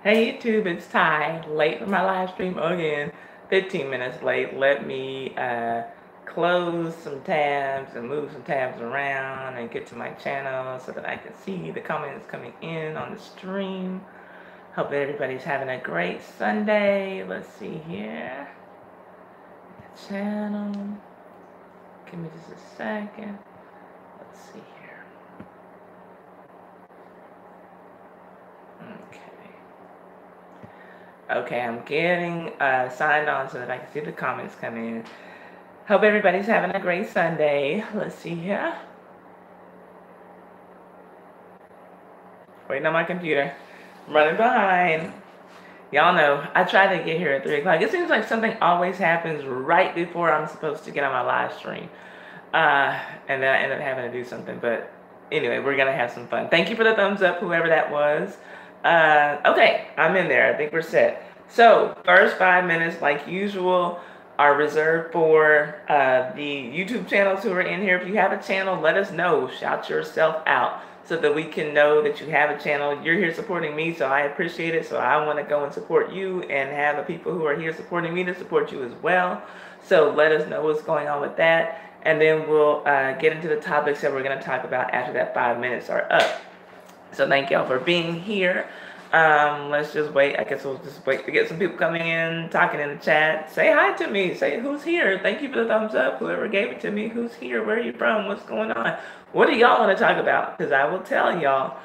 Hey YouTube, it's Ty. Late for my live stream again. 15 minutes late. Let me close some tabs and move some tabs around and get to my channel so that I can see the comments coming in on the stream. Hope that everybody's having a great Sunday. Let's see here. The channel. Give me just a second. Let's see here. Okay, I'm getting signed on so that I can see the comments come in. Hope everybody's having a great Sunday. Let's see here. Waiting on my computer. Running behind. Y'all know, I try to get here at 3 o'clock. It seems like something always happens right before I'm supposed to get on my live stream. And then I end up having to do something. But anyway, we're going to have some fun. Thank you for the thumbs up, whoever that was. Okay, I'm in there. I think we're set. So, first 5 minutes, like usual, are reserved for the YouTube channels who are in here. If you have a channel, let us know. Shout yourself out so that we can know that you have a channel. You're here supporting me, so I appreciate it. So I want to go and support you and have the people who are here supporting me to support you as well. So let us know what's going on with that. And then we'll get into the topics that we're going to talk about after that 5 minutes are up. So thank y'all for being here. Let's just wait. I guess we'll just wait to get some people coming in, talking in the chat. Say hi to me. Say who's here. Thank you for the thumbs up. Whoever gave it to me. Who's here? Where are you from? What's going on? What do y'all want to talk about? Because I will tell y'all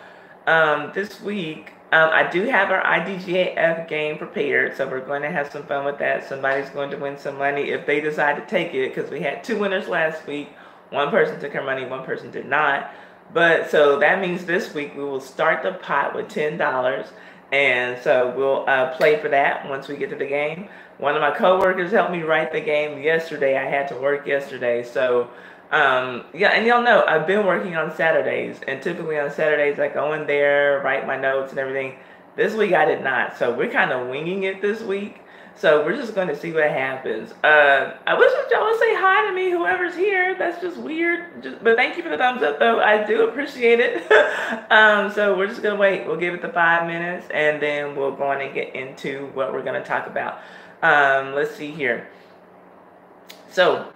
this week, I do have our IDGAF game prepared. So we're going to have some fun with that. Somebody's going to win some money if they decide to take it. Because we had 2 winners last week. One person took her money. One person did not. But so that means this week we will start the pot with $10, and so we'll play for that once we get to the game. One of my coworkers helped me write the game yesterday. I had to work yesterday, so yeah, and y'all know I've been working on Saturdays, and typically on Saturdays I go in there, write my notes and everything. This week I did not, so we're kind of winging it this week. So we're just going to see what happens. I wish that y'all would say hi to me, whoever's here. That's just weird. But thank you for the thumbs up, though. I do appreciate it. So we're just going to wait. We'll give it the 5 minutes, and then we'll go on and get into what we're going to talk about. Let's see here. So,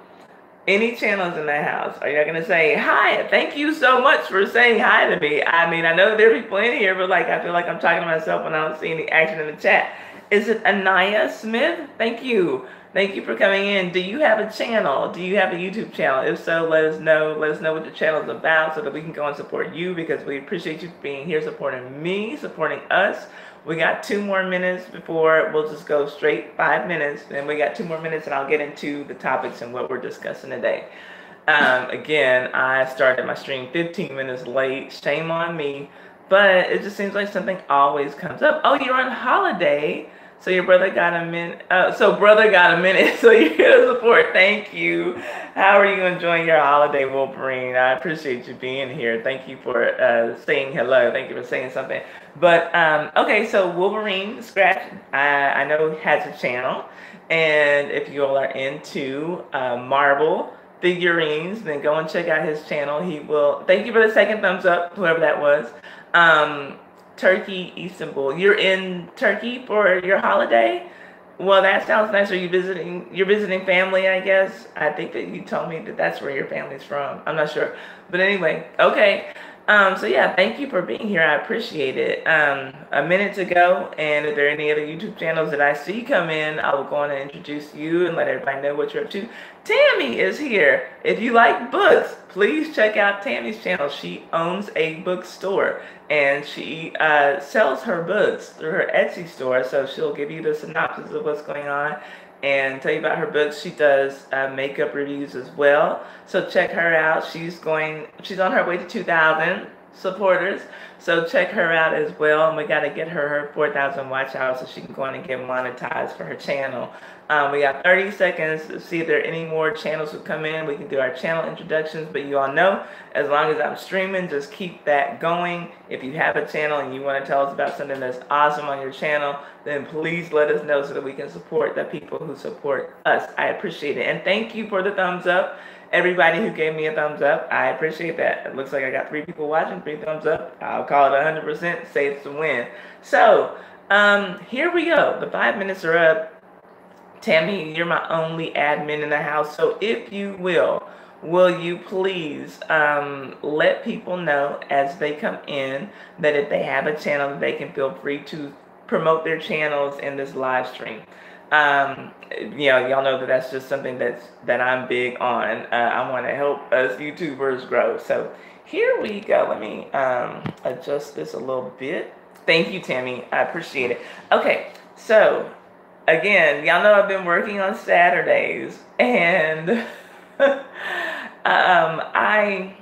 any channels in the house? Are y'all going to say hi? Thank you so much for saying hi to me. I mean, I know there are people in here, but like I feel like I'm talking to myself when I don't see any action in the chat. Is it Anaya Smith? Thank you. Thank you for coming in. Do you have a channel? Do you have a YouTube channel? If so, let us know. Let us know what the channel is about so that we can go and support you, because we appreciate you being here supporting me, supporting us. We got 2 more minutes before we'll just go straight 5 minutes. Then we got 2 more minutes and I'll get into the topics and what we're discussing today. Again, I started my stream 15 minutes late. Shame on me. But it just seems like something always comes up. Oh, you're on holiday. So your brother got a minute. So brother got a minute. So you're here to support. Thank you. How are you enjoying your holiday, Wolverine? I appreciate you being here. Thank you for saying hello. Thank you for saying something. But okay, so Wolverine Scratch, I know has a channel, and if you all are into Marvel figurines, then go and check out his channel. He will. Thank you for the second thumbs up, whoever that was. Turkey, Istanbul. You're in Turkey for your holiday? Well, that sounds nice. Are you visiting? You're visiting family, I guess. I think that you told me that that's where your family's from. I'm not sure, but anyway, okay. So yeah, thank you for being here. I appreciate it. A minute to go, and if there are any other YouTube channels that I see come in, I will go on and introduce you and let everybody know what you're up to. Tammy is here. If you like books, please check out Tammy's channel. She owns a bookstore, and she sells her books through her Etsy store, so she'll give you the synopsis of what's going on and tell you about her books. She does makeup reviews as well, so check her out. She's on her way to 2,000 supporters, so check her out as well. And we got to get her 4,000 watch hours so she can go on and get monetized for her channel. We got 30 seconds to see if there are any more channels who come in. We can do our channel introductions, but you all know, as long as I'm streaming, just keep that going. If you have a channel and you want to tell us about something that's awesome on your channel, then please let us know so that we can support the people who support us. I appreciate it. And thank you for the thumbs up. Everybody who gave me a thumbs up, I appreciate that. It looks like I got 3 people watching, 3 thumbs up. I'll call it 100%. Say it's a win. So, Here we go. The 5 minutes are up. Tammy, you're my only admin in the house, so if you will you please let people know as they come in that if they have a channel, that they can feel free to promote their channels in this live stream. Y'all know that that's just something that I'm big on. I want to help us YouTubers grow. So here we go. Let me adjust this a little bit. Thank you, Tammy. I appreciate it. Okay, so again, y'all know I've been working on Saturdays, and I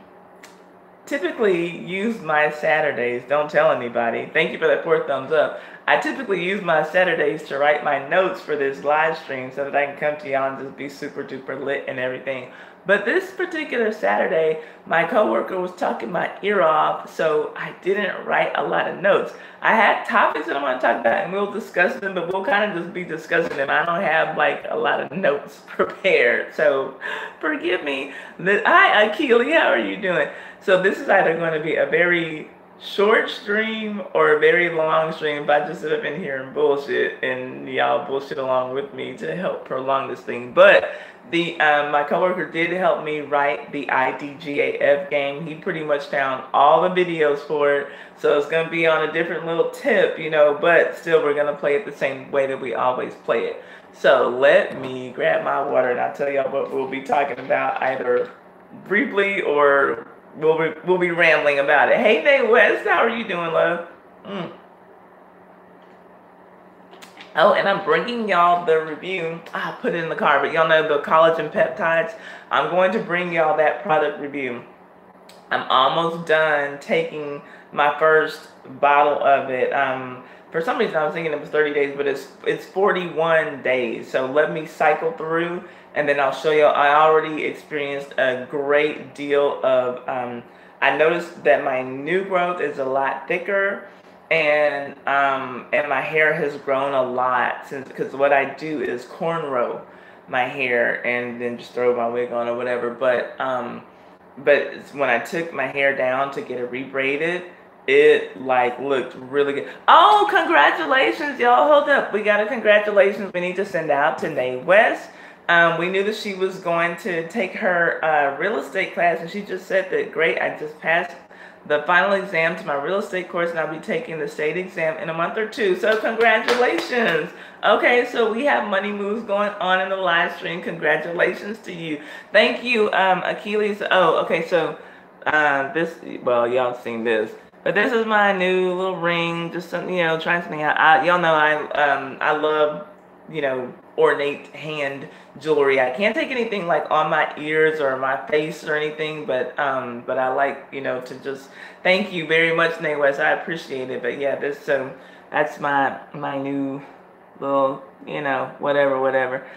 typically use my Saturdays, don't tell anybody. Thank you for that 4 thumbs up. I typically use my Saturdays to write my notes for this live stream so that I can come to y'all and just be super duper lit and everything. But this particular Saturday, my coworker was talking my ear off, so I didn't write a lot of notes. I had topics that I want to talk about, and we'll discuss them, but we'll kind of just be discussing them. I don't have like a lot of notes prepared, so forgive me. Hi, Akili, how are you doing? So this is either going to be a very short stream or a very long stream, but I just sit up in here and bullshit, and y'all bullshit along with me to help prolong this thing. But my coworker did help me write the IDGAF game. He pretty much found all the videos for it, so it's going to be on a different little tip, but still we're going to play it the same way that we always play it. So let me grab my water and I'll tell y'all what we'll be talking about, either briefly or we'll be rambling about it. Hey, Nate West, how are you doing, love? Oh, and I'm bringing y'all the review. I put it in the car, but y'all know the collagen peptides. I'm going to bring y'all that product review. I'm almost done taking my first bottle of it. For some reason, I was thinking it was 30 days, but it's 41 days. So let me cycle through, and then I'll show you. I already experienced a great deal of, I noticed that my new growth is a lot thicker, and my hair has grown a lot because what I do is cornrow my hair and then just throw my wig on or whatever. But when I took my hair down to get it rebraided, it like looked really good. Oh, congratulations, y'all. Hold up. We got a congratulations we need to send out to Nate West. We knew that she was going to take her real estate class, and she just said that, great, I just passed the final exam to my real estate course, and I'll be taking the state exam in a month or 2. So congratulations. Okay, so we have money moves going on in the live stream. Congratulations to you. Thank you, Achilles. Oh, okay, so well, y'all seen this. But this is my new little ring, just something, trying something out. Y'all know I love, ornate hand jewelry. I can't take anything like on my ears or my face or anything, but I like, to just thank you very much, Nate West. I appreciate it. But yeah, that's my new little, whatever.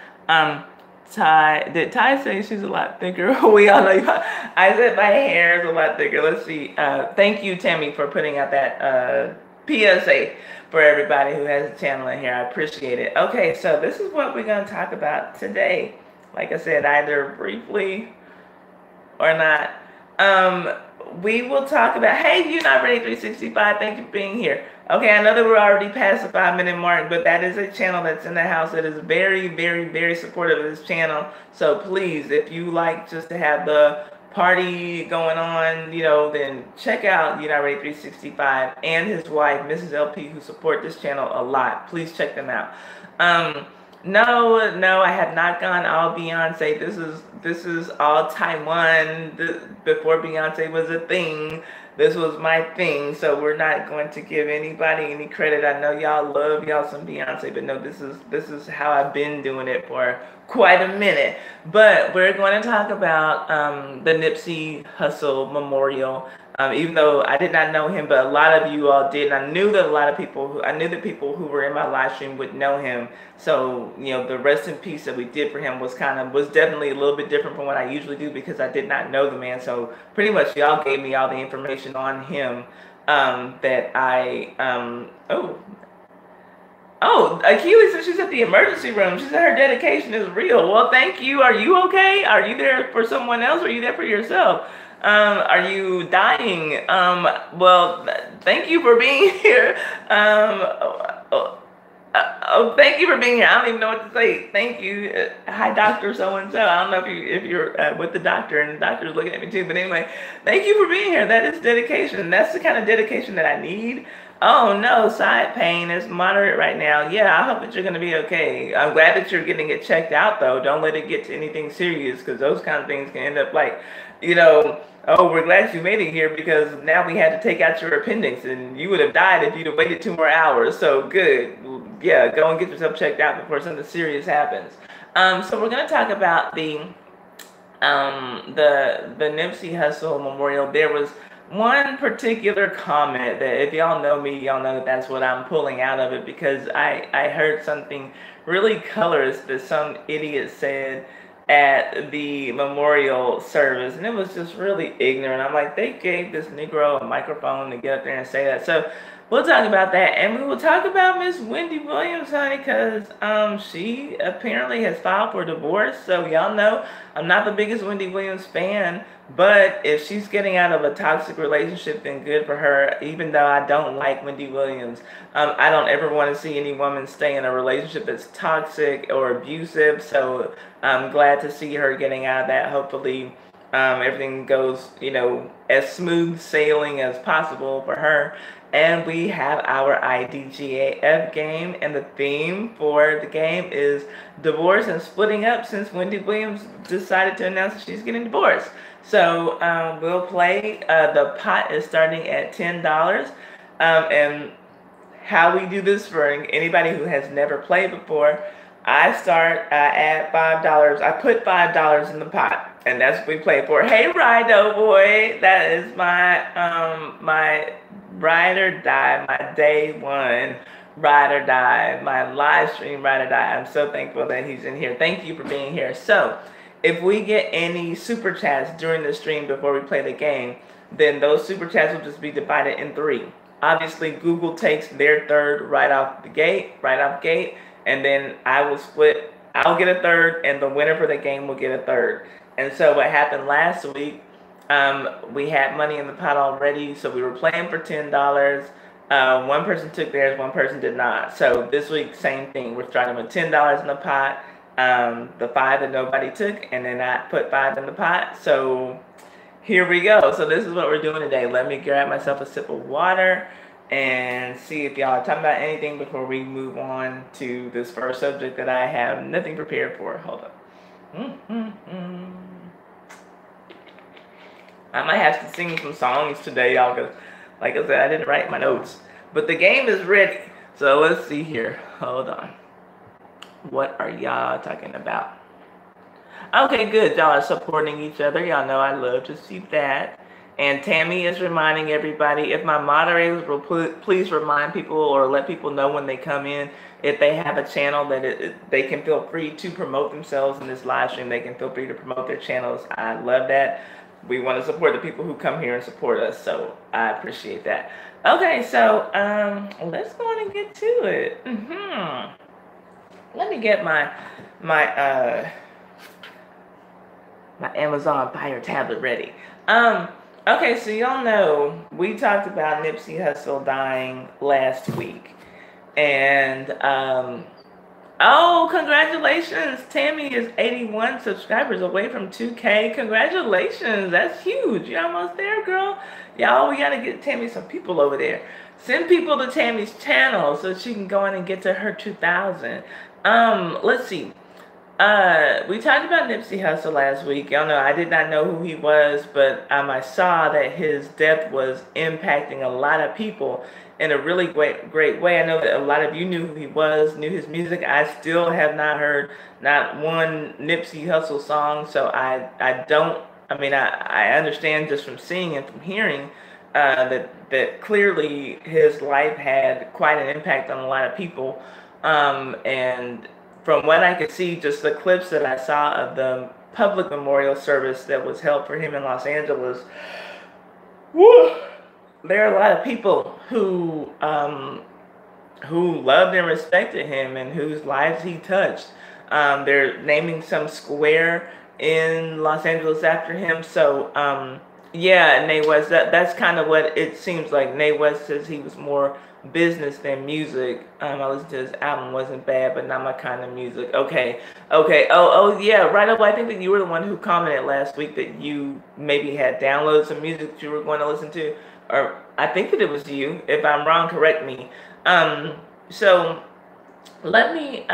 Did Ty say she's a lot thicker? We all know. I said my hair is a lot thicker. Let's see. Thank you, Tammy, for putting out that PSA for everybody who has a channel in here. I appreciate it. Okay, so this is what we're going to talk about today. Like I said, either briefly or not. We will talk about, hey, you're not ready 365. Thank you for being here. Okay, I know that we're already past the 5-minute mark, but that is a channel that's in the house that is very, very, very supportive of this channel. So please, if you like just to have the party going on, then check out You're Not Ready 365 and his wife, Mrs. LP, who support this channel a lot. Please check them out. No, I have not gone all Beyonce. This is all Taiwan. Before Beyonce was a thing, this was my thing. So we're not going to give anybody any credit. I know y'all love y'all some Beyonce, but no, this is how I've been doing it for quite a minute. But we're going to talk about the Nipsey Hussle Memorial. Even though I did not know him, but a lot of you all did. And I knew that I knew that people who were in my live stream would know him. So, the rest in peace that we did for him was definitely a little bit different from what I usually do because I did not know the man. So pretty much y'all gave me all the information on him that I, Oh, Achilles said she's at the emergency room. She said her dedication is real. Well, thank you. Are you okay? Are you there for someone else or are you there for yourself? Are you dying? Well, thank you for being here. Thank you for being here. I don't even know what to say. Thank you. Hi, Doctor So and So. I don't know if you're with the doctor, and the doctor's looking at me too. But anyway, thank you for being here. That is dedication. That's the kind of dedication that I need. Oh no, side pain is moderate right now. Yeah, I hope that you're going to be okay. I'm glad that you're getting it checked out though. Don't let it get to anything serious, because those kind of things can end up like, you know, oh, we're glad you made it here because now we had to take out your appendix and you would have died if you'd have waited 2 more hours. So good. Yeah, go and get yourself checked out before something serious happens. So we're going to talk about the Nipsey Hussle Memorial. There was one particular comment that, if y'all know me, y'all know that that's what I'm pulling out of it, because I heard something really colorous that some idiot said at the memorial service, and it was just really ignorant. I'm like, they gave this Negro a microphone to get up there and say that. So we'll talk about that, and we will talk about Miss Wendy Williams, honey, because she apparently has filed for divorce. So y'all know I'm not the biggest Wendy Williams fan, but if she's getting out of a toxic relationship, then good for her. Even though I don't like Wendy Williams, I don't ever want to see any woman stay in a relationship that's toxic or abusive. So I'm glad to see her getting out of that. Hopefully everything goes, as smooth sailing as possible for her. And we have our IDGAF game, and the theme for the game is divorce and splitting up, since Wendy Williams decided to announce that she's getting divorced. So we'll play. The pot is starting at $10. And how we do this for anybody who has never played before, I start at $5. I put $5 in the pot, and that's what we play for. Hey, Rido boy, that is my ride or die, my day one ride or die, my live stream ride or die. I'm so thankful that he's in here. Thank you for being here. So if we get any super chats during the stream before we play the game, then those super chats will just be divided in 3. Obviously, Google takes their third right off gate, and then I will split. I'll get a third, and the winner for the game will get a third. And so what happened last week, we had money in the pot already, so we were playing for $10. One person took theirs, one person did not. So this week, same thing. We're starting with $10 in the pot, the 5 that nobody took, and then I put 5 in the pot. So here we go. So this is what we're doing today. Let me grab myself a sip of water and see if y'all are talking about anything before we move on to this first subject that I have nothing prepared for. Hold up. I might have to sing some songs today, y'all, because like I said, I didn't write my notes. But the game is ready. So let's see here. Hold on. What are y'all talking about? Okay, good. Y'all are supporting each other. Y'all know I love to see that. And Tammy is reminding everybody, if my moderators will please remind people or let people know when they come in, if they have a channel that they can feel free to promote themselves in this live stream, they can feel free to promote their channels. I love that. We want to support the people who come here and support us, so I appreciate that. Okay, so let's go on and get to it. Let me get my Amazon Fire tablet ready. Okay, so y'all know we talked about Nipsey Hussle dying last week, and oh, congratulations! Tammy is 81 subscribers away from 2K. Congratulations, that's huge. You're almost there, girl. Y'all, we gotta get Tammy some people over there. Send people to Tammy's channel so she can go in and get to her 2,000. Let's see. We talked about Nipsey Hussle last week. Y'all know I did not know who he was, but I saw that his death was impacting a lot of people in a really great way. I know that a lot of you knew who he was, knew his music. I still have not heard not one Nipsey Hussle song, so I understand just from seeing and from hearing that clearly his life had quite an impact on a lot of people, and from what I could see, just the clips that I saw of the public memorial service that was held for him in Los Angeles, woo, there are a lot of people who loved and respected him and whose lives he touched. They're naming some square in Los Angeles after him. So, Yeah, Nate West. That's kind of what it seems like. Nate West says he was more business than music. I listened to his album, wasn't bad, but not my kind of music. Okay, okay. Oh, yeah. Right up. I think that you were the one who commented last week that you maybe had downloaded some music that you were going to listen to, or I think that it was you. If I'm wrong, correct me. So let me.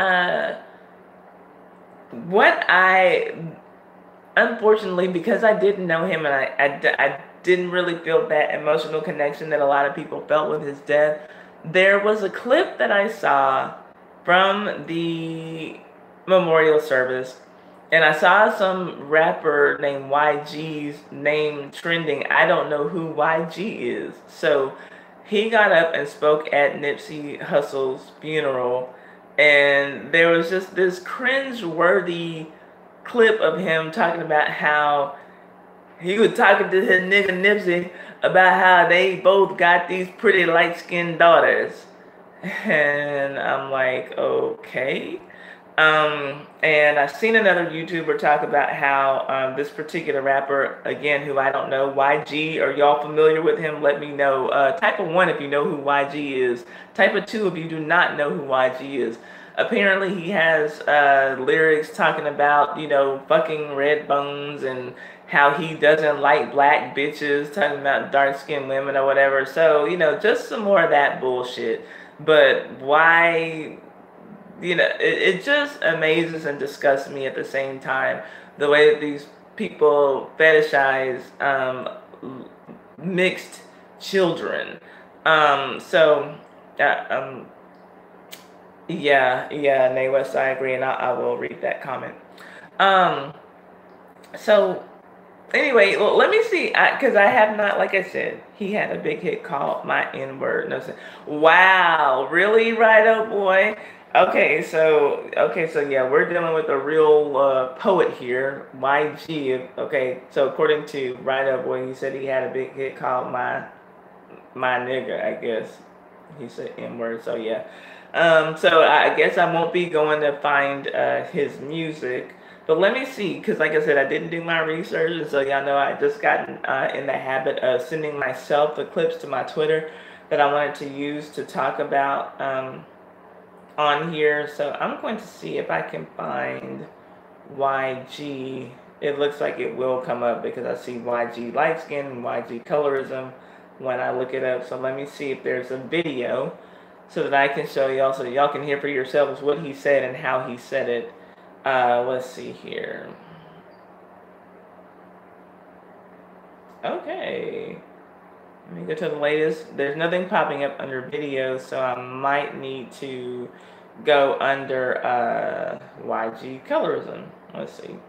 What I unfortunately, because I didn't know him and I didn't really feel that emotional connection that a lot of people felt with his death, there was a clip that I saw from the memorial service, and I saw some rapper named YG's name trending. I don't know who YG is. So he got up and spoke at Nipsey Hussle's funeral, and there was just this cringe-worthy clip of him talking about how he was talking to his nigga Nipsey about how they both got these pretty light-skinned daughters. And I'm like, okay. And I've seen another YouTuber talk about how this particular rapper, again, who I don't know, YG, are y'all familiar with him? Let me know. Type of 1 if you know who YG is. Type of 2 if you do not know who YG is. Apparently he has lyrics talking about, you know, fucking red bones and how he doesn't like black bitches, talking about dark-skinned women or whatever. So, you know, just some more of that bullshit. But why, you know, it just amazes and disgusts me at the same time, the way that these people fetishize mixed children. Yeah, Nay West, I agree, and I will read that comment. So anyway, well, let me see, because I have not, like I said, he had a big hit called My N-Word. No, wow, really, Right Up Boy? Okay, so yeah, we're dealing with a real poet here, YG. Okay, so according to Right Up Boy, he said he had a big hit called My Nigga, I guess. He said N-word, so yeah. So I guess I won't be going to find his music. But let me see, because like I said, I didn't do my research, and so y'all know I just got in the habit of sending myself the clips to my Twitter that I wanted to use to talk about on here. So I'm going to see if I can find YG. It looks like it will come up because I see YG light skin and YG colorism when I look it up. So let me see if there's a video so that I can show y'all, so y'all can hear for yourselves what he said and how he said it. Let's see here. Okay. Let me go to the latest. There's nothing popping up under videos, so I might need to go under YG colorism. Let's see.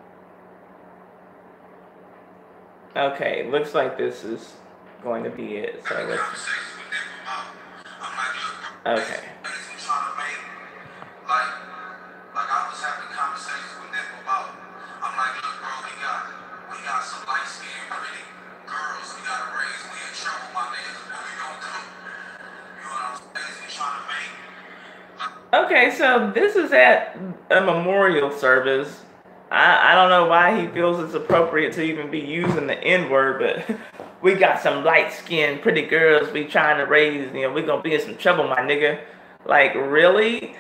Okay, looks like this is going to be it. So let's. Okay. Like I was having conversations with them about, I'm like, look, bro, we got some light skinned, pretty girls we gotta raise. We in trouble, my niggas. What we gonna do? You know what I'm saying? Trying to make. Okay, so this is at a memorial service. I don't know why he feels it's appropriate to even be using the N-word, but we got some light-skinned, pretty girls we trying to raise. You know, we gonna be in some trouble, my nigga. Like, really?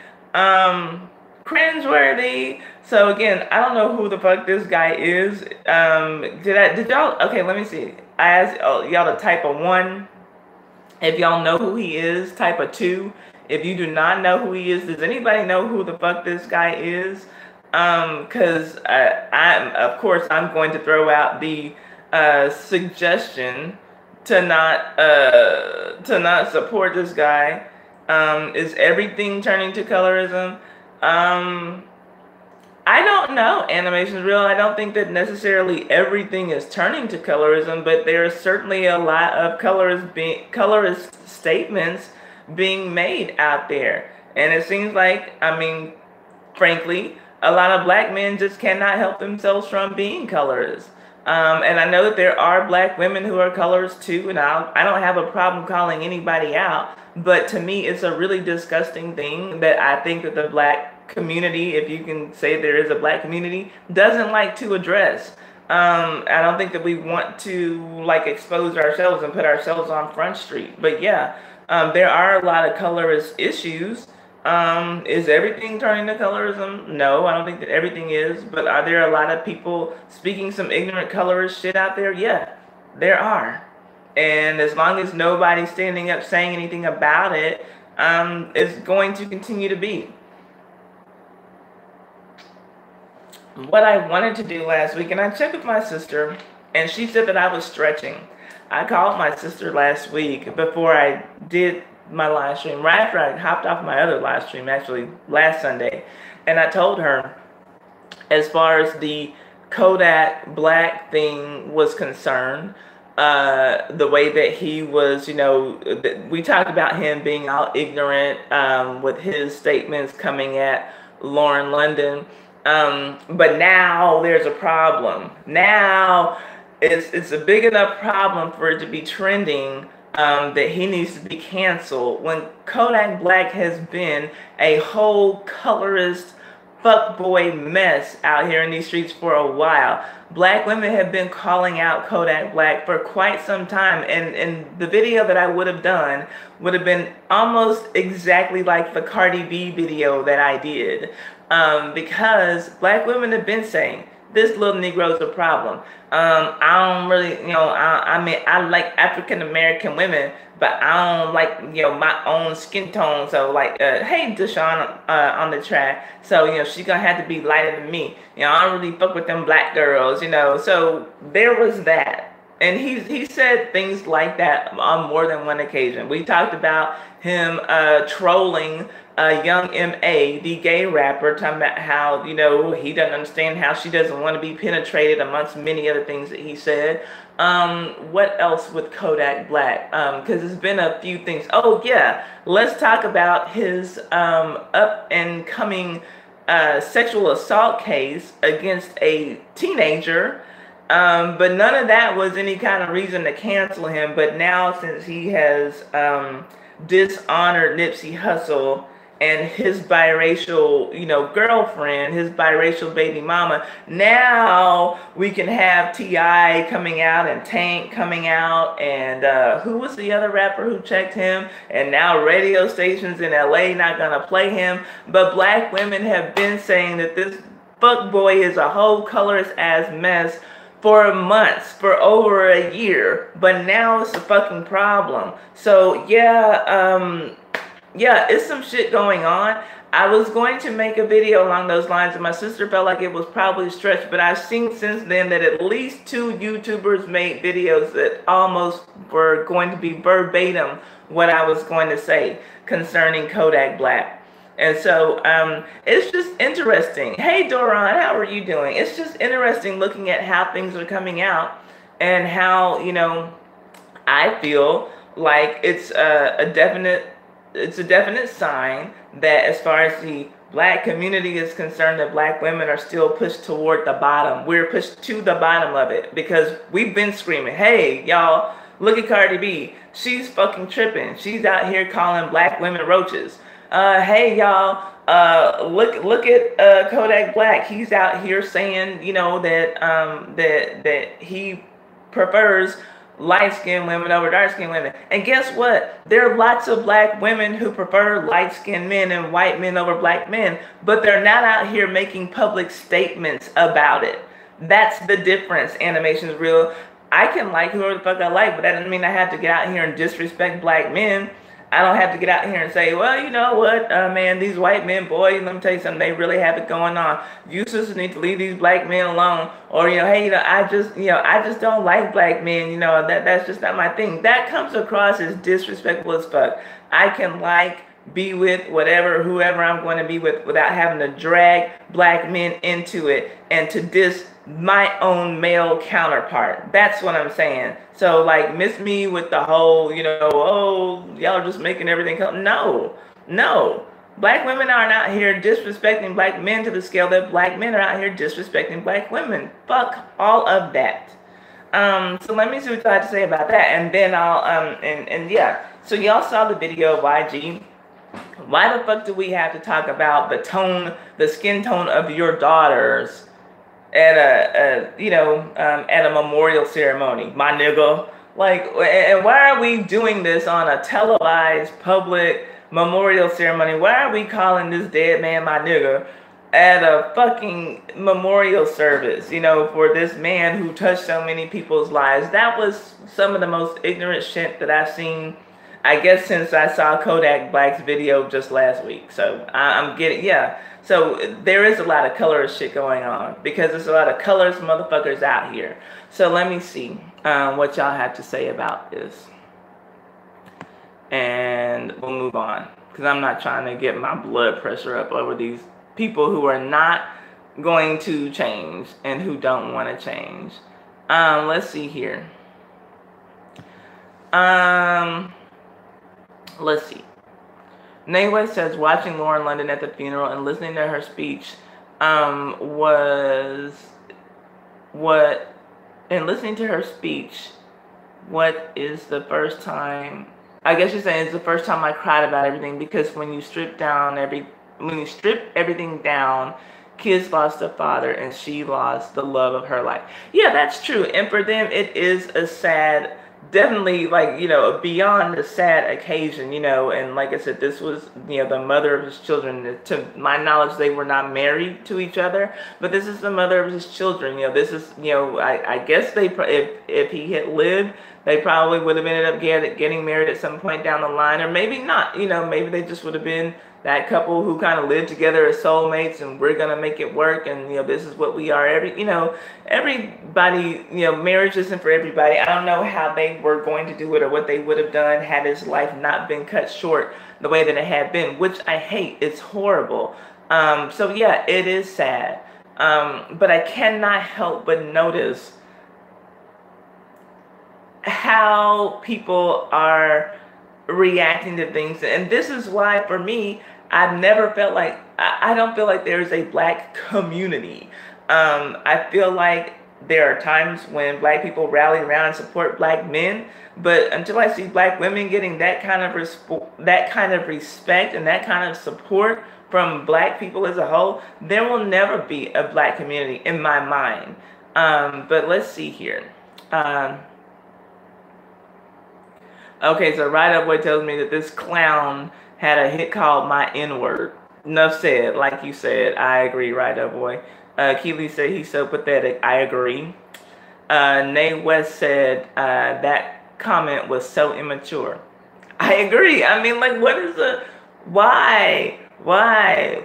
Cringeworthy. So again, I don't know who the fuck this guy is. Did y'all? Okay, let me see. I asked y'all to type a 1 if y'all know who he is. Type a 2 if you do not know who he is. Does anybody know who the fuck this guy is? Because of course, I'm going to throw out the suggestion to not support this guy. Is everything turning to colorism? I don't know. Animation's real. I don't think that necessarily everything is turning to colorism, but there are certainly a lot of colorist statements being made out there, and it seems like, I mean, frankly, a lot of black men just cannot help themselves from being colorists. And I know that there are black women who are colorists too, and I don't have a problem calling anybody out, but to me it's a really disgusting thing that I think that the black community, if you can say there is a black community, doesn't like to address. I don't think that we want to like expose ourselves and put ourselves on Front Street. But yeah, there are a lot of colorist issues. Is everything turning to colorism? No, I don't think that everything is. But are there a lot of people speaking some ignorant colorist shit out there? Yeah, there are. And as long as nobody's standing up saying anything about it, it's going to continue to be. What I wanted to do last week, and I checked with my sister, and she said that I was stretching. I called my sister last week before I did my live stream, right after I hopped off my other live stream, actually last Sunday, and I told her, as far as the Kodak Black thing was concerned, the way that he was, we talked about him being all ignorant with his statements coming at Lauren London. But now there's a problem. Now it's a big enough problem for it to be trending that he needs to be canceled, when Kodak Black has been a whole colorist fuckboy mess out here in these streets for a while. Black women have been calling out Kodak Black for quite some time, and the video that I would have done would have been almost exactly like the Cardi B video that I did, because black women have been saying, this little Negro is a problem. I don't really, I mean, I like African American women, but I don't like, my own skin tone. So like, hey, Deshaun on the track. So, she's gonna have to be lighter than me. I don't really fuck with them black girls, So there was that. And he said things like that on more than one occasion. We talked about him trolling Young M.A., the gay rapper, talking about how, he doesn't understand how she doesn't want to be penetrated, amongst many other things that he said. What else with Kodak Black? Because there's been a few things. Oh, yeah. Let's talk about his up-and-coming sexual assault case against a teenager. But none of that was any kind of reason to cancel him. But now, since he has dishonored Nipsey Hussle and his biracial, girlfriend, his biracial baby mama, now we can have T.I. coming out and Tank coming out, and who was the other rapper who checked him? And now radio stations in LA not gonna play him. But black women have been saying that this fuckboy is a whole colorist ass mess for months, for over a year, but now it's a fucking problem. So yeah, it's some shit going on. I was going to make a video along those lines, and my sister felt like it was probably stretched, but I've seen since then that at least 2 YouTubers made videos that almost were going to be verbatim what I was going to say concerning Kodak Black. And so it's just interesting. Hey, Doron, how are you doing? It's just interesting looking at how things are coming out, and how, I feel like it's a definite sign that, as far as the black community is concerned, that black women are still pushed toward the bottom. We're pushed to the bottom of it, because we've been screaming, hey, y'all, look at Cardi B. She's fucking tripping. She's out here calling black women roaches. Hey, y'all, look at Kodak Black. He's out here saying, that he prefers light-skinned women over dark-skinned women. And guess what? There are lots of black women who prefer light-skinned men and white men over black men, but they're not out here making public statements about it. That's the difference. Animation's real. I can like whoever the fuck I like, but that doesn't mean I have to get out here and disrespect black men. I don't have to get out here and say, well, you know what, man, these white men, boy, let me tell you something, they really have it going on. You sisters need to leave these black men alone. Or, hey, I just don't like black men, that's just not my thing. That comes across as disrespectful as fuck. I can be with whoever I'm going to be with, without having to drag black men into it and to diss my own male counterpart. That's what I'm saying. So, miss me with the whole, oh, y'all are just making everything come. No. Black women are not here disrespecting black men to the scale that black men are out here disrespecting black women. Fuck all of that. So let me see what you have to say about that, and then I'll, and yeah. So y'all saw the video of YG. Why the fuck do we have to talk about the skin tone of your daughters at at a memorial ceremony, my nigga. Like, and why are we doing this on a televised public memorial ceremony? Why are we calling this dead man my nigga at a fucking memorial service, for this man who touched so many people's lives? That was some of the most ignorant shit that I've seen, I guess, since I saw Kodak Black's video just last week. So I'm getting, yeah. So there is a lot of colorist shit going on because there's a lot of colorist motherfuckers out here. So let me see what y'all have to say about this. And we'll move on because I'm not trying to get my blood pressure up over these people who are not going to change and who don't want to change. Let's see here. Let's see. Nayway says watching Lauren London at the funeral and listening to her speech was what, and listening to her speech, what is the first time, I guess you're saying it's the first time I cried about everything, because when you strip everything down, kids lost a father and she lost the love of her life. Yeah, that's true. And for them, it is a sad, definitely, like, beyond a sad occasion, and like I said, this was, the mother of his children. To my knowledge, they were not married to each other, but this is the mother of his children. This is, I guess they, if he had lived, they probably would have ended up getting married at some point down the line, or maybe not, maybe they just would have been that couple who kind of lived together as soulmates, and we're gonna make it work, and this is what we are. Everybody, marriage isn't for everybody. I don't know how they were going to do it or what they would have done had his life not been cut short the way that it had been, which I hate. It's horrible. So yeah, it is sad. But I cannot help but notice how people are reacting to things, and this is why, for me, I've never felt like, I don't feel like there's a black community. I feel like there are times when black people rally around and support black men, but until I see black women getting that kind of respect and that kind of support from black people as a whole, there will never be a black community in my mind. But let's see here. Okay, so Right Up Boy tells me that this clown had a hit called My N-Word. Enough said, like you said. I agree, Right Up Boy. Keely said he's so pathetic. I agree. Nay West said that comment was so immature. I agree. I mean, like, what is the... Why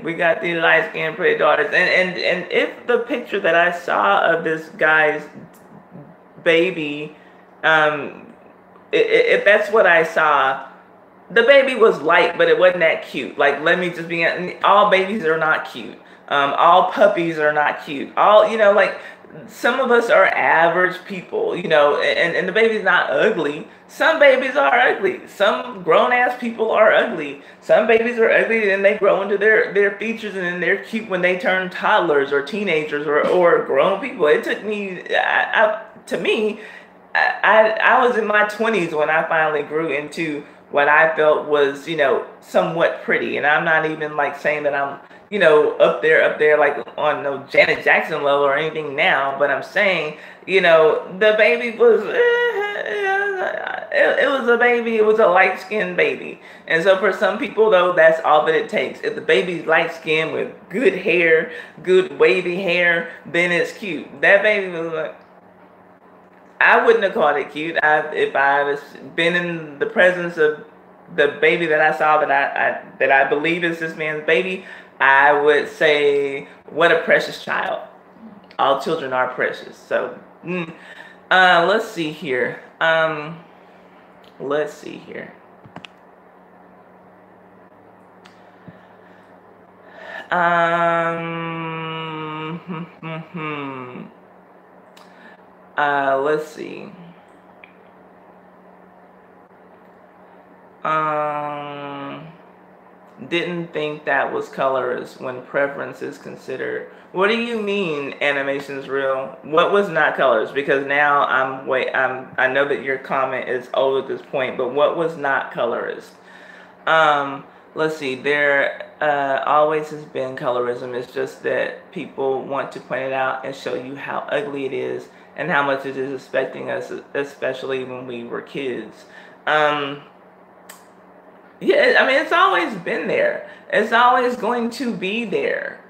we got these light-skinned pretty daughters? And if the picture that I saw of this guy's baby... if that's what I saw, the baby was light, but it wasn't that cute. Like, let me just be, all babies are not cute. All puppies are not cute. All, like, some of us are average people, and the baby's not ugly. Some babies are ugly. Some grown-ass people are ugly. Some babies are ugly, and they grow into their features, and then they're cute when they turn toddlers or teenagers or grown people. It took me, I was in my 20s when I finally grew into what I felt was, somewhat pretty. And I'm not even like saying that I'm, up there like on no Janet Jackson level or anything now, but I'm saying, the baby was, it was a baby, it was a light-skinned baby. And so for some people, though, that's all that it takes. If the baby's light-skinned with good hair, good wavy hair, then it's cute. That baby was like, I wouldn't have called it cute. If I was been in the presence of the baby that I saw that I believe is this man's baby, I would say, what a precious child. All children are precious. So, let's see here. Let's see here. Let's see. Didn't think that was colorist when preference is considered. What do you mean animation's real? What was not colorist? Because now I know that your comment is old at this point, but what was not colorist? Let's see. There always has been colorism. It's just that people want to point it out and show you how ugly it is and how much it is affecting us, especially when we were kids. Yeah, I mean, it's always been there. It's always going to be there.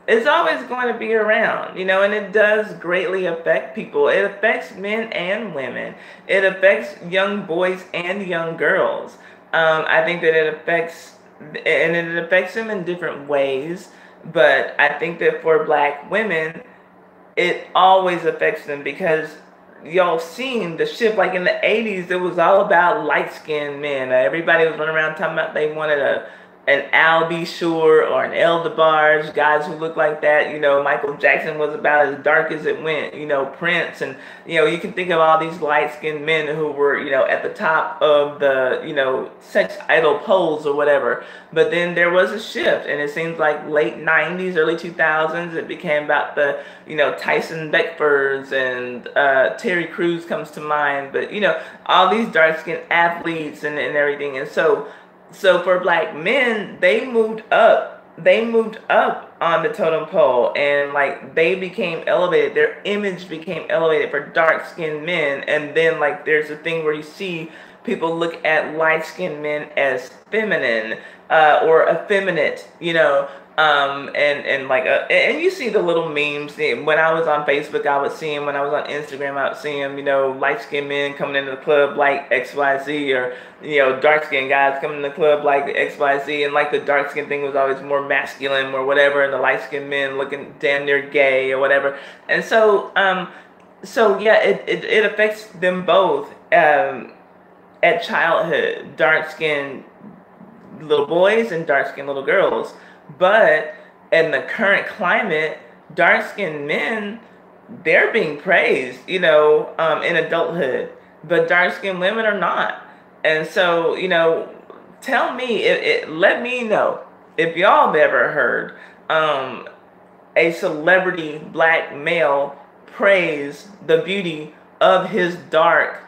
It's always going to be around, and it does greatly affect people. It affects men and women. It affects young boys and young girls. I think that it affects them in different ways. But I think that for black women, it always affects them because y'all seen the shift. Like in the 80s, it was all about light-skinned men. Everybody was running around talking about they wanted an Al B. Sure or an El DeBarge, guys who look like that. Michael Jackson was about as dark as it went. Prince, and you can think of all these light-skinned men who were at the top of the sex idol polls or whatever. But then there was a shift, and it seems like late 90s, early 2000s, it became about the Tyson Beckfords, and Terry Crews comes to mind. But all these dark-skinned athletes and everything, and so for black men, they moved up. They moved up on the totem pole, and like they became elevated. Their image became elevated for dark-skinned men. And then like there's a thing where you see people look at light-skinned men as feminine or effeminate, and you see the little memes. When I was on Facebook, I would see them. When I was on Instagram, I would see them. Light-skinned men coming into the club like XYZ, or dark-skinned guys coming to the club like XYZ, and like the dark-skinned thing was always more masculine or whatever, and the light-skinned men looking damn near gay or whatever. And so yeah, it affects them both at childhood. Dark-skinned little boys and dark-skinned little girls. But in the current climate, dark-skinned men, they're being praised, in adulthood, but dark-skinned women are not. And so, tell me, let me know if y'all have ever heard a celebrity black male praise the beauty of his dark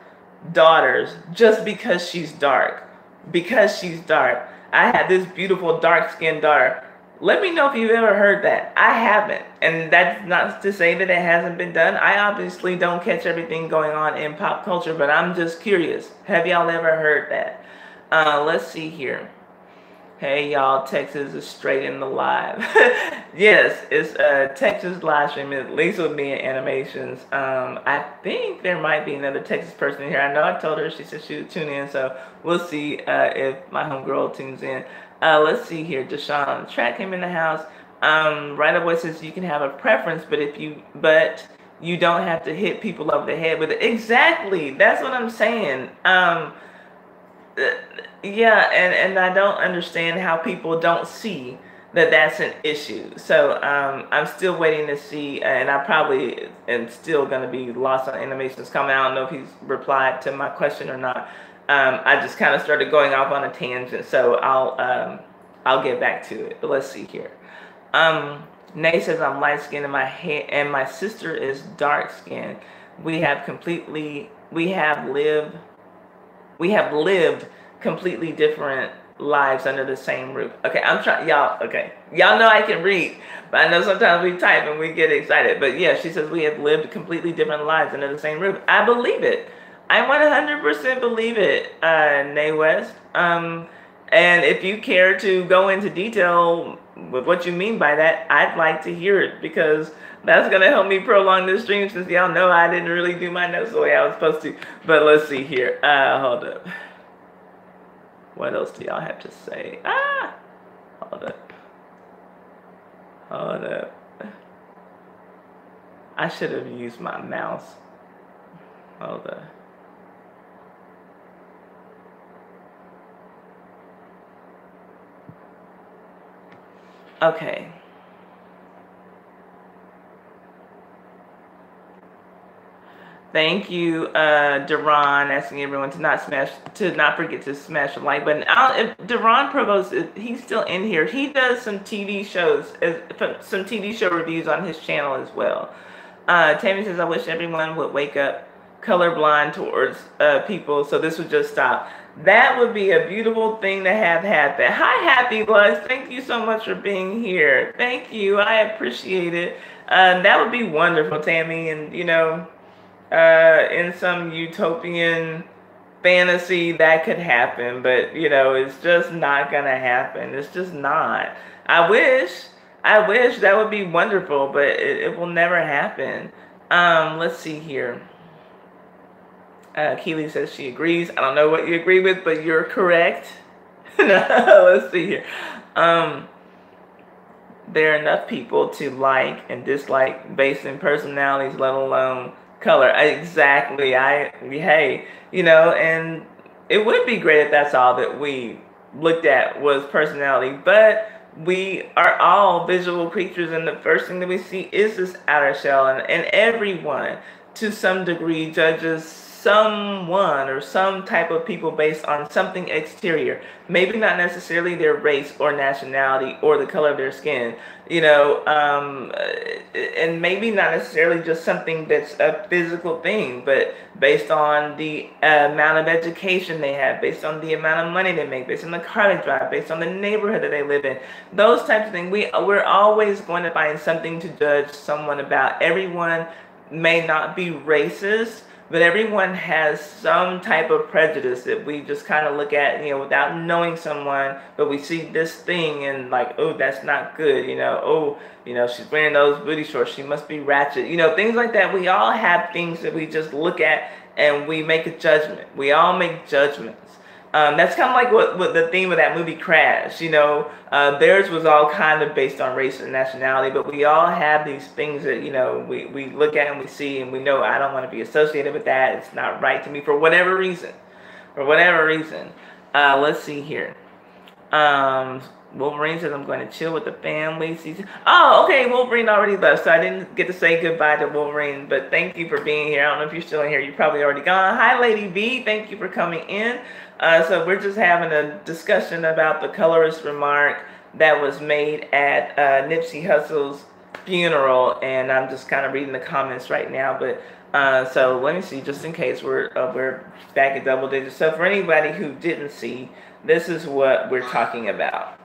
daughters just because she's dark. Because she's dark. I had this beautiful dark-skinned daughter. Let me know if you've ever heard that. I haven't. And that's not to say that it hasn't been done. I obviously don't catch everything going on in pop culture, but I'm just curious. Have y'all ever heard that? Let's see here. Hey, y'all. Texas is straight in the live. Yes, it's Texas live stream. At least with me in animations. I think there might be another Texas person here. I know I told her. She said she would tune in. So we'll see if my homegirl tunes in. Let's see here. Deshaun, track came in the house. Right away says you can have a preference, but you don't have to hit people over the head with it. Exactly. That's what I'm saying. Yeah, and I don't understand how people don't see that that's an issue. So I'm still waiting to see, and I probably am still going to be lost on animations coming. I don't know if he's replied to my question or not. I just kind of started going off on a tangent, so I'll get back to it. But let's see here. Nay says I'm light skinned and my sister is dark skinned. We have lived completely different lives under the same roof. Okay, I'm trying, y'all. Okay, y'all know I can read, but I know sometimes we type and we get excited. But yeah, she says we have lived completely different lives under the same roof. I believe it. I 100% believe it, Nay West. And if you care to go into detail with what you mean by that, I'd like to hear it, because that's going to help me prolong this stream, since y'all know I didn't really do my notes the way I was supposed to. But let's see here. Hold up. What else do y'all have to say? Hold up. Hold up. I should have used my mouse. Hold up. Okay. Thank you, Deron, asking everyone to not forget to smash the like button. If Deron Provost, he's still in here. He does some TV shows, some TV show reviews on his channel as well. Tammy says, I wish everyone would wake up colorblind towards people, so this would just stop. That would be a beautiful thing to have happen. Hi, Happy Lux. Thank you so much for being here. Thank you. I appreciate it. That would be wonderful, Tammy. And, you know, in some utopian fantasy that could happen, but, you know, it's just not going to happen. It's just not. I wish that would be wonderful, but it will never happen. Let's see here. Keely says she agrees. I don't know what you agree with, but you're correct. Let's see here. There are enough people to like and dislike based on personalities, let alone color. Exactly. Hey, you know, and it would be great if that's all that we looked at was personality, but we are all visual creatures, and the first thing that we see is this outer shell, and everyone to some degree judges someone or some type of people based on something exterior, maybe not necessarily their race or nationality or the color of their skin, you know, and maybe not necessarily just something that's a physical thing, but based on the amount of education they have, based on the amount of money they make, based on the car they drive, based on the neighborhood that they live in, those types of things. We're always going to find something to judge someone about. Everyone may not be racist, but everyone has some type of prejudice that we just kind of look at, you know, without knowing someone, but we see this thing and like, oh, that's not good, you know, oh, you know, she's wearing those booty shorts, she must be ratchet, you know, things like that. We all have things that we just look at and we make a judgment. We all make judgments. That's kind of like what the theme of that movie Crash, you know, theirs was all kind of based on race and nationality, but we all have these things that, you know, we look at and we see and we know I don't want to be associated with that. It's not right to me for whatever reason. For whatever reason. Let's see here. Wolverine says I'm going to chill with the family. Oh, okay, Wolverine already left, so I didn't get to say goodbye to Wolverine, but thank you for being here. I don't know if you're still in here. You're probably already gone. Hi, Lady B. Thank you for coming in. So we're just having a discussion about the colorist remark that was made at Nipsey Hussle's funeral, and I'm just kind of reading the comments right now, but so let me see, just in case we're back at double digits. So for anybody who didn't see, this is what we're talking about.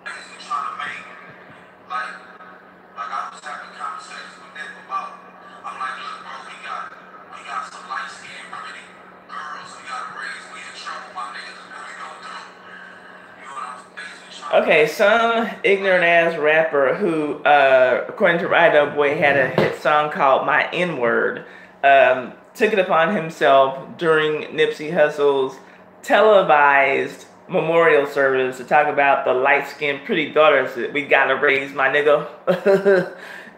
Okay, some ignorant ass rapper who, according to Rido Boy, had a hit song called "My N-Word," took it upon himself during Nipsey Hussle's televised memorial service to talk about the light-skinned pretty daughters that we gotta raise, my nigga.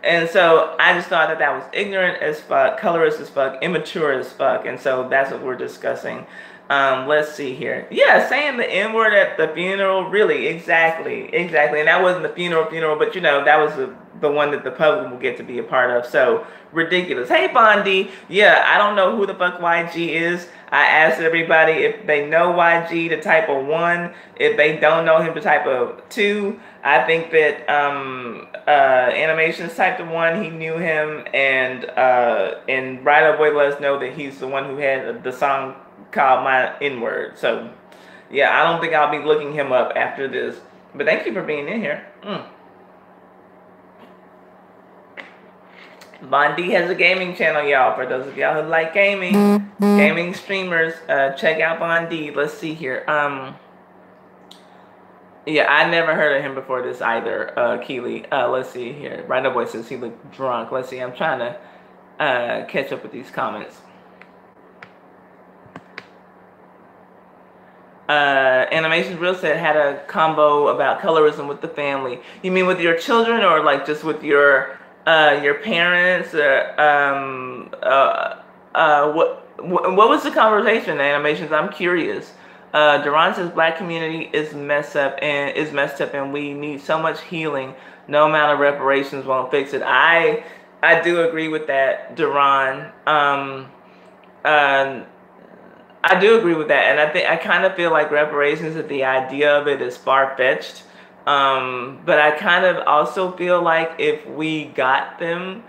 And so I just thought that was ignorant as fuck, colorist as fuck, immature as fuck, and so that's what we're discussing. Let's see here. Yeah, saying the N-word at the funeral, really, exactly. And that wasn't the funeral, but you know, that was the one that the public will get to be a part of, so ridiculous. Hey, Funday. Yeah, I don't know who the fuck YG is. I asked everybody if they know YG, to type a 1. If they don't know him, to type a 2. I think that Animations typed a 1. He knew him, and Rido Boy let us know that he's the one who had the song called My N-Word. So, yeah, I don't think I'll be looking him up after this. But thank you for being in here. Wendy has a gaming channel, y'all. For those of y'all who like gaming, gaming streamers, check out Wendy. Let's see here. Yeah, I never heard of him before this either, Keely. Let's see here. Rido Boy says he looked drunk. Let's see. I'm trying to catch up with these comments. Animations Real said had a combo about colorism with the family. You mean with your children, or like just with your parents? What was the conversation, Animations? I'm curious. Duran says black community is messed up and we need so much healing. No amount of reparations won't fix it. I do agree with that, Duran. I do agree with that, and I kind of feel like reparations, that the idea of it is far-fetched. But I kind of also feel like if we got them,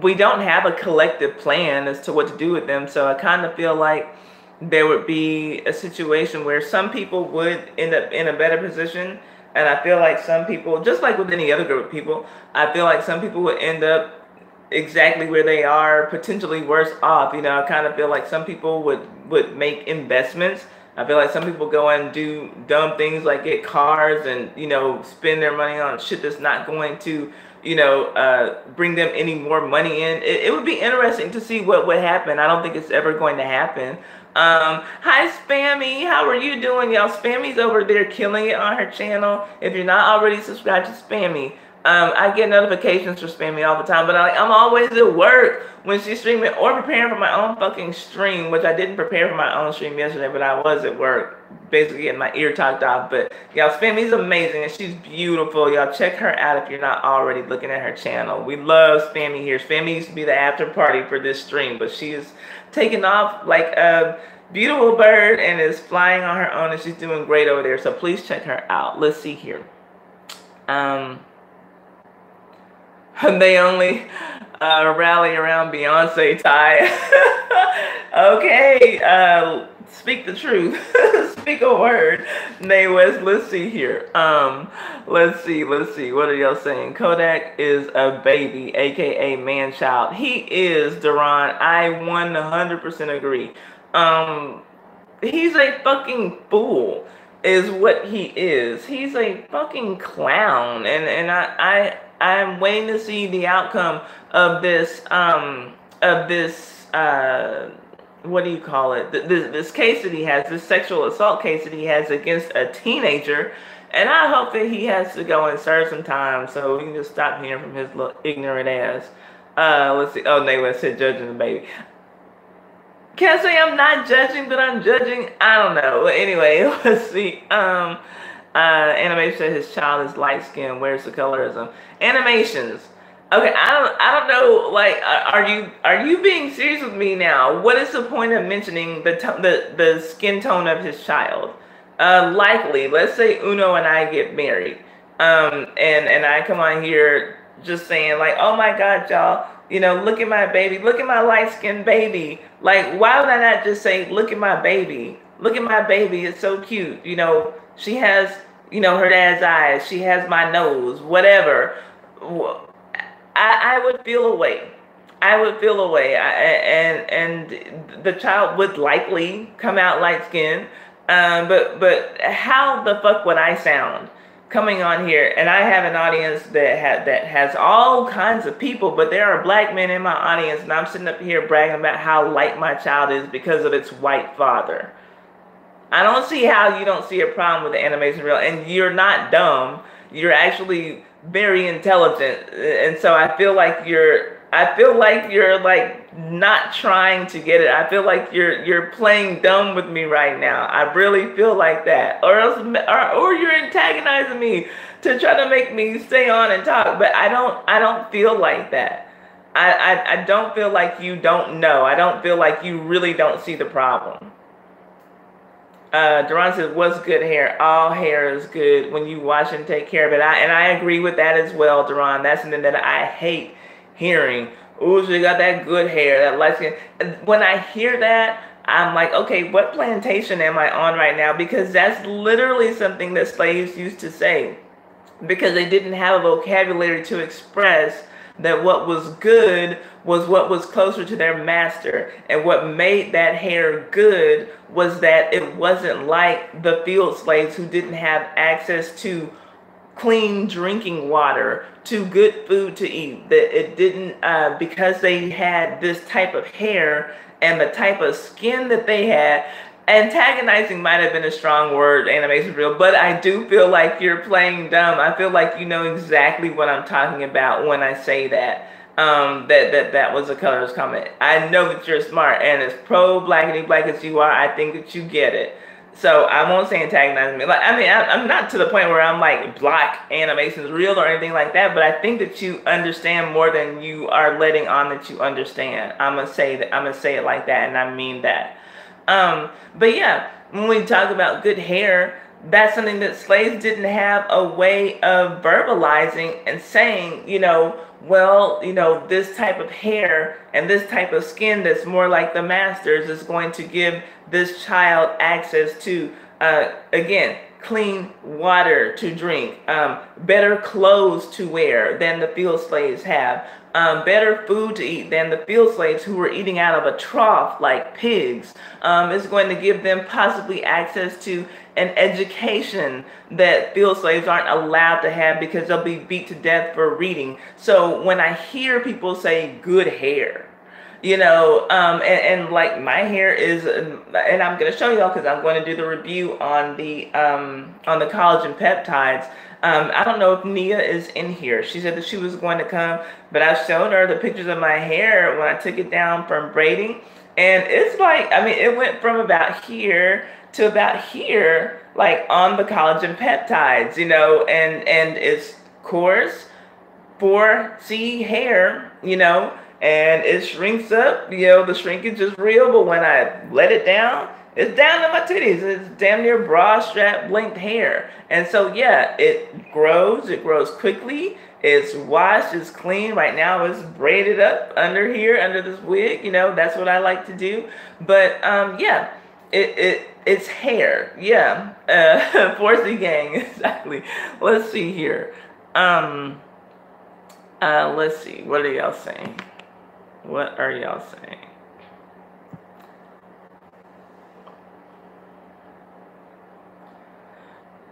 we don't have a collective plan as to what to do with them. So I kind of feel like there would be a situation where some people would end up in a better position, and I feel like some people, just like with any other group of people, I feel like some people would end up exactly where they are, potentially worse off. You know, I kind of feel like some people would make investments. I feel like some people go and do dumb things like get cars and, you know, spend their money on shit that's not going to, you know, bring them any more money in. It would be interesting to see what would happen. I don't think it's ever going to happen. Hi Spammy, how are you doing, y'all? Spammy's over there killing it on her channel. If you're not already subscribed to Spammy, I get notifications for Spammy all the time, but I'm always at work when she's streaming or preparing for my own fucking stream, which I didn't prepare for my own stream yesterday, but I was at work, basically getting my ear talked off. But y'all, Spammy's amazing and she's beautiful. Y'all check her out if you're not already looking at her channel. We love Spammy here. Spammy used to be the after party for this stream, but she is taking off like a beautiful bird and is flying on her own, and she's doing great over there. So please check her out. Let's see here. They only rally around Beyonce, Ty. Okay, speak the truth. Speak a word. Naywest, let's see here. Let's see. What are y'all saying? Kodak is a baby, aka man child. He is, Duran. I 100% agree. He's a fucking fool, is what he is. He's a fucking clown, and I'm waiting to see the outcome of this what do you call it? This case that he has, this sexual assault case that he has against a teenager, and I hope that he has to go and serve some time so we can just stop hearing from his little ignorant ass. Let's see. Oh, Nayla said judging the baby. Can't say I'm not judging, but I'm judging. I don't know. Anyway, let's see. Animation said his child is light skinned. Where's the colorism? Animations. Okay, I don't know. Like, are you being serious with me now? What is the point of mentioning the skin tone of his child? Likely, let's say Uno and I get married, and I come on here just saying like, oh my God, y'all, you know, look at my baby, look at my light skinned baby. Like, why would I not just say, look at my baby, it's so cute. You know, she has, you know, her dad's eyes, she has my nose, whatever. I would feel away. And the child would likely come out light skinned. But how the fuck would I sound coming on here? And I have an audience that has all kinds of people, but there are black men in my audience, and I'm sitting up here bragging about how light my child is because of its white father. I don't see how you don't see a problem with the animation reel, and you're not dumb. You're actually very intelligent, and so I feel like you're like not trying to get it. I feel like you're playing dumb with me right now. I really feel like that, or you're antagonizing me to try to make me stay on and talk. But I don't feel like that. I don't feel like you don't know. I don't feel like you really don't see the problem. Duran says, what's good hair? All hair is good when you wash and take care of it. And I agree with that as well, Duran. That's something that I hate hearing. Ooh, she got that good hair, that light skin. When I hear that, I'm like, okay, what plantation am I on right now? Because that's literally something that slaves used to say. Because they didn't have a vocabulary to express that what was good was what was closer to their master. And what made that hair good was that it wasn't like the field slaves who didn't have access to clean drinking water, to good food to eat. That it didn't, because they had this type of hair and the type of skin that they had. Antagonizing might have been a strong word, animation reel, but I do feel like you're playing dumb. I feel like you know exactly what I'm talking about when I say that. That was a colorist comment. I know that you're smart, and as pro-blackity black as you are, I think that you get it. So I won't say antagonizing me. Like, I mean, I'm not to the point where I'm like block animations real or anything like that, but I think that you understand more than you are letting on that you understand. I'm gonna say it like that, and I mean that. But yeah, when we talk about good hair, that's something that slaves didn't have a way of verbalizing and saying, well, this type of hair and this type of skin that's more like the master's is going to give this child access to, again, clean water to drink, better clothes to wear than the field slaves have, better food to eat than the field slaves who were eating out of a trough like pigs. Is going to give them possibly access to an education that field slaves aren't allowed to have because they'll be beat to death for reading. So when I hear people say good hair, and like my hair is, and I'm going to show y'all because I'm going to do the review on the collagen peptides. I don't know if Nia is in here. She said that she was going to come, but I showed her the pictures of my hair when I took it down from braiding. And it's like, it went from about here to about here, like on the collagen peptides, and it's coarse 4C hair, and it shrinks up, the shrinkage is real, but when I let it down, it's down to my titties. It's damn near bra strap length hair. And so, yeah, it grows quickly. It's washed, it's clean. Right now it's braided up under here, under this wig, that's what I like to do. But, yeah, it's hair. Yeah. 4C gang, exactly. Let's see here. Let's see. What are y'all saying? What are y'all saying?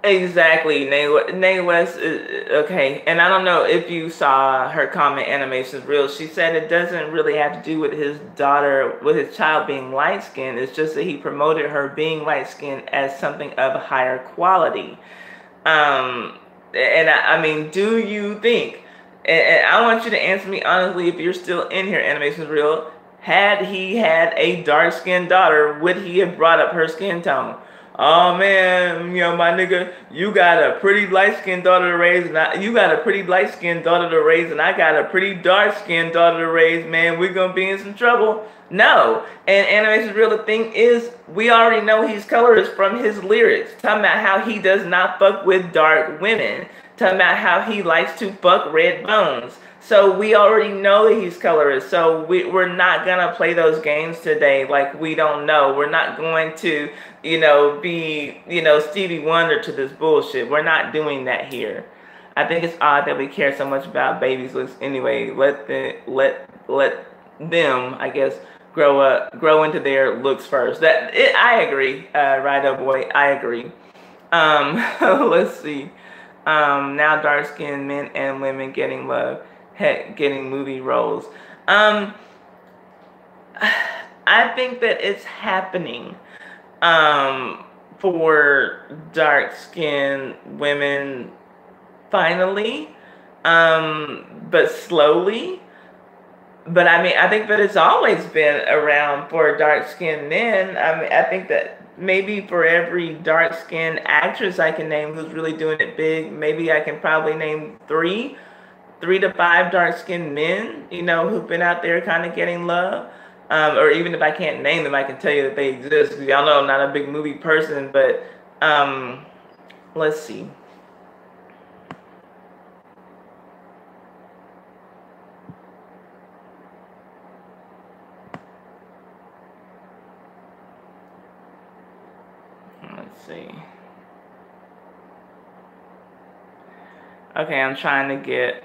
Exactly. Nay West, okay. And I don't know if you saw her comment, Animations Real. She said it doesn't really have to do with his daughter, with his child being light-skinned. It's just that he promoted her being light-skinned as something of a higher quality. And do you think, and I want you to answer me honestly if you're still in here, Animations Real, had he had a dark-skinned daughter, would he have brought up her skin tone? Oh man, my nigga, you got a pretty light-skinned daughter to raise, and I got a pretty dark-skinned daughter to raise, man, we're gonna be in some trouble. No. And Animations Real, the thing is, we already know he's colorist from his lyrics, talking about how he does not fuck with dark women, talking about how he likes to fuck red bones. So we already know that he's colorist. So we're not going to play those games today like we don't know. We're not going to, be, Stevie Wonder to this bullshit. We're not doing that here. I think it's odd that we care so much about babies' looks anyway. Let them, I guess, grow into their looks first. I agree, Rido Boy. I agree. Let's see. Now dark-skinned men and women getting love. Heck, getting movie roles. I think that it's happening for dark-skinned women finally, but slowly. But I think that it's always been around for dark-skinned men. I think that maybe for every dark-skinned actress I can name who's really doing it big, maybe I can probably name 3 to 5 dark-skinned men, who've been out there kind of getting love. Or even if I can't name them, I can tell you that they exist. Y'all know I'm not a big movie person, but let's see. Let's see. Okay, I'm trying to get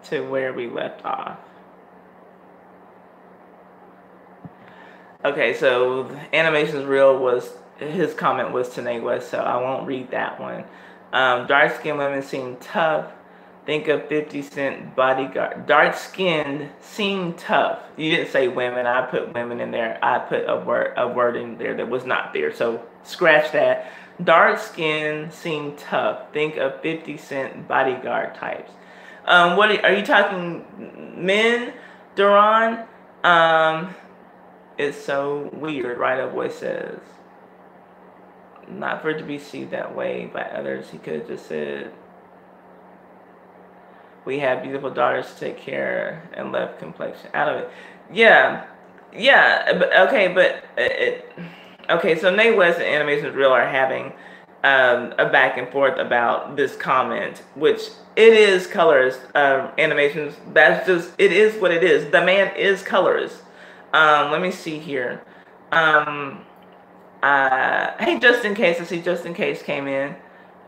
to where we left off. Okay, so Animations Real his comment was to Nay West, so I won't read that one. Dark-skinned women seem tough. Think of 50 Cent Bodyguard. Dark-skinned seem tough. You didn't say women. I put women in there. I put a word in there that was not there, so scratch that. Dark skin seem tough. Think of 50 Cent Bodyguard types. What are you talking, men, Duran? It's so weird, right? A voice says, not for it to be seen that way by others. He could have just said, we have beautiful daughters to take care and left complexion out of it. Yeah, but okay, so Nay West and Animations Real are having a back and forth about this comment, which it is colorist animations. That's just, it is what it is. The man is colorist. Let me see here. Hey, just in case, I see just in case came in.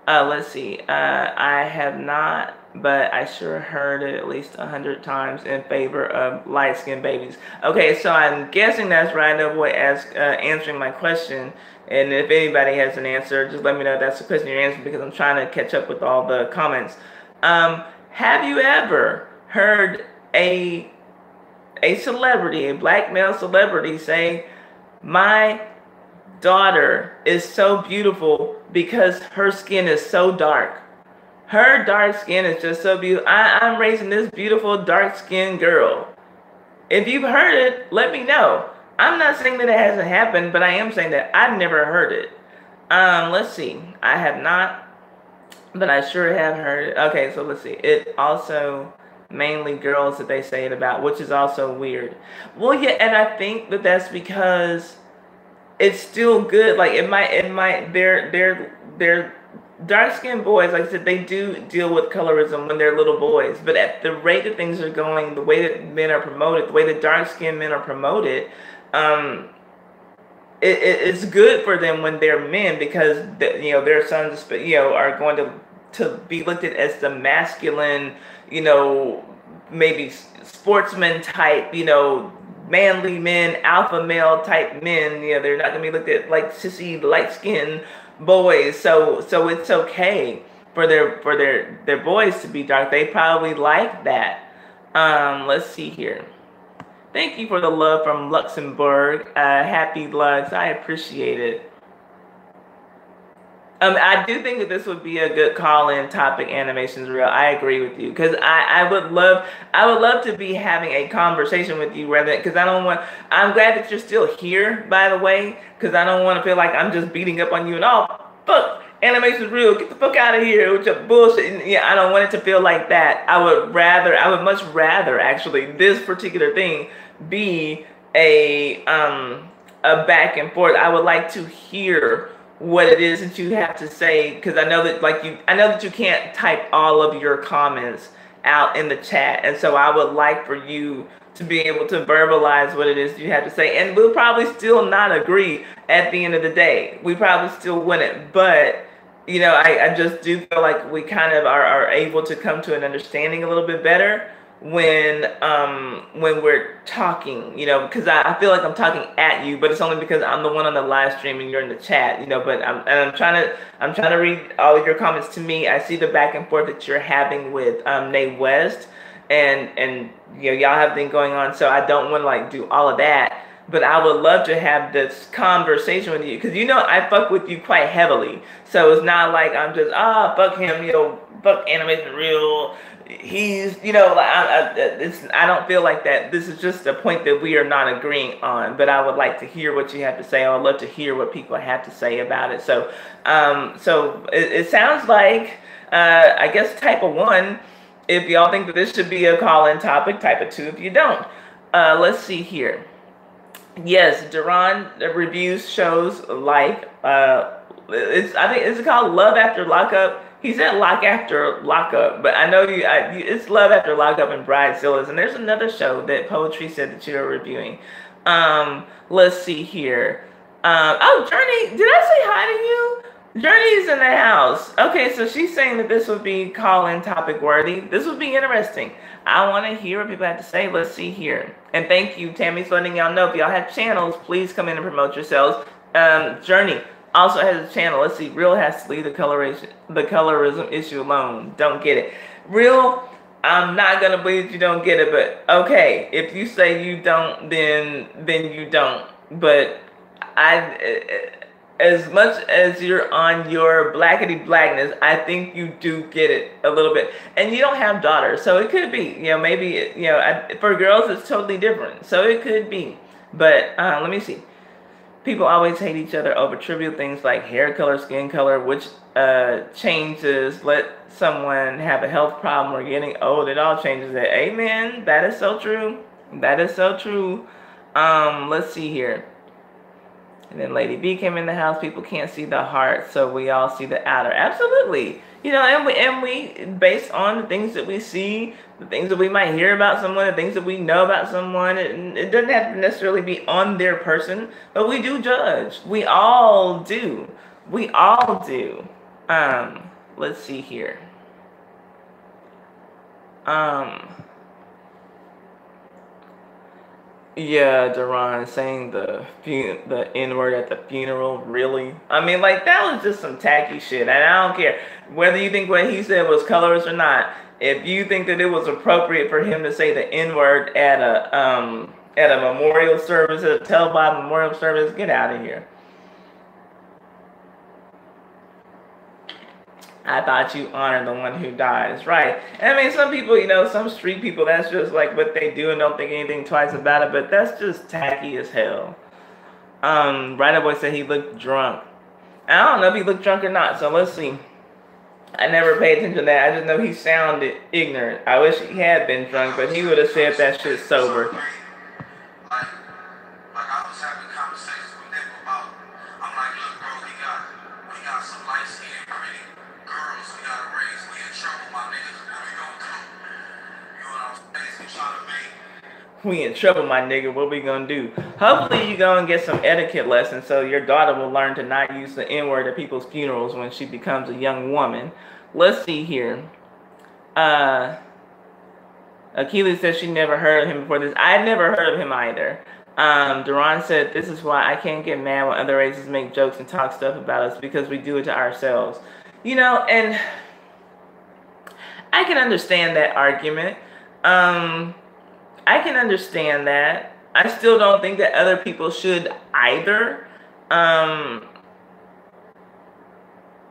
Let's see. I have not, but I sure heard it at least 100 times in favor of light-skinned babies. Okay, so I'm guessing that's right. No boy answering my question. And if anybody has an answer, just let me know if that's the question you're answering, because I'm trying to catch up with all the comments. Have you ever heard a celebrity, a black male celebrity, say, "My daughter is so beautiful because her skin is so dark. Her dark skin is just so beautiful. I'm raising this beautiful dark-skinned girl"? If you've heard it, let me know. I'm not saying that it hasn't happened, but I am saying that I've never heard it. Let's see. I have not, but I sure have heard it. Okay, so let's see. It also mainly girls that they say it about, which is also weird. Well, yeah, and I think that that's because it's still good. Like they're dark-skinned boys, like I said, they do deal with colorism when they're little boys. But at the rate that things are going, the way that men are promoted, the way that dark-skinned men are promoted, it's good for them when they're men, because their sons, are going to be looked at as the masculine, maybe sportsman type, manly men, alpha male type men. They're not gonna be looked at like sissy light skinned boys. So it's okay for their boys to be dark. They probably like that. Let's see here. Thank you for the love from Luxembourg. Happy Lux, I appreciate it. I do think that this would be a good call-in topic, Animations Real. I agree with you, because I would love to be having a conversation with you, rather, because I'm glad that you're still here, by the way, because I don't want to feel like I'm just beating up on you and fuck, Animations Real, get the fuck out of here with your bullshit. And, yeah, I don't want it to feel like that. I would much rather actually this particular thing be a back and forth. I would like to hear what it is that you have to say, because I know that you can't type all of your comments out in the chat, and so I would like for you to be able to verbalize what it is you have to say. And we'll probably still not agree at the end of the day. We probably still wouldn't, but I just do feel like we kind of are able to come to an understanding a little bit better when we're talking, because I feel like I'm talking at you, but it's only because I'm the one on the live stream and you're in the chat, but I'm trying to read all of your comments to me. I see the back and forth that you're having with Nay West, and y'all have things going on, so I don't want to do all of that. But I would love to have this conversation with you, because I fuck with you quite heavily. So it's not like I'm just fuck him, fuck Animation Real. He's I don't feel like that. This is just a point that we are not agreeing on. But I would like to hear what you have to say. I would love to hear what people have to say about it. So it sounds like I guess type of 1 if y'all think that this should be a call-in topic. Type of 2 if you don't. Let's see here. Yes, Duran reviews shows like I think it's called Love After Lockup. He said Lock After Lockup, but I know it's Love After Lockup and Bridezillas. And there's another show that Poetry said that you're reviewing. Let's see here. Oh, Journey, did I say hi to you? Journey's in the house. Okay, so she's saying that this would be call-in topic worthy. This would be interesting. I want to hear what people have to say. Let's see here. And thank you, Tammy's letting y'all know if y'all have channels, please come in and promote yourselves. Journey also has a channel. Let's see. Real has to leave the colorism issue alone. Don't get it. Real, I'm not gonna believe you don't get it, but okay. If you say you don't, then you don't. But as much as you're on your blackety blackness, I think you do get it a little bit. And you don't have daughters, so it could be, maybe, for girls it's totally different. So it could be. But let me see. People always hate each other over trivial things like hair color, skin color, which changes. Let someone have a health problem or getting old, it all changes it. Amen. That is so true. That is so true. Let's see here. And then Lady B came in the house. People can't see the heart, so we all see the outer. Absolutely. You know, and we based on the things that we see, the things that we might hear about someone, the things that we know about someone, it doesn't have to necessarily be on their person, but we do judge. We all do. We all do. Let's see here. Yeah, Duran saying the N-word at the funeral, really? I mean, like, that was just some tacky shit, and I don't care whether you think what he said was colorist or not. If you think that it was appropriate for him to say the N-word at a memorial service, at a televised memorial service, get out of here. I thought you honored the one who dies. Right. And I mean, some people, you know, some street people, that's just like what they do and don't think anything twice about it, but that's just tacky as hell. Right Boy said he looked drunk. I don't know if he looked drunk or not, so let's see. I never paid attention to that. I just know he sounded ignorant. I wish he had been drunk, but he would have said that shit sober. We in trouble, my nigga. What we gonna do? Hopefully you go and get some etiquette lessons so your daughter will learn to not use the N-word at people's funerals when she becomes a young woman. Let's see here. Achilles says she never heard of him before this. I never heard of him either. Duran said, this is why I can't get mad when other races make jokes and talk stuff about us, because we do it to ourselves. You know, and I can understand that argument. I can understand that. I still don't think that other people should either. But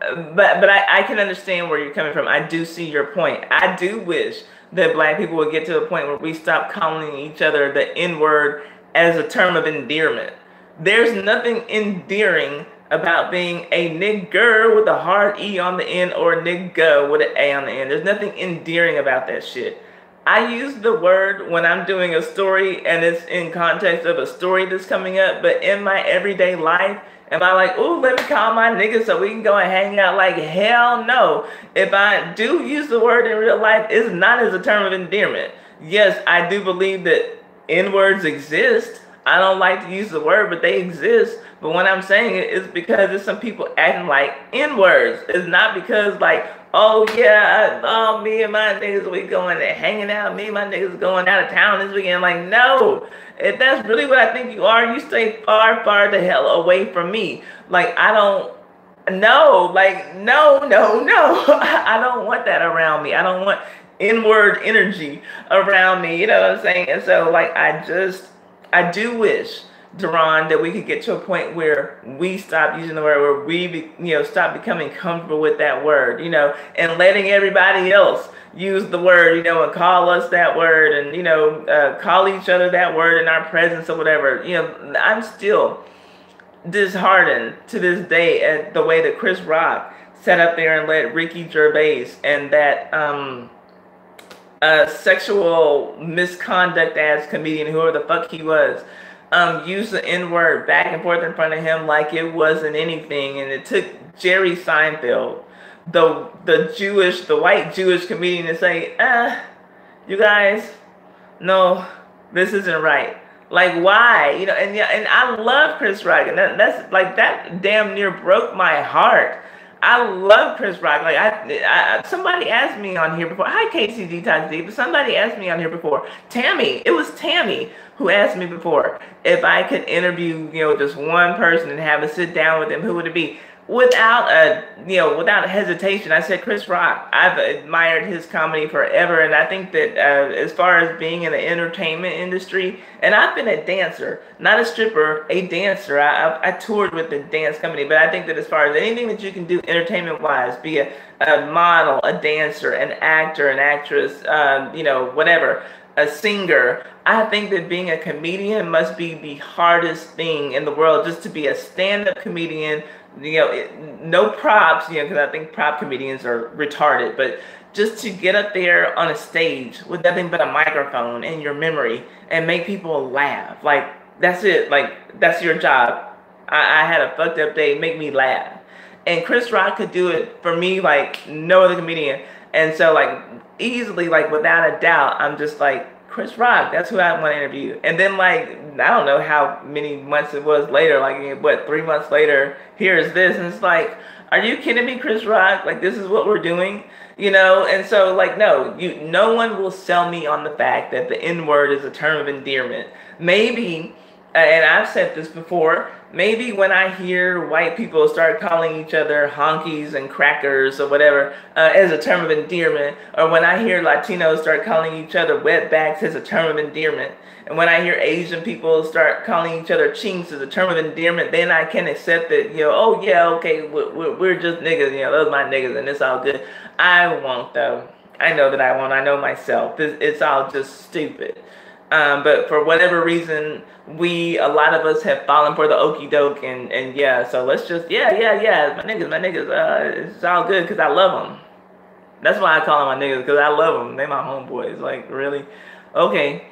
I can understand where you're coming from. I do see your point. I do wish that black people would get to a point where we stop calling each other the N-word as a term of endearment. There's nothing endearing about being a nigger with a hard E on the end or nigga with an A on the end. There's nothing endearing about that shit. I use the word when I'm doing a story and it's in context of a story that's coming up, but in my everyday life, am I like, ooh, let me call my nigga so we can go and hang out? Like, hell no. If I do use the word in real life, it's not as a term of endearment. Yes, I do believe that N-words exist. I don't like to use the word, but they exist. But when I'm saying it, it's because there's some people acting like N-words. It's not because like, oh yeah, oh, me and my niggas, we going and hanging out. Me and my niggas going out of town this weekend. Like, no. If that's really what I think you are, you stay far, far the hell away from me. Like, I don't, no, like, no. I don't want that around me. I don't want N-word energy around me. You know what I'm saying? And so, like, I do wish, Duran, that we could get to a point where we stop using the word, where we, stop becoming comfortable with that word, and letting everybody else use the word, and call us that word, and, call each other that word in our presence or whatever. I'm still disheartened to this day at the way that Chris Rock sat up there and let Ricky Gervais and that, sexual misconduct as comedian, whoever the fuck he was, use the N-word back and forth in front of him like it wasn't anything. And it took Jerry Seinfeld, the white Jewish comedian, to say, you guys, no, this isn't right. Like, why? And I love Chris Rock, and that's like, that damn near broke my heart. I love Chris Rock. Like, somebody asked me on here before. Hi, KCD Toxic. But somebody asked me on here before. Tammy. It was Tammy who asked me before if I could interview, just one person and have a sit down with them. Who would it be? Without hesitation, I said Chris Rock. I've admired his comedy forever, and I think that as far as being in the entertainment industry, and I've been a dancer, not a stripper, a dancer. I toured with the dance company, but I think that as far as anything that you can do entertainment-wise, be a model, a dancer, an actor, an actress, whatever, a singer, I think that being a comedian must be the hardest thing in the world, just to be a stand-up comedian. No props, because I think prop comedians are retarded, but just to get up there on a stage with nothing but a microphone and your memory and make people laugh, like, that's it, like, that's your job. I had a fucked up day, make me laugh. And Chris Rock could do it for me like no other comedian. And so like easily, like without a doubt, I'm just like, Chris Rock, that's who I want to interview. And then like, I don't know how many months it was later, like what, 3 months later, here's this. And it's like, are you kidding me, Chris Rock? Like, this is what we're doing, you know? And so like, no one will sell me on the fact that the N-word is a term of endearment. Maybe, and I've said this before, maybe when I hear white people start calling each other honkies and crackers or whatever as a term of endearment, or when I hear Latinos start calling each other wetbacks as a term of endearment, and when I hear Asian people start calling each other chinks as a term of endearment, then I can accept that, oh yeah, okay, we're just niggas, those are my niggas and it's all good. I won't though. I know that I won't. I know myself. It's all just stupid. But for whatever reason, a lot of us have fallen for the okie doke, and yeah, so let's just, yeah, my niggas, it's all good because I love them. That's why I call them my niggas, because I love them. They my homeboys, like, really? Okay.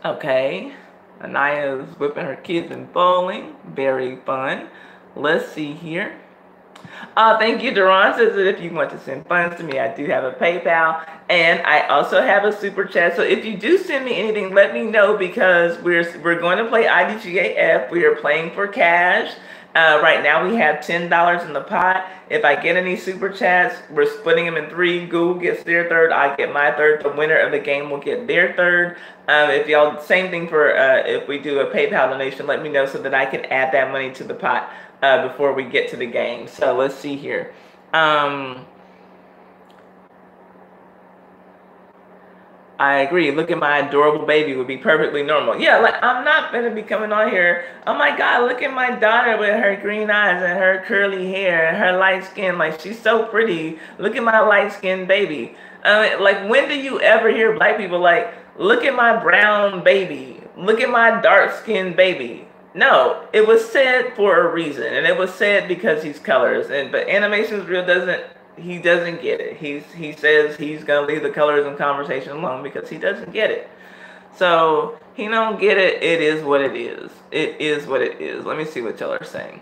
Okay. Anaya's whipping her kids and bowling. Very fun. Let's see here. Thank you, Duran says that if you want to send funds to me, I do have a PayPal, and I also have a super chat. So if you do send me anything, let me know, because we're going to play IDGAF. We are playing for cash. Right now we have $10 in the pot. If I get any super chats, we're splitting them in 3. Google gets their third, I get my third. The winner of the game will get their third. If y'all, same thing for if we do a PayPal donation, let me know so that I can add that money to the pot before we get to the game. So let's see here. I agree. Look at my adorable baby would be perfectly normal. Yeah, like, I'm not going to be coming on here. Oh my God, look at my daughter with her green eyes and her curly hair and her light skin. Like, she's so pretty. Look at my light skinned baby. Like, when do you ever hear black people like, look at my brown baby. Look at my dark skinned baby. No, it was said for a reason, and it was said because he's colors. But Animations Real he doesn't get it. He says he's gonna leave the colors and conversation alone because he doesn't get it. So he don't get it. It is what it is. It is what it is. Let me see what y'all are saying.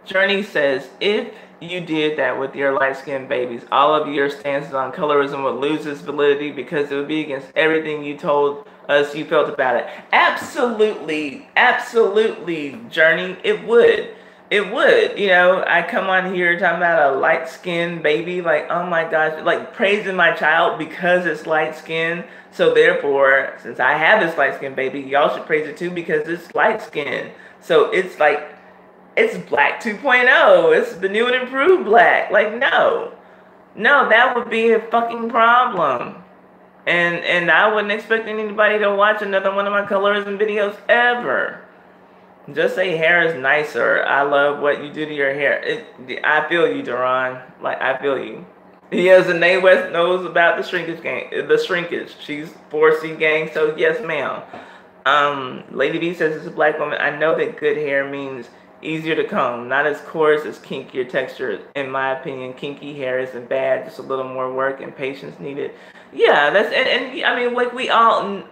Journey says, if you did that with your light-skinned babies, all of your stances on colorism would lose its validity because it would be against everything you told us you felt about it. Absolutely, absolutely, Journey. It would. It would. I come on here talking about a light-skinned baby, like, oh my gosh, like praising my child because it's light-skinned. So therefore, since I have this light-skinned baby, y'all should praise it too because it's light-skinned. So it's like, it's Black 2.0. It's the new and improved Black. Like, no, that would be a fucking problem. And I wouldn't expect anybody to watch another one of my colorism videos ever. Just say hair is nicer. I love what you do to your hair. I feel you, Duran. Like, I feel you. Yes, and Nay West knows about the shrinkage gang. The shrinkage. She's 4C gang, so yes, ma'am. Lady B says it's a black woman. I know that good hair means easier to comb, not as coarse as kinkier texture. In my opinion, kinky hair isn't bad, just a little more work and patience needed. Yeah, that's and I mean, like, we all,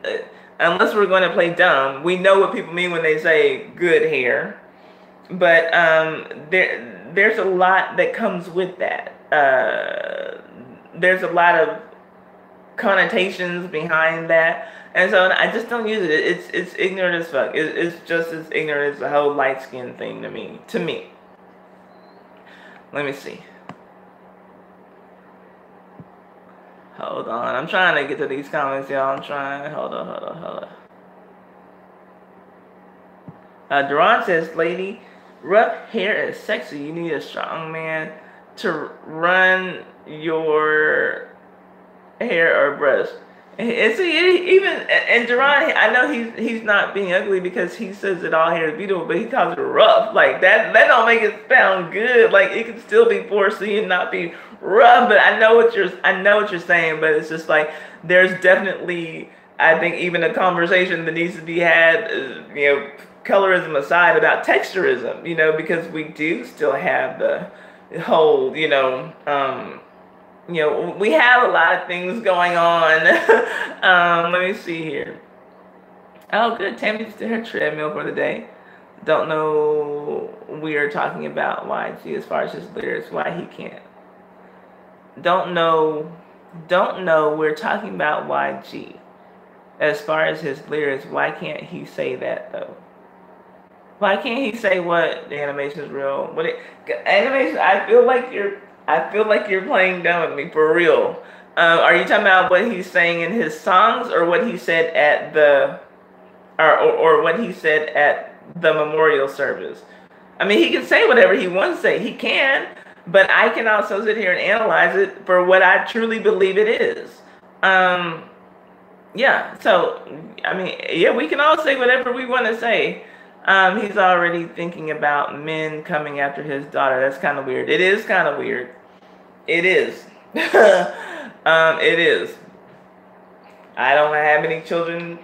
unless we're going to play dumb, we know what people mean when they say good hair. But there's a lot that comes with that. There's a lot of connotations behind that. And so I just don't use it. It's ignorant as fuck. It's just as ignorant as the whole light skin thing to me. Let me see. Hold on. I'm trying to get to these comments, y'all. I'm trying. Hold on. Duran says, lady, rough hair is sexy. You need a strong man to run your hair or brush. And see, and Duran, I know he's not being ugly because he says that all hair is beautiful, but he calls it rough. Like, that don't make it sound good. Like, it can still be 4C and not be rough. But I know what you're saying. But it's just like, there's definitely, I think, even a conversation that needs to be had, colorism aside, about texturism. Because we do still have the whole, you know, we have a lot of things going on. Let me see here. Oh, good. Tammy's to her treadmill for the day. Don't know. We are talking about YG as far as his lyrics, why he can't. Don't know. Don't know. We're talking about YG as far as his lyrics. Why can't he say that though? Why can't he say what the animation is real? What it animation? I feel like you're playing dumb with me for real. Are you talking about what he's saying in his songs, or what he said at the, or what he said at the memorial service? I mean, he can say whatever he wants to say. He can, but I can also sit here and analyze it for what I truly believe it is. Yeah. So, I mean, yeah, we can all say whatever we want to say. He's already thinking about men coming after his daughter. That's kind of weird. It is kind of weird. It is. It is. I don't have any children,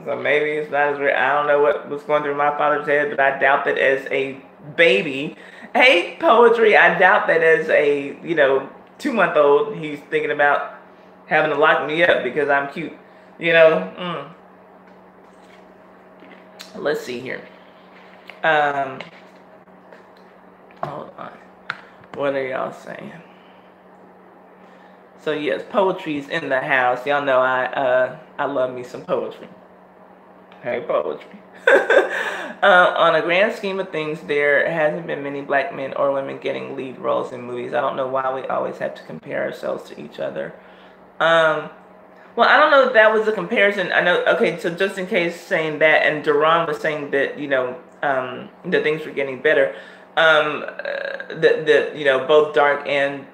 so maybe it's not as weird. I don't know what was going through my father's head, but I doubt that as a baby. Hey, poetry. I doubt that as a 2-month-old, he's thinking about having to lock me up because I'm cute. Let's see here. Hold on. What are y'all saying? So yes, poetry's in the house. Y'all know I love me some poetry. Hey, poetry. On a grand scheme of things, there hasn't been many black men or women getting lead roles in movies. I don't know why we always have to compare ourselves to each other. Well, I don't know if that was a comparison. I know. Okay, so just in case saying that, and Duran was saying that that things were getting better. That both dark men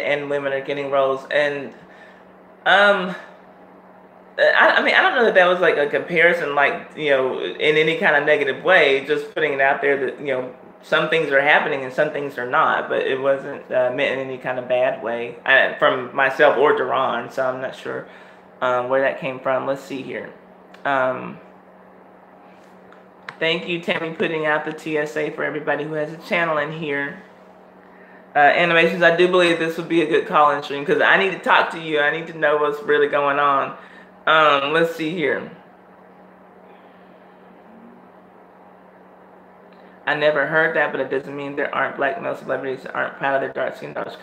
and women are getting roles, and I mean, I don't know that was like a comparison, like in any kind of negative way. Just putting it out there that some things are happening and some things are not, but it wasn't meant in any kind of bad way from myself or Duran, so I'm not sure where that came from. Let's see here. Thank you, Tammy, putting out the TSA for everybody who has a channel in here. Animations, I do believe this would be a good call-in stream because I need to talk to you. I need to know what's really going on. Let's see here. I never heard that, but it doesn't mean there aren't black male celebrities that aren't proud of their dark skin, dark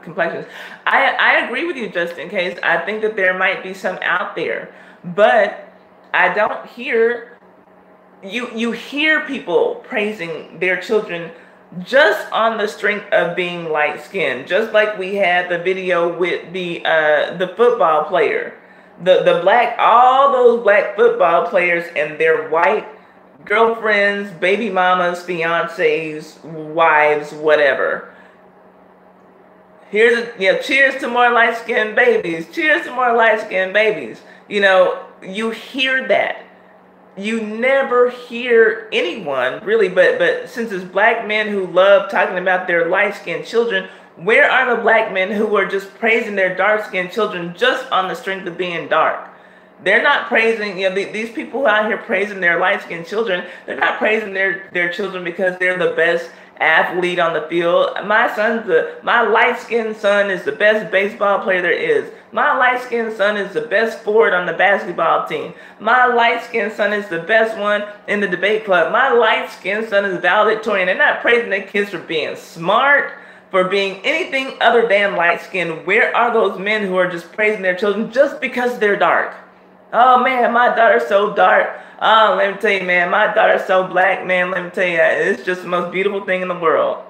complexions. I agree with you, just in case. I think that there might be some out there, but I don't hear. You hear people praising their children just on the strength of being light-skinned, just like we had the video with the football player, all those black football players and their white girlfriends, baby mamas, fiancés, wives, whatever. Here's cheers to more light-skinned babies. Cheers to more light-skinned babies. You hear that. You never hear anyone really, but since it's black men who love talking about their light-skinned children, where are the black men who are just praising their dark-skinned children just on the strength of being dark? They're not praising, these people who are out here praising their light-skinned children, they're not praising their children because they're the best athlete on the field. My light-skinned son is the best baseball player there is. My light-skinned son is the best forward on the basketball team. My light-skinned son is the best one in the debate club. My light-skinned son is valedictorian. They're not praising their kids for being smart, for being anything other than light-skinned. Where are those men who are just praising their children just because they're dark? Oh man, my daughter's so dark. Oh, let me tell you, man, my daughter's so black, man. Let me tell you, it's just the most beautiful thing in the world.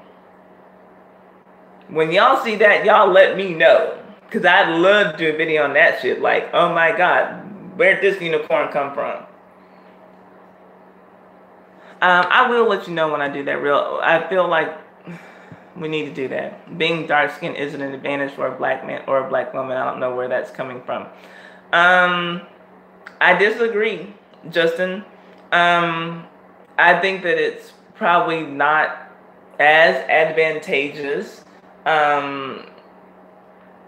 When y'all see that, y'all let me know. Because I'd love to do a video on that shit. Like, oh my God, where'd this unicorn come from? I will let you know when I do that. I feel like we need to do that. Being dark-skinned isn't an advantage for a black man or a black woman. I don't know where that's coming from. I disagree, Justin. I think that it's probably not as advantageous,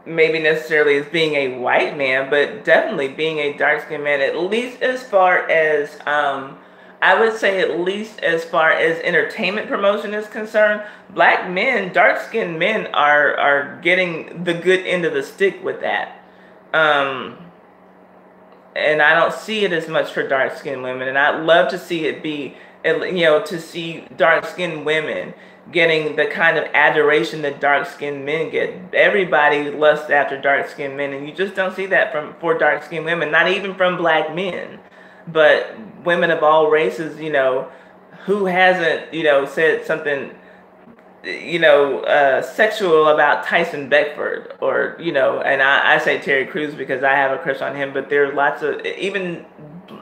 maybe necessarily as being a white man, but definitely being a dark-skinned man, at least as far as, I I would say at least as far as entertainment promotion is concerned, black men, dark-skinned men are getting the good end of the stick with that. And I don't see it as much for dark-skinned women. And I'd love to see it be, to see dark-skinned women getting the kind of adoration that dark-skinned men get. Everybody lusts after dark-skinned men, and you just don't see that for dark-skinned women, not even from black men, but women of all races. Who hasn't, said something, sexual about Tyson Beckford, or, and I say Terry Crews because I have a crush on him, but there's lots of, even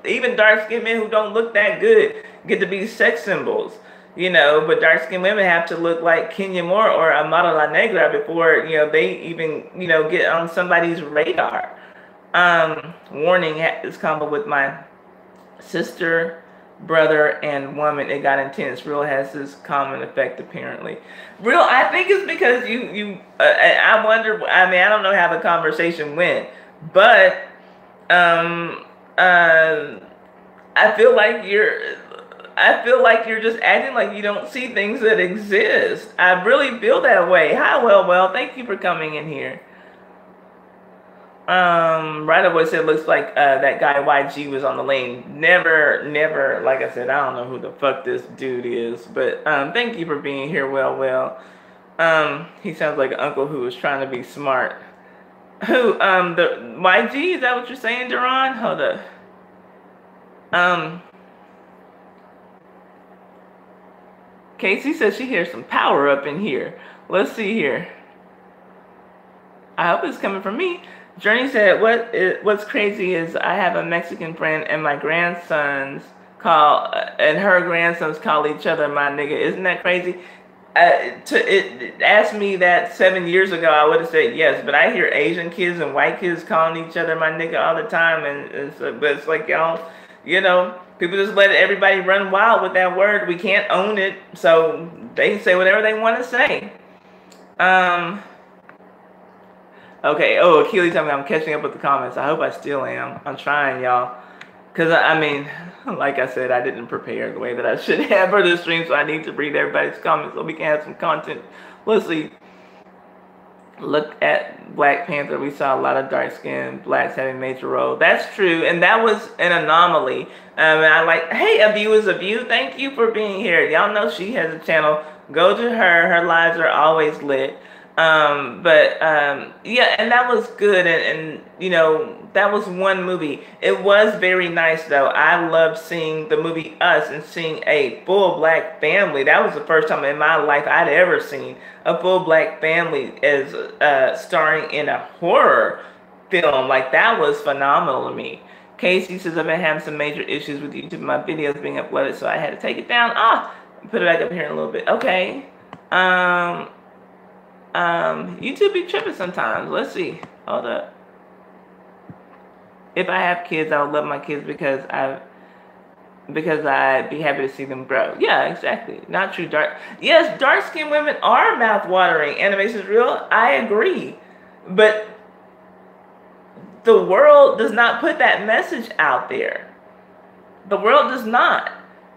dark-skinned men who don't look that good get to be sex symbols, but dark-skinned women have to look like Kenya Moore or Amara La Negra before, they even, get on somebody's radar. Warning, this combo with my sister, brother, and woman, it got intense. Real has this common effect, apparently. Real, I think it's because I wonder, I don't know how the conversation went, but I feel like you're just acting like you don't see things that exist. I really feel that way. Hi, well, thank you for coming in here. Right away said, looks like that guy YG was on the lane. Never, like I said, I don't know who the fuck this dude is, but thank you for being here, well. He sounds like an uncle who was trying to be smart. Who, the YG, is that what you're saying, Duran? Hold up. Casey says she hears some power up in here. Let's see here. I hope it's coming from me. Journey said, what's crazy is I have a Mexican friend and my grandsons and her grandsons call each other my nigga. Isn't that crazy? Asked me that 7 years ago, I would have said yes, but I hear Asian kids and white kids calling each other my nigga all the time, but it's like, y'all, people just let everybody run wild with that word. We can't own it, so they can say whatever they want to say. Okay, Keely told me I'm catching up with the comments. I hope I still am. I'm trying, y'all. Because, like I said, I didn't prepare the way that I should have for this stream, so I need to read everybody's comments so we can have some content. Let's see. Look at Black Panther. We saw a lot of dark-skinned blacks having a major role. That's true, and that was an anomaly. Hey, A View is a View. Thank you for being here. Y'all know she has a channel. Go to her. Her lives are always lit. Yeah, and that was good, and that was one movie. It was very nice, though. I loved seeing the movie Us and seeing a full black family. That was the first time in my life I'd ever seen a full black family as starring in a horror film. Like, that was phenomenal to me. Casey says, I've been having some major issues with YouTube, my videos being uploaded, so I had to take it down. Put it back up here in a little bit. Okay. YouTube be tripping sometimes. Let's see. Hold up. If I have kids, I would love my kids because I'd be happy to see them grow. Yeah, exactly. Not true. Yes, dark-skinned women are mouth-watering. Animation's real. I agree. But the world does not put that message out there. The world does not.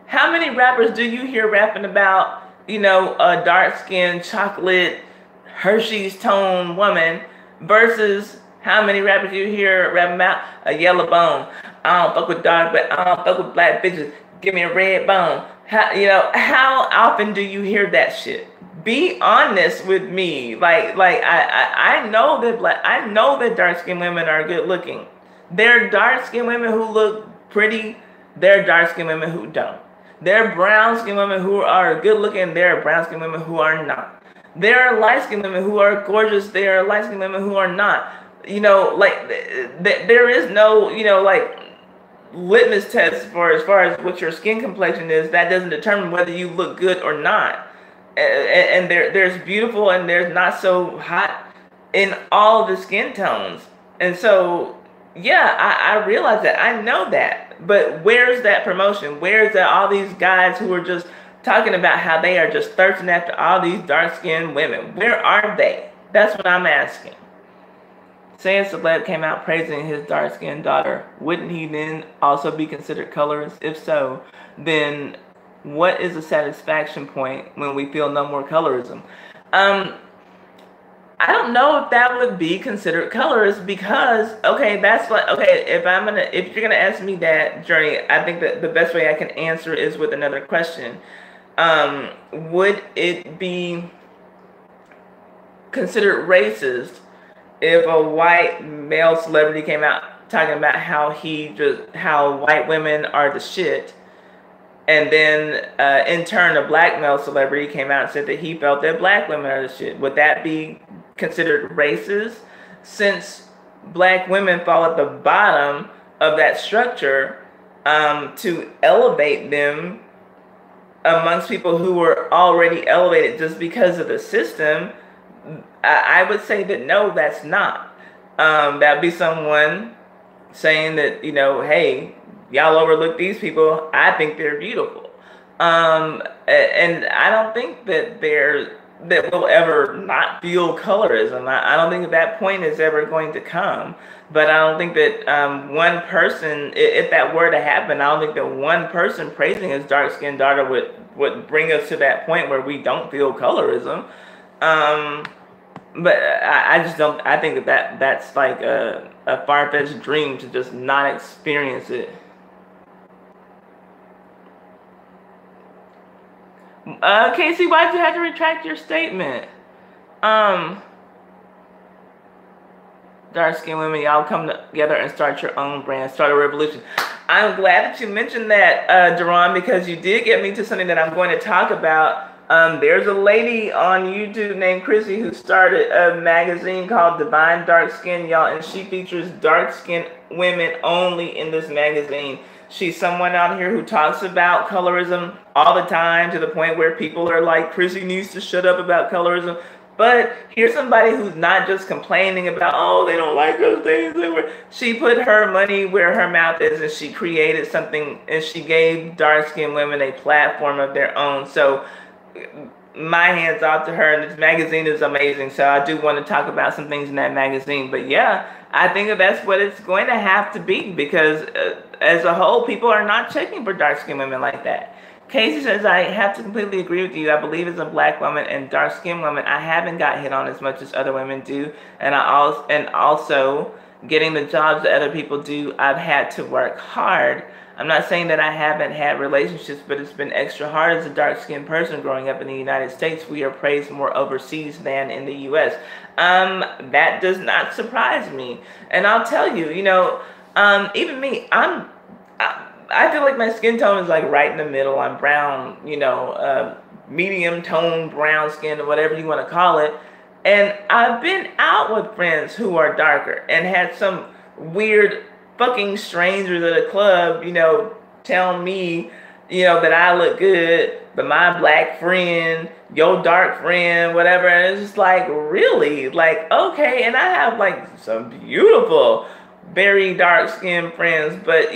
How many rappers do you hear rapping about, a dark-skinned, chocolate, Hershey's tone woman versus how many rappers you hear rapping about a yellow bone? I don't fuck with dark, but I don't fuck with black bitches. Give me a red bone. How often do you hear that shit? Be honest with me. I know that dark-skinned women are good looking. There are dark-skinned women who look pretty. There are dark-skinned women who don't. There are brown-skinned women who are good looking. There are brown-skinned women who are not. There are light-skinned women who are gorgeous. There are light-skinned women who are not. There is no, litmus test as far as what your skin complexion is. That doesn't determine whether you look good or not. And there's beautiful and there's not so hot in all the skin tones. And so, yeah, I realize that. I know that. But where's that promotion? Where's that all these guys who are just talking about how they are just thirsting after all these dark-skinned women? Where are they? That's what I'm asking. Say a celeb came out praising his dark-skinned daughter. Wouldn't he then also be considered colorist? If so, then what is the satisfaction point when we feel no more colorism? I don't know if that would be considered colorist because, okay, that's like, okay, if you're gonna ask me that, Journey, I think that the best way I can answer is with another question. Would it be considered racist if a white male celebrity came out talking about how white women are the shit, and then in turn a black male celebrity came out and said that he felt that black women are the shit? Would that be considered racist, since black women fall at the bottom of that structure, to elevate them amongst people who were already elevated just because of the system? I would say that no, that's not. That'd be someone saying that, hey, y'all overlook these people. I think they're beautiful. And I don't think that we'll ever not feel colorism. I don't think that point is ever going to come. But I don't think that one person, if that were to happen, I don't think that one person praising his dark-skinned daughter would bring us to that point where we don't feel colorism. But I just don't. I think that's like a far-fetched dream to just not experience it. Casey, why'd you have to retract your statement? Dark-skinned women, y'all come together and start your own brand, start a revolution. I'm glad that you mentioned that, Deron, because you did get me to something that I'm going to talk about. There's a lady on YouTube named Chrissy who started a magazine called Divine Dark Skin, y'all, and she features dark-skinned women only in this magazine. She's someone out here who talks about colorism all the time, to the point where people are like, Chrissy needs to shut up about colorism. But here's somebody who's not just complaining about, oh, they don't like us. She put her money where her mouth is, and she created something, and she gave dark-skinned women a platform of their own. So my hands off to her, and this magazine is amazing. So I do want to talk about some things in that magazine. But yeah, I think that that's what it's going to have to be, because as a whole, people are not checking for dark-skinned women like that. Casey says, I have to completely agree with you. I believe as a black woman and dark-skinned woman, I haven't got hit on as much as other women do. And also getting the jobs that other people do, I've had to work hard. I'm not saying that I haven't had relationships, but it's been extra hard as a dark-skinned person growing up in the United States. We are praised more overseas than in the U.S. That does not surprise me. And I'll tell you, even me, I feel like my skin tone is like right in the middle. I'm brown, medium tone brown skin, or whatever you want to call it. And I've been out with friends who are darker and had some weird fucking strangers at a club, tell me, that I look good, but my black friend, your dark friend, whatever. And it's just like, really? Like, okay. And I have like some beautiful, very dark-skinned friends, but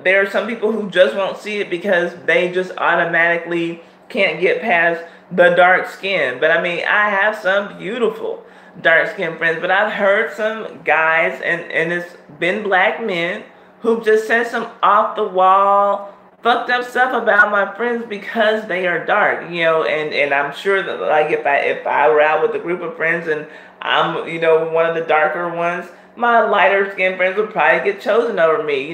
there are some people who just won't see it because they just automatically can't get past the dark skin. But I mean, I have some beautiful dark-skinned friends, but I've heard some guys, and it's been black men, who've just said some off-the-wall fucked up stuff about my friends because they are dark, and I'm sure that, like, if I were out with a group of friends and I'm one of the darker ones, my lighter skinned friends would probably get chosen over me.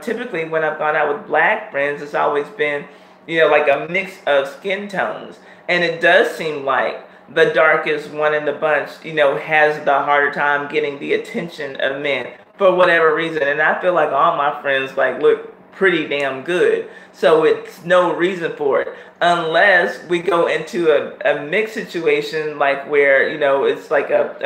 Typically when I've gone out with black friends, it's always been, like a mix of skin tones. And it does seem like the darkest one in the bunch, has the harder time getting the attention of men for whatever reason. And I feel like all my friends look pretty damn good. So it's no reason for it. Unless we go into a mixed situation, like where, it's like a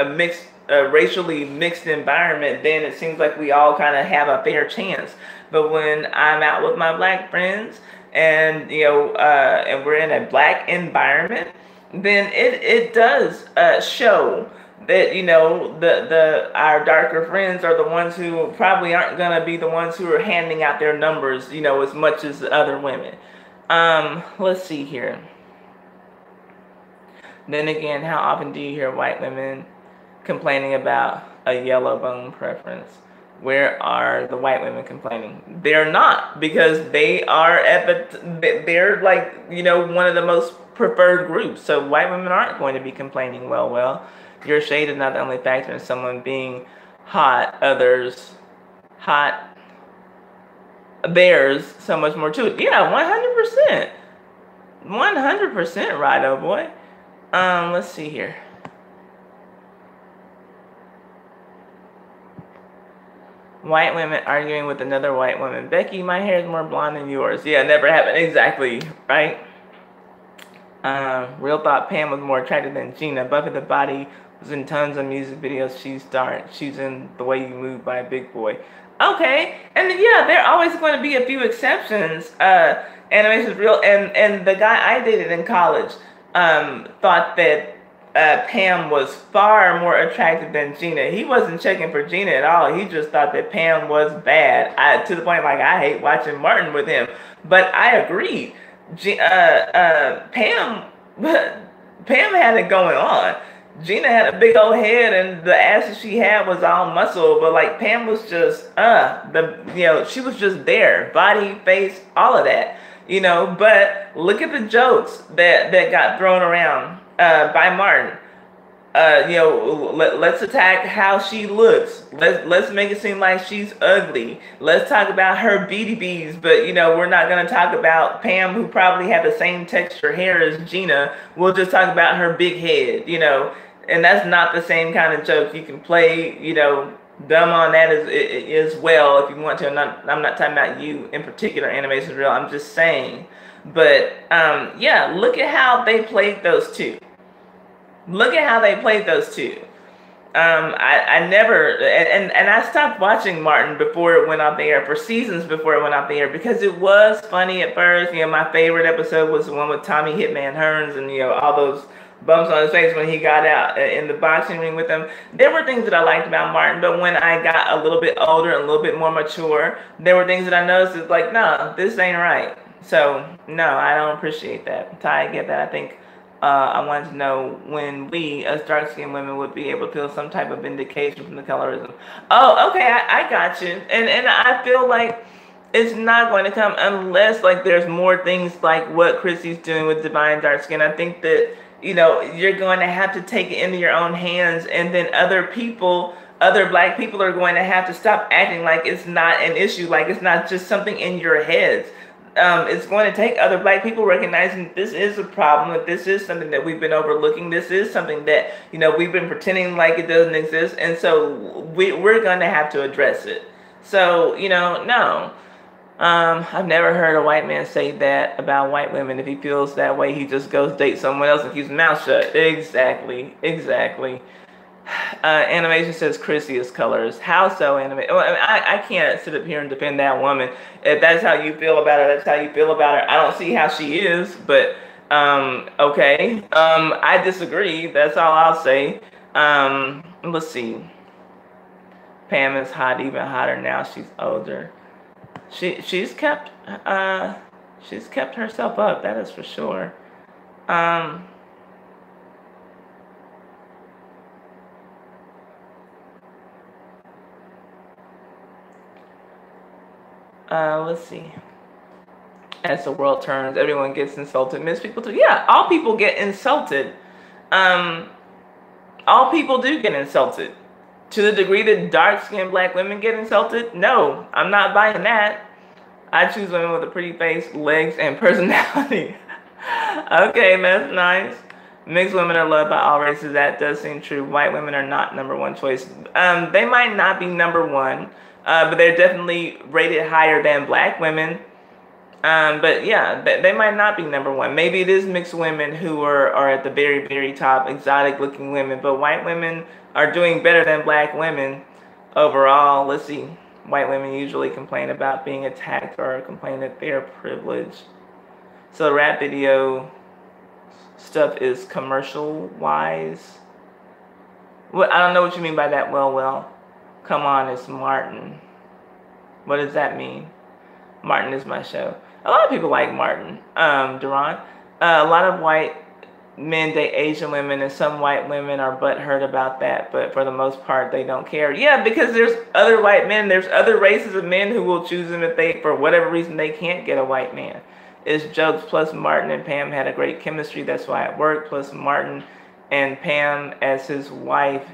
racially mixed environment, then it seems like we all kind of have a fair chance. But when I'm out with my black friends and and we're in a black environment, then it does show that our darker friends are the ones who probably aren't gonna be the ones who are handing out their numbers as much as the other women. Let's see here. Then again, how often do you hear white women complaining about a yellow bone preference? Where are the white women complaining? They're not, because they are they're like, one of the most preferred groups. So white women aren't going to be complaining. Well, your shade is not the only factor in someone being hot. Hot. There's so much more to it. Yeah, 100%. 100% right, oh boy. Let's see here. White women arguing with another white woman. Becky, my hair is more blonde than yours. Yeah, never happened. Exactly, right? Real thought Pam was more attractive than Gina. Buffy the Body was in tons of music videos. She's in The Way You Move by a Big Boy. Okay, and yeah, there are always going to be a few exceptions. Animation's real, and the guy I dated in college thought that Pam was far more attractive than Gina. He wasn't checking for Gina at all. He just thought that Pam was bad. To the point, like, I hate watching Martin with him. But I agreed. Pam had it going on. Gina had a big old head, and the ass that she had was all muscle. But like Pam was just she was just there, body, face, all of that. But look at the jokes that got thrown around by Martin. Let's attack how she looks. Let's make it seem like she's ugly. Let's talk about her BDBs, but we're not gonna talk about Pam, who probably had the same texture hair as Gina. We'll just talk about her big head, and that's not the same kind of joke. You can play, dumb on that as well if you want to. I'm not talking about you in particular, Animation Real. I'm just saying. But yeah, look at how they played those two. Look at how they played those two. I never, and I stopped watching Martin before it went off the air, for seasons before it went off the air, because it was funny at first. My favorite episode was the one with Tommy Hitman Hearns, and all those bumps on his face when he got out in the boxing ring with him. There were things that I liked about Martin, but when I got a little bit older and a little bit more mature, there were things that I noticed is like, no, this ain't right. So no, I don't appreciate that. Ty, I get that. I think I wanted to know when we, as dark-skinned women, would be able to feel some type of vindication from the colorism. Oh, okay, I got you. And I feel like it's not going to come unless like there's more things like what Chrissy's doing with Divine Dark Skin. I think that you're going to have to take it into your own hands, and then other black people are going to have to stop acting like it's not an issue, like it's not just something in your heads. It's going to take other black people recognizing that this is a problem, that this is something that we've been overlooking, this is something that, we've been pretending like it doesn't exist, and so we're going to have to address it. So, no. I've never heard a white man say that about white women. If he feels that way, he just goes date someone else and keeps his mouth shut. Exactly. Animation says Chrissy is colors. How so, animation? Well, I can't sit up here and defend that woman. If that's how you feel about her, that's how you feel about her. I don't see how she is, but okay. I disagree. That's all I'll say. Let's see. Pam is hot, even hotter now. She's older. She's kept herself up. That is for sure. Let's see. As the world turns, everyone gets insulted. Miss people too. Yeah, all people get insulted. All people do get insulted. To the degree that dark-skinned black women get insulted, no, I'm not buying that. I choose women with a pretty face, legs, and personality. Okay, that's nice. Mixed women are loved by all races. That does seem true. White women are not number one choice. They might not be number one, but they're definitely rated higher than black women. But yeah, they might not be number one. Maybe it is mixed women who are at the very, very top, exotic looking women. But white women are doing better than black women overall. Let's see. White women usually complain about being attacked or complain that they're privileged. So rap video stuff is commercial wise. Well, I don't know what you mean by that. Well. Come on, it's Martin. What does that mean? Martin is my show. A lot of people like Martin. Duran. A lot of white men date Asian women, and some white women are butthurt about that, but for the most part, they don't care. Yeah, because there's other white men, there's other races of men who will choose them if they, for whatever reason, they can't get a white man. It's jokes. Plus, Martin and Pam had a great chemistry. That's why it worked. Plus, Martin and Pam as his wife.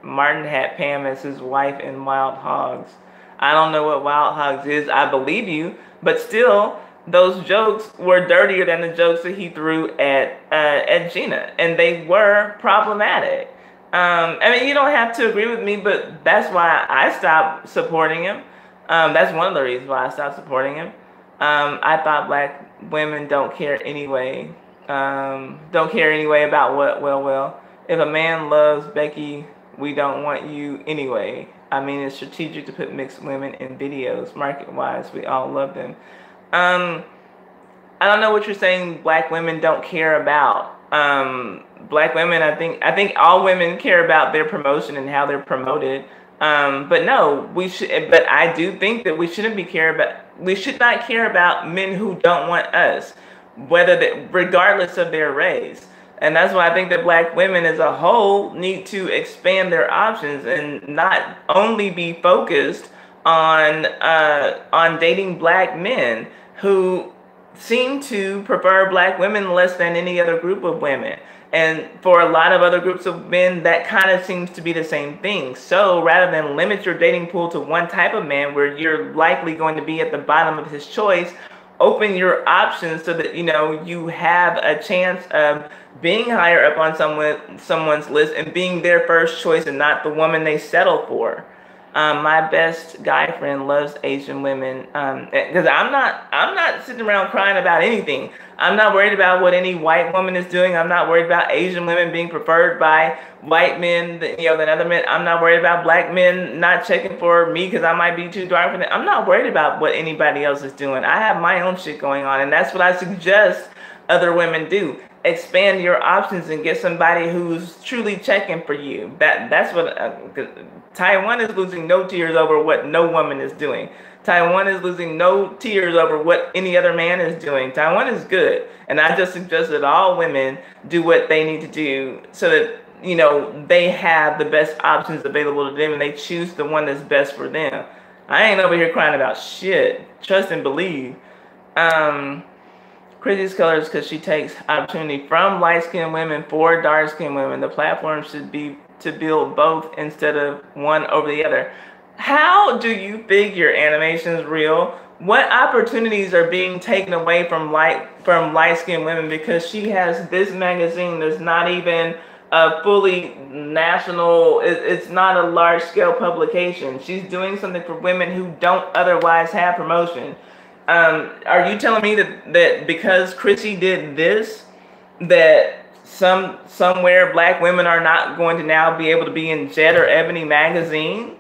Martin had Pam as his wife in Wild Hogs. I don't know what Wild Hogs is. I believe you, but still, those jokes were dirtier than the jokes that he threw at Gina, and they were problematic. I mean, you don't have to agree with me, but that's why I stopped supporting him. That's one of the reasons why I stopped supporting him. I thought black women don't care anyway. Don't care anyway about what, well, if a man loves Becky, we don't want you anyway. I mean, it's strategic to put mixed women in videos. Market-wise, we all love them. I don't know what you're saying black women don't care about. Black women, I think all women care about their promotion and how they're promoted. But no, we should. But I do think that we shouldn't be we should not care about men who don't want us, regardless of their race. And that's why I think that black women as a whole need to expand their options and not only be focused on dating black men who seem to prefer black women less than any other group of women. And for a lot of other groups of men, that kind of seems to be the same thing. So rather than limit your dating pool to one type of man where you're likely going to be at the bottom of his choice, open your options so that you have a chance of being higher up on someone's list and being their first choice and not the woman they settle for. My best guy friend loves Asian women because I'm not sitting around crying about anything. I'm not worried about what any white woman is doing. I'm not worried about Asian women being preferred by white men than other men. I'm not worried about black men not checking for me because I might be too dark for them. I'm not worried about what anybody else is doing. I have my own shit going on, and that's what I suggest other women do. Expand your options and get somebody who's truly checking for you. That's what Taiwan is losing no tears over what no woman is doing. Taiwan is losing no tears over what any other man is doing. Taiwan is good, and I just suggest that all women do what they need to do so that they have the best options available to them and they choose the one that's best for them. I ain't over here crying about shit. Trust and believe. Craziest colors because she takes opportunity from light-skinned women for dark-skinned women. The platform should be to build both instead of one over the other. How do you figure animation's real? What opportunities are being taken away from light-skinned women because she has this magazine that's not even a fully national, it's not a large-scale publication. She's doing something for women who don't otherwise have promotion. Are you telling me that because Chrissy did this, that somewhere black women are not going to now be able to be in Jet or Ebony magazine?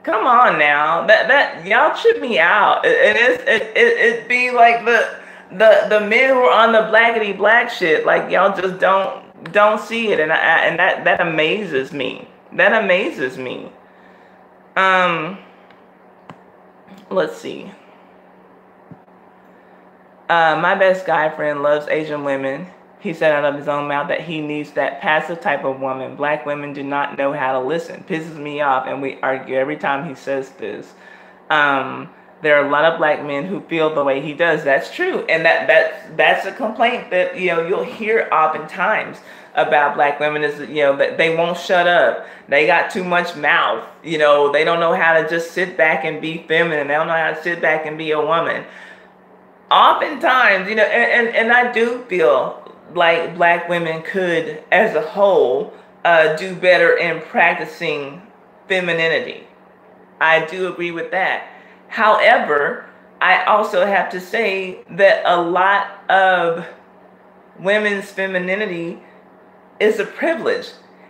Come on now, that y'all trip me out. It be like the men who are on the blackity black shit, like y'all just don't see it, and that amazes me. That amazes me. Let's see. My best guy friend loves Asian women. He said out of his own mouth that he needs that passive type of woman. Black women do not know how to listen. Pisses me off, and we argue every time he says this. There are a lot of black men who feel the way he does. That's true, and that's a complaint that you'll hear oftentimes about black women is that they won't shut up. They got too much mouth. They don't know how to just sit back and be feminine. They don't know how to sit back and be a woman. Oftentimes, and I do feel like black women could, as a whole, do better in practicing femininity. I do agree with that. However, I also have to say that a lot of women's femininity is a privilege,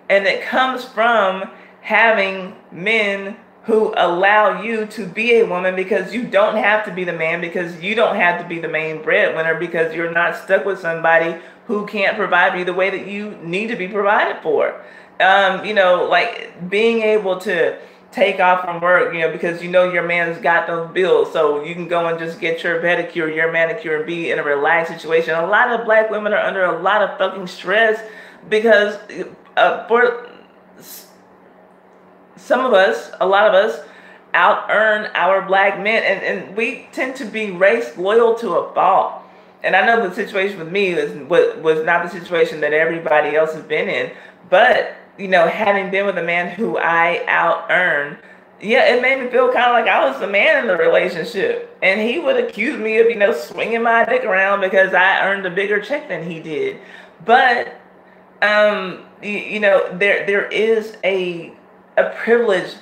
and it comes from having men who allow you to be a woman because you don't have to be the man, because you don't have to be the main breadwinner, because you're not stuck with somebody who can't provide for you the way that you need to be provided for. Like being able to take off from work, because your man's got those bills, so you can go and just get your pedicure, your manicure, and be in a relaxed situation. A lot of black women are under a lot of fucking stress because for some of us, a lot of us, out earn our black men, and we tend to be race loyal to a fault. And I know the situation with me was not the situation that everybody else has been in, but having been with a man who I out earned, yeah, it made me feel kind of like I was the man in the relationship, and he would accuse me of swinging my dick around because I earned a bigger check than he did. But there is a privilege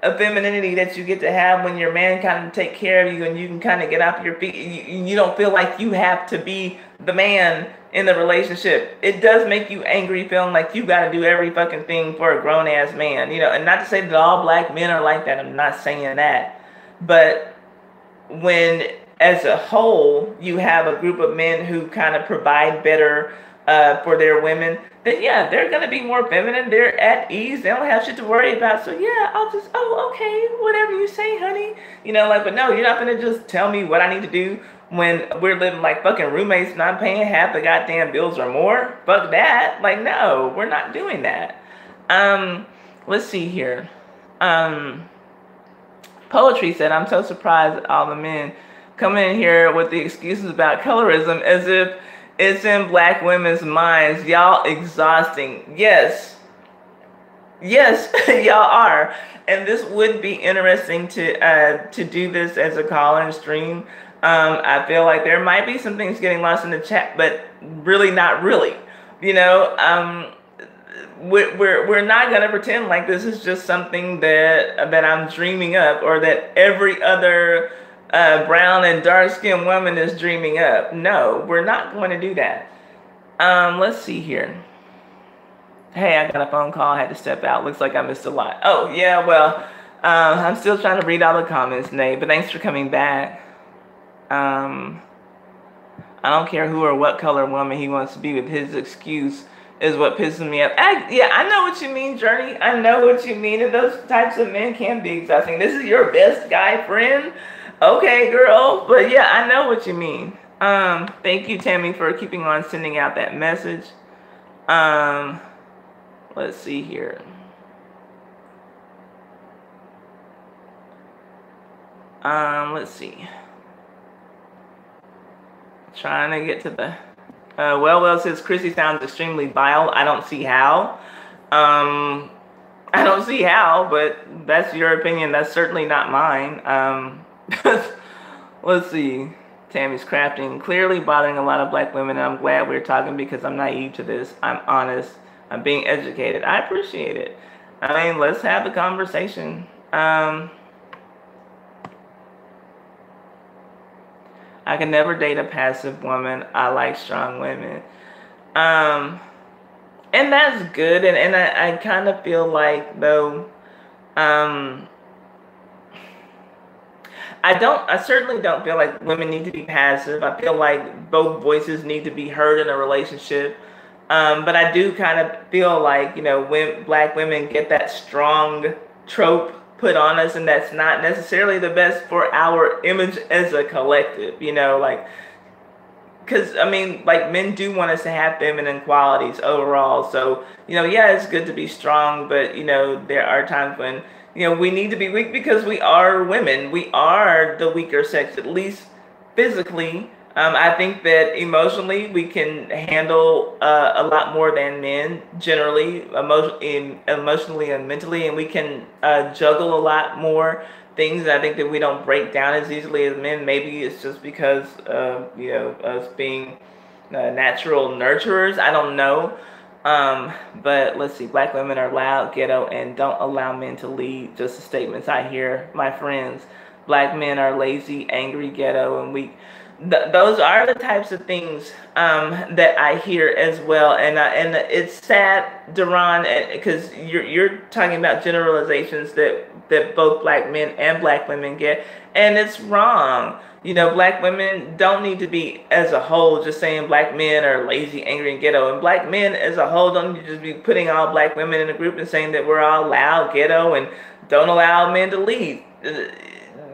of femininity that you get to have when your man kind of take care of you and you can kind of get off your feet. You don't feel like you have to be the man in the relationship. It does make you angry, feeling like you got to do every fucking thing for a grown ass man, and not to say that all black men are like that. I'm not saying that, but when as a whole you have a group of men who kind of provide better for their women, then yeah, they're gonna be more feminine. They're at ease. They don't have shit to worry about. So yeah, I'll just, okay, whatever you say, honey. But no, you're not gonna just tell me what I need to do when we're living like fucking roommates and I'm paying half the goddamn bills or more. Fuck that. Like, no, we're not doing that. Let's see here. Poetry said, I'm so surprised at all the men come in here with the excuses about colorism as if it's in black women's minds. Y'all exhausting. Yes, y'all are. And this would be interesting to do this as a call-in stream. I feel like there might be some things getting lost in the chat, but really not really. We're not gonna pretend like this is just something that I'm dreaming up, or that every other brown and dark-skinned woman is dreaming up. No, we're not going to do that. Let's see here. Hey, I got a phone call. I had to step out. Looks like I missed a lot. Oh, yeah, well, I'm still trying to read all the comments, Nate, but thanks for coming back. I don't care who or what color woman he wants to be with. His excuse is what pisses me off. I know what you mean, Journey. I know what you mean. And those types of men can be exhausting. This is your best guy friend? Okay, girl, but yeah, I know what you mean. Thank you, Tammy, for keeping on sending out that message. Let's see here. Let's see. Trying to get to the... Well says, Chrissy sounds extremely vile. I don't see how. I don't see how, but that's your opinion. That's certainly not mine. Let's see. Tammy's crafting. Clearly bothering a lot of black women, and I'm glad we're talking because I'm naive to this. I'm honest. I'm being educated. I appreciate it. I mean, let's have the conversation. I can never date a passive woman. I like strong women. And that's good. And I kind of feel like, though, I certainly don't feel like women need to be passive. I feel like both voices need to be heard in a relationship. But I do kind of feel like, when black women get that strong trope put on us, and that's not necessarily the best for our image as a collective, because, men do want us to have feminine qualities overall. So, yeah, it's good to be strong, but, there are times when, we need to be weak because we are women. We are the weaker sex, at least physically. I think that emotionally we can handle a lot more than men generally, emotionally and mentally, and we can juggle a lot more things. I think that we don't break down as easily as men. Maybe it's just because of us being natural nurturers. I don't know. But let's see. Black women are loud, ghetto, and don't allow men to lead. Just the statements I hear, my friends. Black men are lazy, angry, ghetto, and weak. Those are the types of things that I hear as well, and it's sad, Duran, because you're talking about generalizations that both black men and black women get, and it's wrong. You know, black women don't need to be, as a whole, just saying black men are lazy, angry, and ghetto. And black men, as a whole, don't need to just be putting all black women in a group and saying that we're all loud, ghetto, and don't allow men to lead.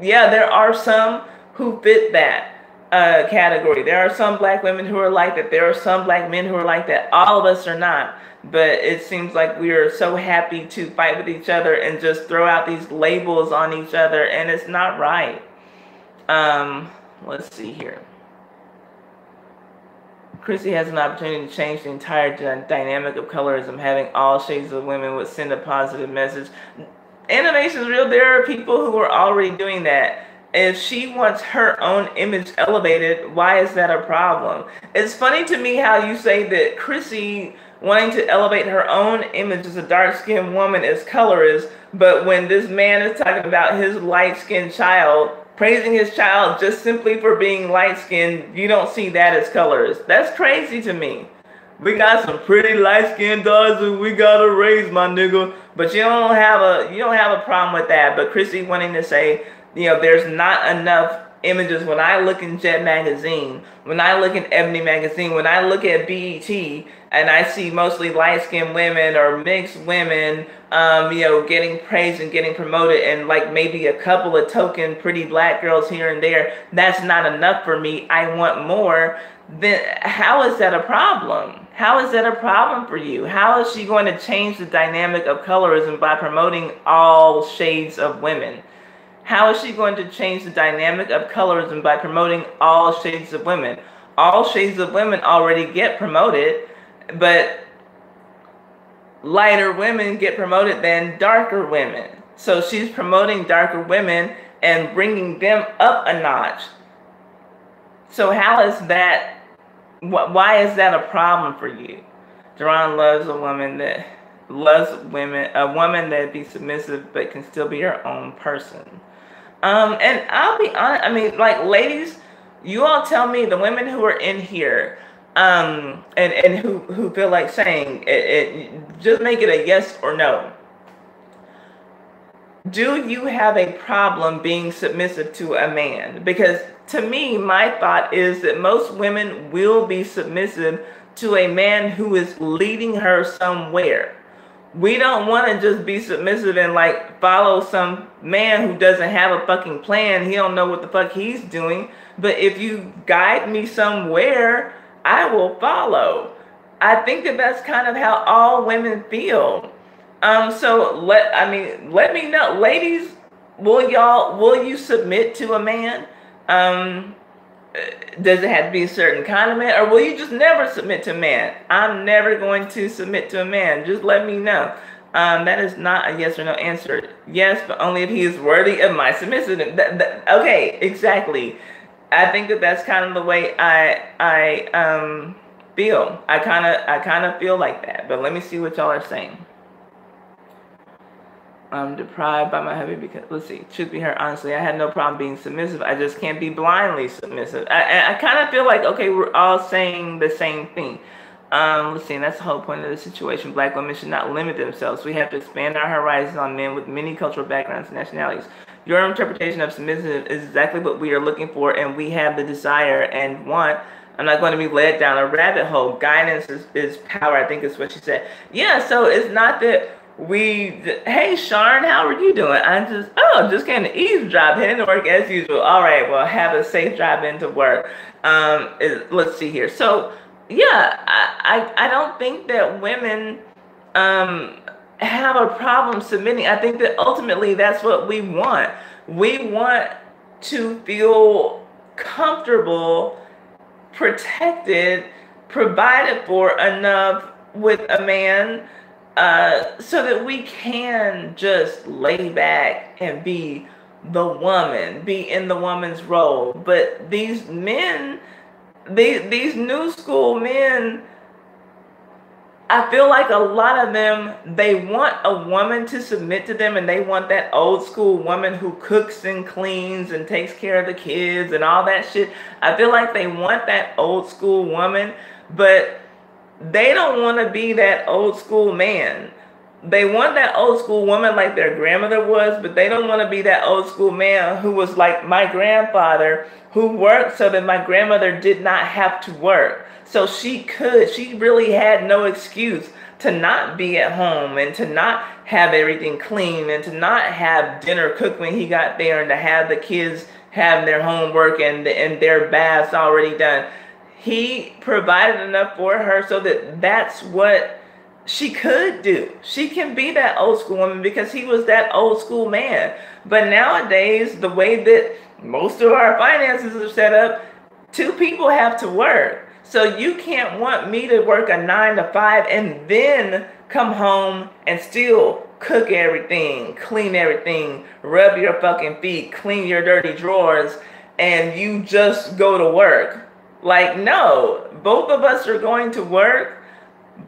Yeah, there are some who fit that category. There are some black women who are like that. There are some black men who are like that. All of us are not. But it seems like we are so happy to fight with each other and just throw out these labels on each other, and it's not right. Let's see here. Chrissy has an opportunity to change the entire dynamic of colorism. Having all shades of women would send a positive message. Animation's real. There are people who are already doing that. If she wants her own image elevated, why is that a problem? It's funny to me how you say that Chrissy wanting to elevate her own image as a dark-skinned woman is colorist, but when this man is talking about his light-skinned child, praising his child just simply for being light-skinned, you don't see that as colorist. That's crazy to me. We got some pretty light-skinned daughters who we gotta raise, my nigga. But you don't have a problem with that. But Chrissy wanting to say, you know, there's not enough images. When I look in Jet magazine, when I look in Ebony magazine, when I look at BET, and I see mostly light-skinned women or mixed women, you know, getting praised and getting promoted, and like maybe a couple of token pretty black girls here and there, that's not enough for me. I want more. Then how is that a problem? How is that a problem for you? How is she going to change the dynamic of colorism by promoting all shades of women? How is she going to change the dynamic of colorism by promoting all shades of women? All shades of women already get promoted, but lighter women get promoted than darker women. So she's promoting darker women and bringing them up a notch. So how is that, why is that a problem for you? Jerron loves a woman that loves women, a woman that be submissive but can still be her own person. And I'll be honest, I mean, like, ladies, you all tell me, the women who are in here, and who feel like saying it, just make it a yes or no. Do you have a problem being submissive to a man? Because to me, my thought is that most women will be submissive to a man who is leading her somewhere. We don't want to just be submissive and like follow some man who doesn't have a fucking plan. He don't know what the fuck he's doing. But if you guide me somewhere, I will follow. I think that that's kind of how all women feel. So let me know, ladies. Will you submit to a man? Does it have to be a certain kind of man, or will you just never submit to a man? I'm never going to submit to a man. Just let me know. That is not a yes or no answer. Yes, but only if he is worthy of my submissiveness. Okay, exactly. I think that that's kind of the way I feel. I kind of feel like that. But let me see what y'all are saying. I'm deprived by my hubby because, let's see, truth be heard, honestly, I had no problem being submissive. I just can't be blindly submissive. I kind of feel like, okay, we're all saying the same thing. Let's see, and that's the whole point of the situation. Black women should not limit themselves. We have to expand our horizons on men with many cultural backgrounds and nationalities. Your interpretation of submissive is exactly what we are looking for, and we have the desire and want. I'm not going to be led down a rabbit hole. Guidance is power, I think is what she said. Yeah, so it's not that hey Sharon, how are you doing? I just came to eavesdrop, heading to work as usual. All right, well, have a safe drive into work. Let's see here. So yeah, I don't think that women have a problem submitting. I think that ultimately that's what we want. We want to feel comfortable, protected, provided for enough with a man, so that we can just lay back and be the woman, be in the woman's role. But these men, these new school men, I feel like a lot of them, they want a woman to submit to them, and they want that old school woman who cooks and cleans and takes care of the kids and all that shit. I feel like they want that old school woman, but they don't want to be that old school man. they want that old school woman like their grandmother was, but they don't want to be that old school man who was like my grandfather, who worked so that my grandmother did not have to work. So she really had no excuse to not be at home and to not have everything clean and to not have dinner cooked when he got there and to have the kids have their homework and their baths already done. He provided enough for her so that that's what she could do. She can be that old school woman because he was that old school man. But nowadays, the way that most of our finances are set up, two people have to work. So you can't want me to work a 9 to 5 and then come home and still cook everything, clean everything, rub your fucking feet, clean your dirty drawers, and you just go to work. Like, no, both of us are going to work.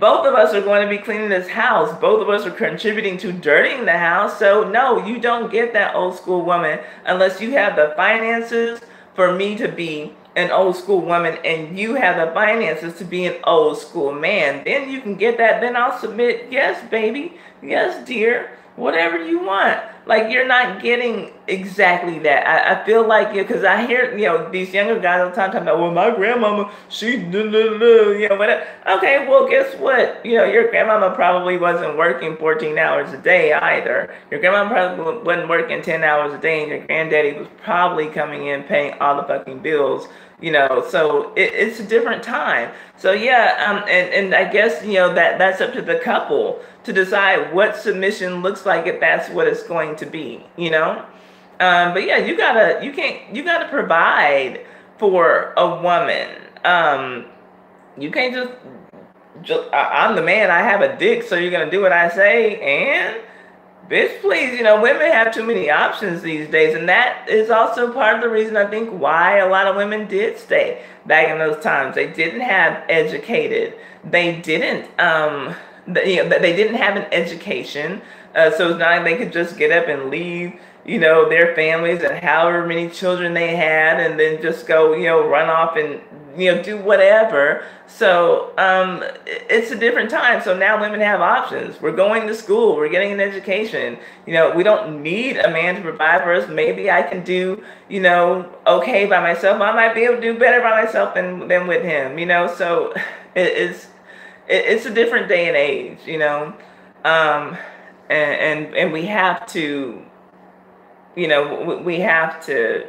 Both of us are going to be cleaning this house. Both of us are contributing to dirtying the house. So no, you don't get that old school woman unless you have the finances for me to be an old school woman and you have the finances to be an old school man. Then you can get that. Then I'll submit, yes, baby. Yes, dear. Whatever you want. Like, you're not getting exactly that. I feel like, because I hear, these younger guys all the time talking about, well, my grandmama, she, whatever. Okay, well, guess what? Your grandmama probably wasn't working 14 hours a day either. Your grandmama probably wasn't working 10 hours a day, and your granddaddy was probably coming in paying all the fucking bills. So it's a different time. So yeah, and I guess that's up to the couple to decide what submission looks like if that's what it's going to be. But yeah, you gotta provide for a woman. You can't just I'm the man, I have a dick, so you're gonna do what I say, and bitch, please, women have too many options these days, and that is also part of the reason I think why a lot of women did stay back in those times. They didn't have educated. They didn't, they didn't have an education, so it's not like they could just get up and leave, their families and however many children they had, and then just go, run off and do whatever. So it's a different time. So now women have options. We're going to school. We're getting an education. We don't need a man to provide for us. Maybe I can do, okay by myself. I might be able to do better by myself than with him. So it's a different day and age. And we have to, we have to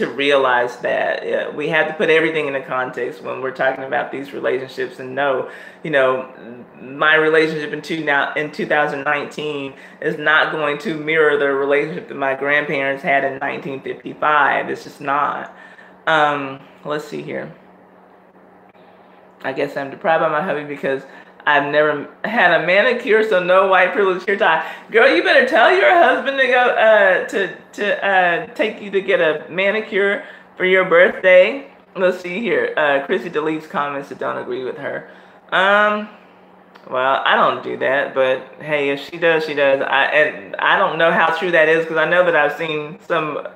realize that we have to put everything in a context when we're talking about these relationships and know, my relationship in 2019 is not going to mirror the relationship that my grandparents had in 1955. It's just not. Let's see here. I guess I'm deprived by my hubby because I've never had a manicure, so no white privilege hair tie. Girl, you better tell your husband to go to take you to get a manicure for your birthday. Let's see here. Chrissy deletes comments that don't agree with her. Well, I don't do that, but hey, if she does, she does. And I don't know how true that is because I know that I've seen some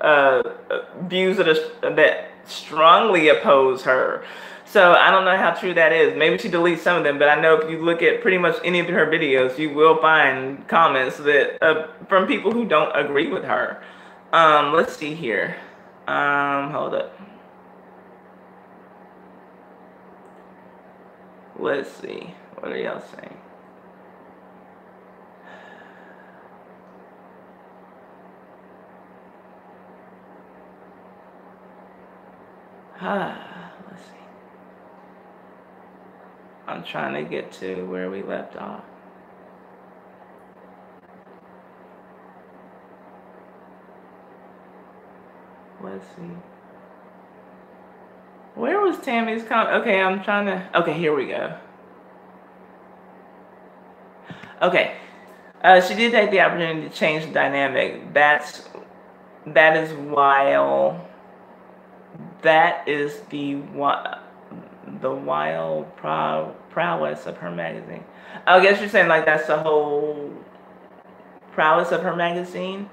views that strongly oppose her. So I don't know how true that is. Maybe she deletes some of them, but I know if you look at pretty much any of her videos, you will find comments that from people who don't agree with her. Let's see here. Hold up. Let's see. What are y'all saying? Let's see. I'm trying to get to where we left off. Let's see. Where was Tammy's comment? Okay, I'm trying to... Okay, here we go. Okay. She did take the opportunity to change the dynamic. That is wild. That is the wild prowess of her magazine. I guess you're saying like that's the whole prowess of her magazine.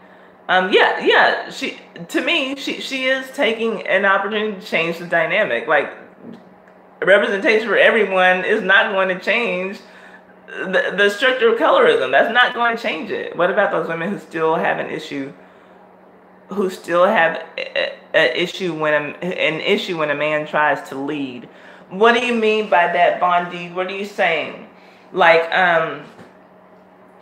Yeah. To me, she is taking an opportunity to change the dynamic. Like, representation for everyone is not going to change the structure of colorism. That's not going to change it. What about those women who still have an issue, who still have an issue when a man tries to lead? What do you mean by that, Bondi? What are you saying? Like,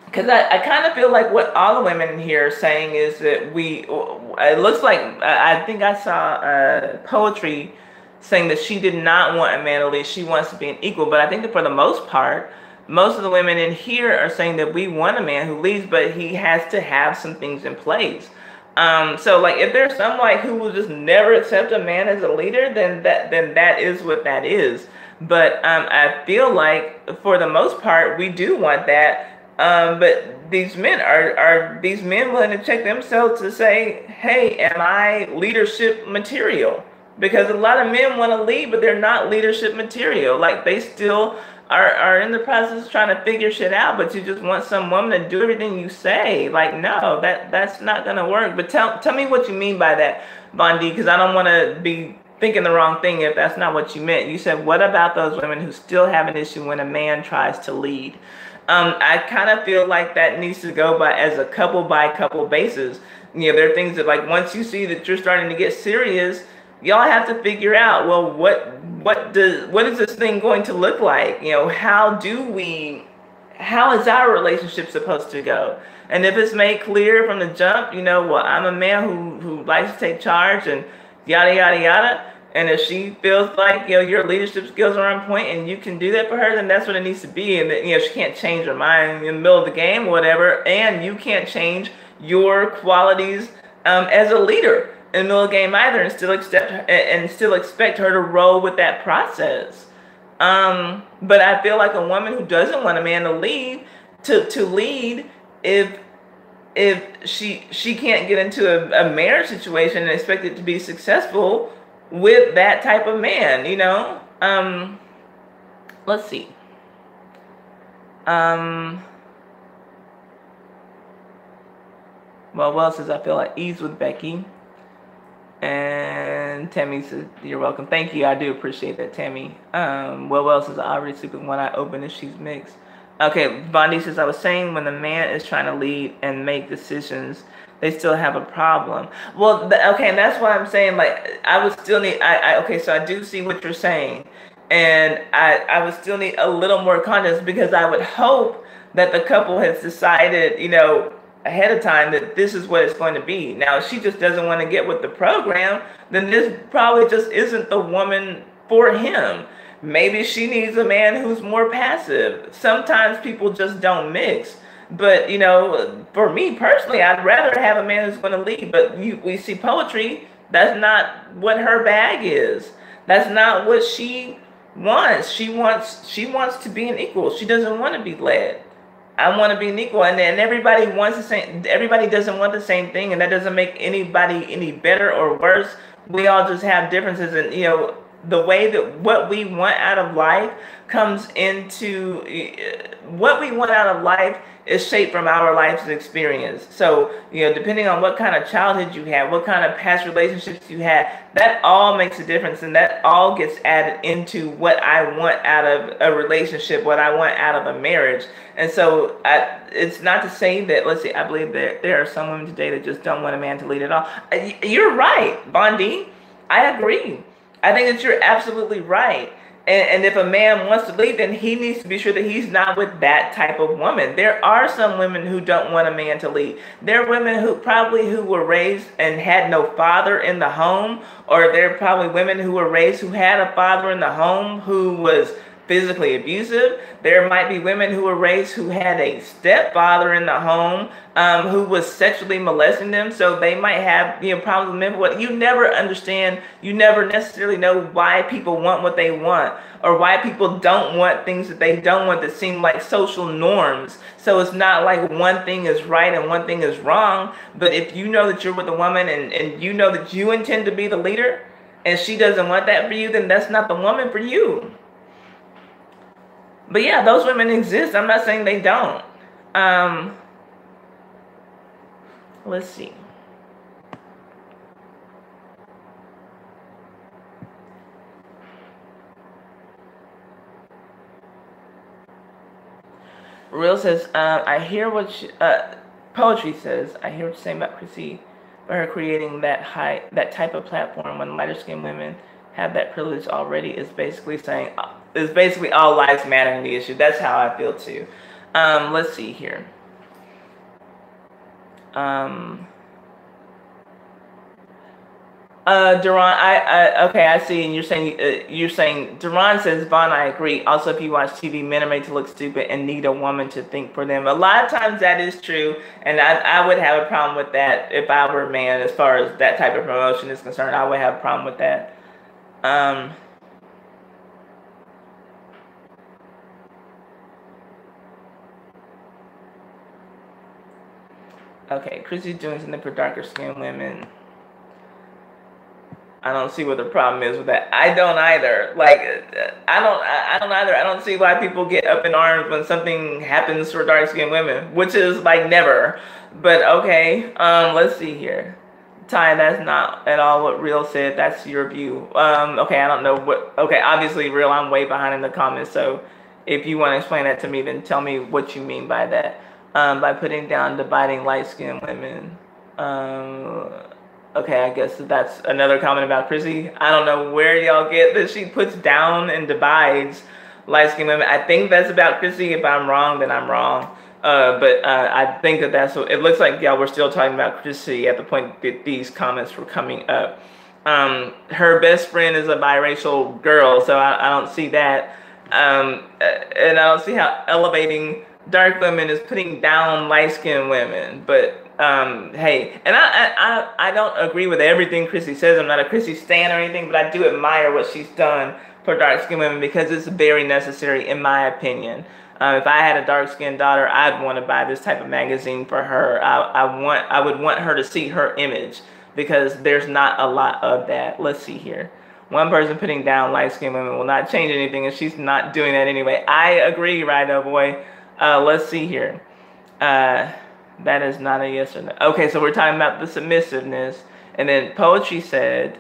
because I kind of feel like what all the women in here are saying is that it looks like, I think I saw poetry saying that she did not want a man to lead. She wants to be an equal. But I think that for the most part, most of the women in here are saying that we want a man who leads, but he has to have some things in place. So like if there's some like who will just never accept a man as a leader, then that is what that is. But I feel like for the most part we do want that. But these men are these men willing to check themselves to say, hey, am I leadership material? Because a lot of men want to lead, but they're not leadership material. Like they still are in the process of trying to figure shit out, but you just want some woman to do everything you say. Like, no, that's not gonna work. But tell me what you mean by that, Bondi, because I don't want to be thinking the wrong thing if that's not what you meant. You said, what about those women who still have an issue when a man tries to lead? I kind of feel like that needs to go by as a couple by couple basis. You know, there are things that like once you see that you're starting to get serious, y'all have to figure out, well, what is this thing going to look like? You know, how is our relationship supposed to go? And if it's made clear from the jump, you know, well, I'm a man who likes to take charge and yada yada yada. And if she feels like, you know, your leadership skills are on point and you can do that for her, then that's what it needs to be. And that, you know, she can't change her mind in the middle of the game or whatever, and you can't change your qualities as a leader in the middle of the game either, and still expect her to roll with that process. But I feel like a woman who doesn't want a man to lead if she can't get into a marriage situation and expect it to be successful with that type of man, you know. Let's see. Well says I feel at ease with Becky. And Tammy says, you're welcome. Thank you. I do appreciate that, Tammy. Well says I already sleep with one eye open if she's mixed. Okay, Bondi says, I was saying when the man is trying to lead and make decisions, they still have a problem. Well, okay, and that's why I'm saying, like, I would still need, okay, so I do see what you're saying. And I would still need a little more context, because I would hope that the couple has decided, you know, ahead of time that this is what it's going to be. Now, if she just doesn't want to get with the program, then this probably just isn't the woman for him. Maybe she needs a man who's more passive. Sometimes people just don't mix. But, you know, for me personally, I'd rather have a man who's going to lead. But we see poetry, that's not what her bag is. That's not what she wants. She wants to be an equal. She doesn't want to be led. I want to be an equal, and then everybody wants the same. Everybody doesn't want the same thing, and that doesn't make anybody any better or worse. We all just have differences, and you know the way that what we want out of life comes into what we want out of life is shaped from our life's experience. So, you know, depending on what kind of childhood you have, what kind of past relationships you had, that all makes a difference, and that all gets added into what I want out of a relationship, what I want out of a marriage. And so it's not to say that, let's see, I believe there are some women today that just don't want a man to lead at all. You're right, Bondi. I agree. I think that you're absolutely right. And if a man wants to lead, then he needs to be sure that he's not with that type of woman. There are some women who don't want a man to lead. There are women who were raised and had no father in the home, or there are probably women who were raised who had a father in the home who was physically abusive. There might be women who were raised who had a stepfather in the home who was sexually molesting them, so they might have, you know, problems with men. What you never understand, you never necessarily know why people want what they want, or why people don't want things that they don't want that seem like social norms. So it's not like one thing is right and one thing is wrong. But if you know that you're with a woman and you know that you intend to be the leader, and she doesn't want that for you, then that's not the woman for you. But yeah, those women exist. I'm not saying they don't. Let's see. Real says, I hear what Poetry says, I hear what you're saying about Chrissy, but her creating that type of platform when lighter skinned women have that privilege already is basically saying, is basically all lives matter in the issue. That's how I feel too. Let's see here. Duran, okay, I see, and you're saying, Duran says, Vaughn, I agree. Also, if you watch TV, men are made to look stupid and need a woman to think for them. A lot of times that is true, and I would have a problem with that if I were a man, as far as that type of promotion is concerned. I would have a problem with that. Okay, Chrissy's doing something for darker skinned women. I don't see what the problem is with that. I don't either. Like, I don't either. I don't see why people get up in arms when something happens for dark skinned women, which is like never. But okay, let's see here. Ty, that's not at all what Real said. That's your view. Okay, I don't know what. Okay, obviously, Real, I'm way behind in the comments. So, if you want to explain that to me, then tell me what you mean by that. By putting down dividing light skinned women. Okay, I guess that's another comment about Chrissy. I don't know where y'all get that she puts down and divides light-skinned women. I think that's about Chrissy. If I'm wrong, then I'm wrong. But I think that's what it looks like. Y'all were still talking about Chrissy at the point that these comments were coming up. Her best friend is a biracial girl, so I don't see that. And I don't see how elevating dark women is putting down light-skinned women. But hey, and I don't agree with everything Chrissy says. I'm not a Chrissy stan or anything, but I do admire what she's done for dark-skinned women because it's very necessary, in my opinion. If I had a dark-skinned daughter, I'd want to buy this type of magazine for her. I would want her to see her image because there's not a lot of that. Let's see here. One person putting down light-skinned women will not change anything, and she's not doing that anyway. I agree, Rido Boy. Let's see here. That is not a yes or no. Okay, so we're talking about the submissiveness. And then Poetry said,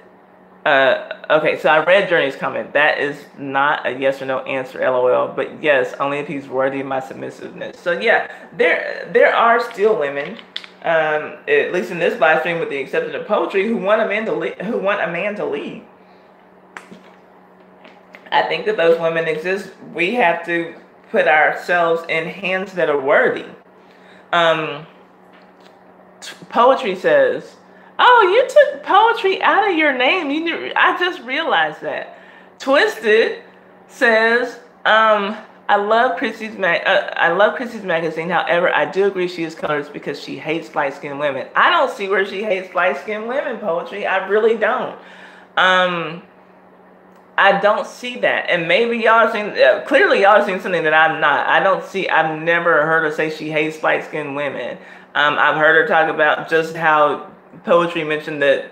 okay, so I read Journey's comment. That is not a yes or no answer, LOL. But yes, only if he's worthy of my submissiveness. So yeah, there are still women, at least in this live stream, with the exception of Poetry, who want a man to lead. I think that those women exist. We have to put ourselves in hands that are worthy. Poetry says, oh, you took Poetry out of your name. I just realized that. Twisted says, I love Chrissy's magazine. However, I do agree she is colorist because she hates light-skinned women. I don't see where she hates light-skinned women, Poetry. I really don't. I don't see that. And maybe y'all are seeing, clearly y'all are seeing something that I'm not. I've never heard her say she hates light-skinned women. I've heard her talk about just how Poetry mentioned that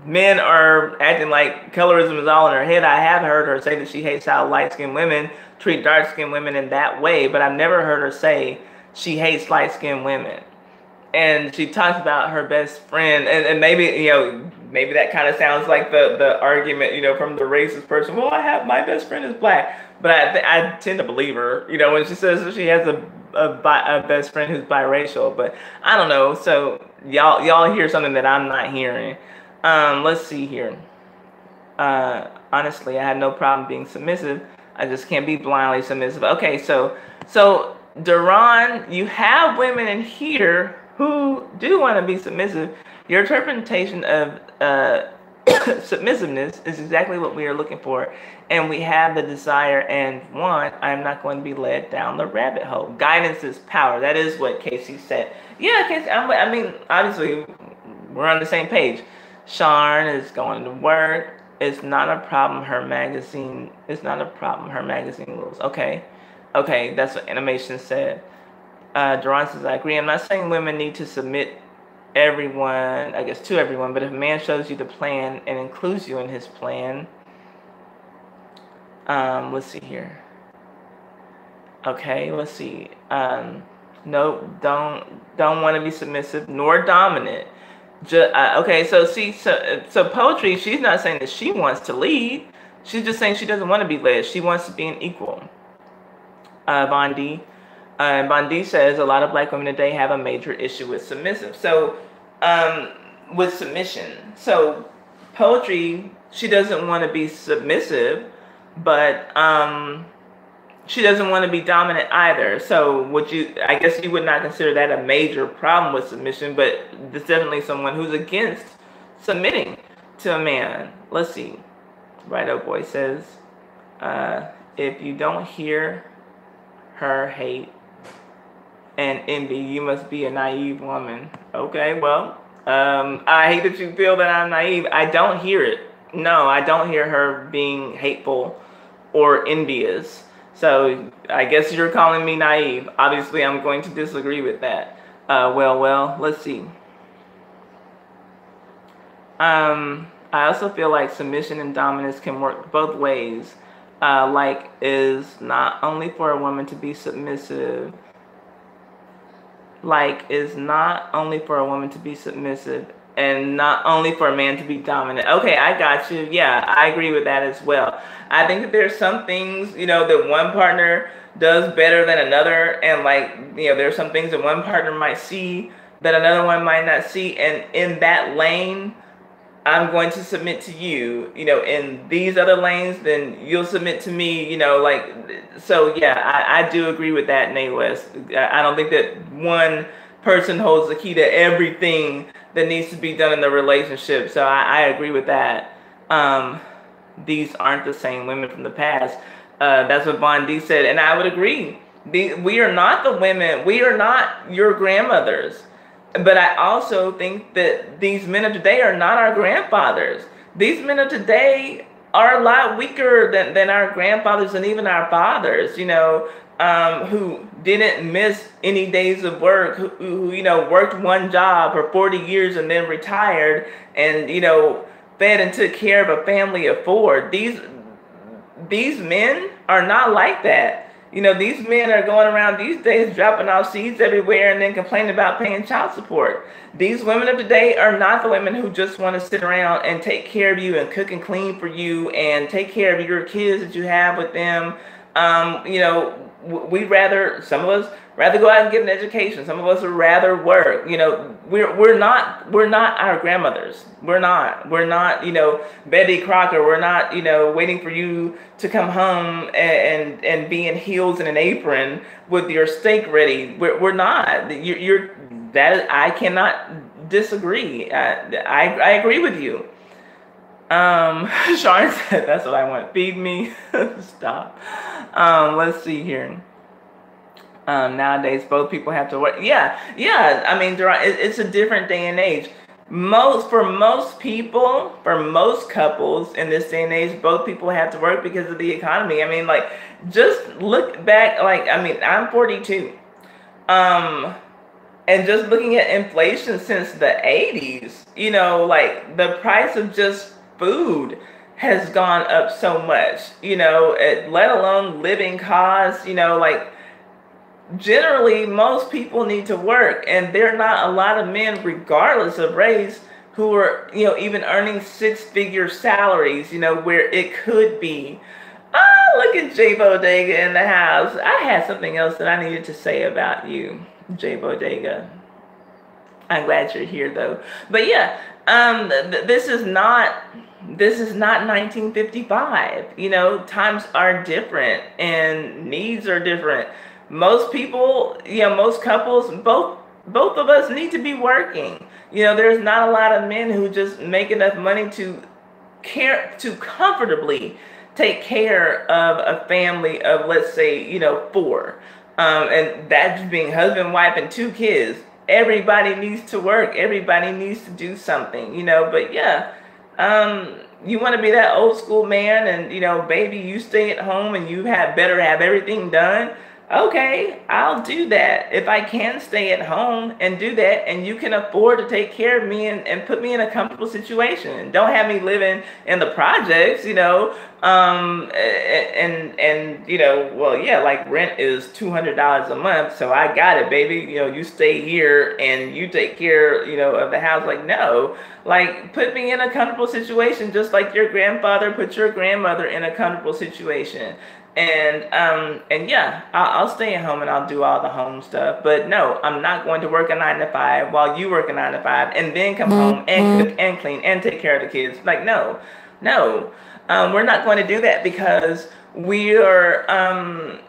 men are acting like colorism is all in her head. I have heard her say that she hates how light-skinned women treat dark-skinned women in that way, but I've never heard her say she hates light-skinned women. And she talks about her best friend, and maybe, maybe that kind of sounds like the argument, from the racist person. Well, my best friend is black, but I tend to believe her, when she says that she has a best friend who's biracial. But I don't know. So y'all hear something that I'm not hearing. Let's see here. Honestly, I had no problem being submissive. I just can't be blindly submissive. Okay, so Duran, you have women in here who do want to be submissive. Your interpretation of submissiveness is exactly what we are looking for, and we have the desire and want. I'm not going to be led down the rabbit hole. Guidance is power. That is what Casey said. Yeah, Casey, I mean, obviously, we're on the same page. Sharn is going to work. It's not a problem. Her magazine. It's not a problem. Her magazine rules. Okay, that's what Animation said. Duran says, I agree. I'm not saying women need to submit to everyone, but if a man shows you the plan and includes you in his plan, let's see here. Okay, let's see. No, don't want to be submissive nor dominant. Okay, so Poetry, she's not saying that she wants to lead. She's just saying she doesn't want to be led. She wants to be an equal. Wendy. Bondi says a lot of black women today have a major issue with submissive. So, with submission. So, Poetry, she doesn't want to be submissive, but she doesn't want to be dominant either. So, I guess you would not consider that a major problem with submission, but there's definitely someone who's against submitting to a man. Let's see. Right Up Boy says, if you don't hear her hate and envy, you must be a naive woman. Okay, well, I hate that you feel that I'm naive. I don't hear it. No, I don't hear her being hateful or envious. So I guess you're calling me naive. Obviously, I'm going to disagree with that. Well, let's see. I also feel like submission and dominance can work both ways. Like, is not only for a woman to be submissive. Like, is not only for a woman to be submissive and not only for a man to be dominant. Okay, I got you. Yeah, I agree with that as well. I think that there's some things, you know, that one partner does better than another. And like, you know, there's some things that one partner might see that another one might not see. And in that lane, I'm going to submit to you, you know, in these other lanes, then you'll submit to me, you know, like, so yeah, I do agree with that, Nay West. I don't think that one person holds the key to everything that needs to be done in the relationship. So I agree with that. These aren't the same women from the past. That's what Bondi said. And I would agree. We are not the women. We are not your grandmothers. But I also think that these men of today are not our grandfathers. These men of today are a lot weaker than our grandfathers and even our fathers, you know, who didn't miss any days of work, who, you know, worked one job for 40 years and then retired and, you know, fed and took care of a family of four. These men are not like that. You know, these men are going around these days dropping off seeds everywhere and then complaining about paying child support. These women of today are not the women who just want to sit around and take care of you and cook and clean for you and take care of your kids that you have with them. You know, some of us rather go out and get an education. Some of us would rather work. You know, we're not our grandmothers. We're not, you know, Betty Crocker. We're not, you know, waiting for you to come home and be in heels and an apron with your steak ready. We're not. I cannot disagree. I agree with you. Sean said, that's what I want. Feed me. Stop. Let's see here. Nowadays, both people have to work. Yeah. I mean, it's a different day and age. For most people, for most couples in this day and age, both people have to work because of the economy. I mean, like, just look back. Like, I mean, I'm 42. And just looking at inflation since the 80s, you know, like, the price of just food has gone up so much, you know, let alone living costs, you know, like, generally most people need to work, and there are not a lot of men, regardless of race, who are, you know, even earning six-figure salaries, you know, where it could be. Oh, look at J Bodega in the house. I had something else that I needed to say about you, J Bodega. I'm glad you're here though. But yeah, this is not 1955. You know, times are different and needs are different. Most people, you know, most couples, both of us need to be working. You know, there's not a lot of men who just make enough money to comfortably take care of a family of, let's say, you know, four. And that's being husband, wife, and two kids. Everybody needs to work. Everybody needs to do something, you know. But yeah, you want to be that old school man and, you know, baby, you stay at home and you better have everything done. Okay, I'll do that. If I can stay at home and do that, and you can afford to take care of me and put me in a comfortable situation. Don't have me living in the projects, you know, and you know, well, yeah, like rent is $200 a month, so I got it, baby. You know, you stay here and you take care, you know, of the house. Like, no, like, put me in a comfortable situation, just like your grandfather put your grandmother in a comfortable situation. And yeah, I'll stay at home and I'll do all the home stuff. But no, I'm not going to work a 9 to 5 while you work a 9 to 5 and then come home and cook and clean and take care of the kids. Like, no, no, we're not going to do that because we are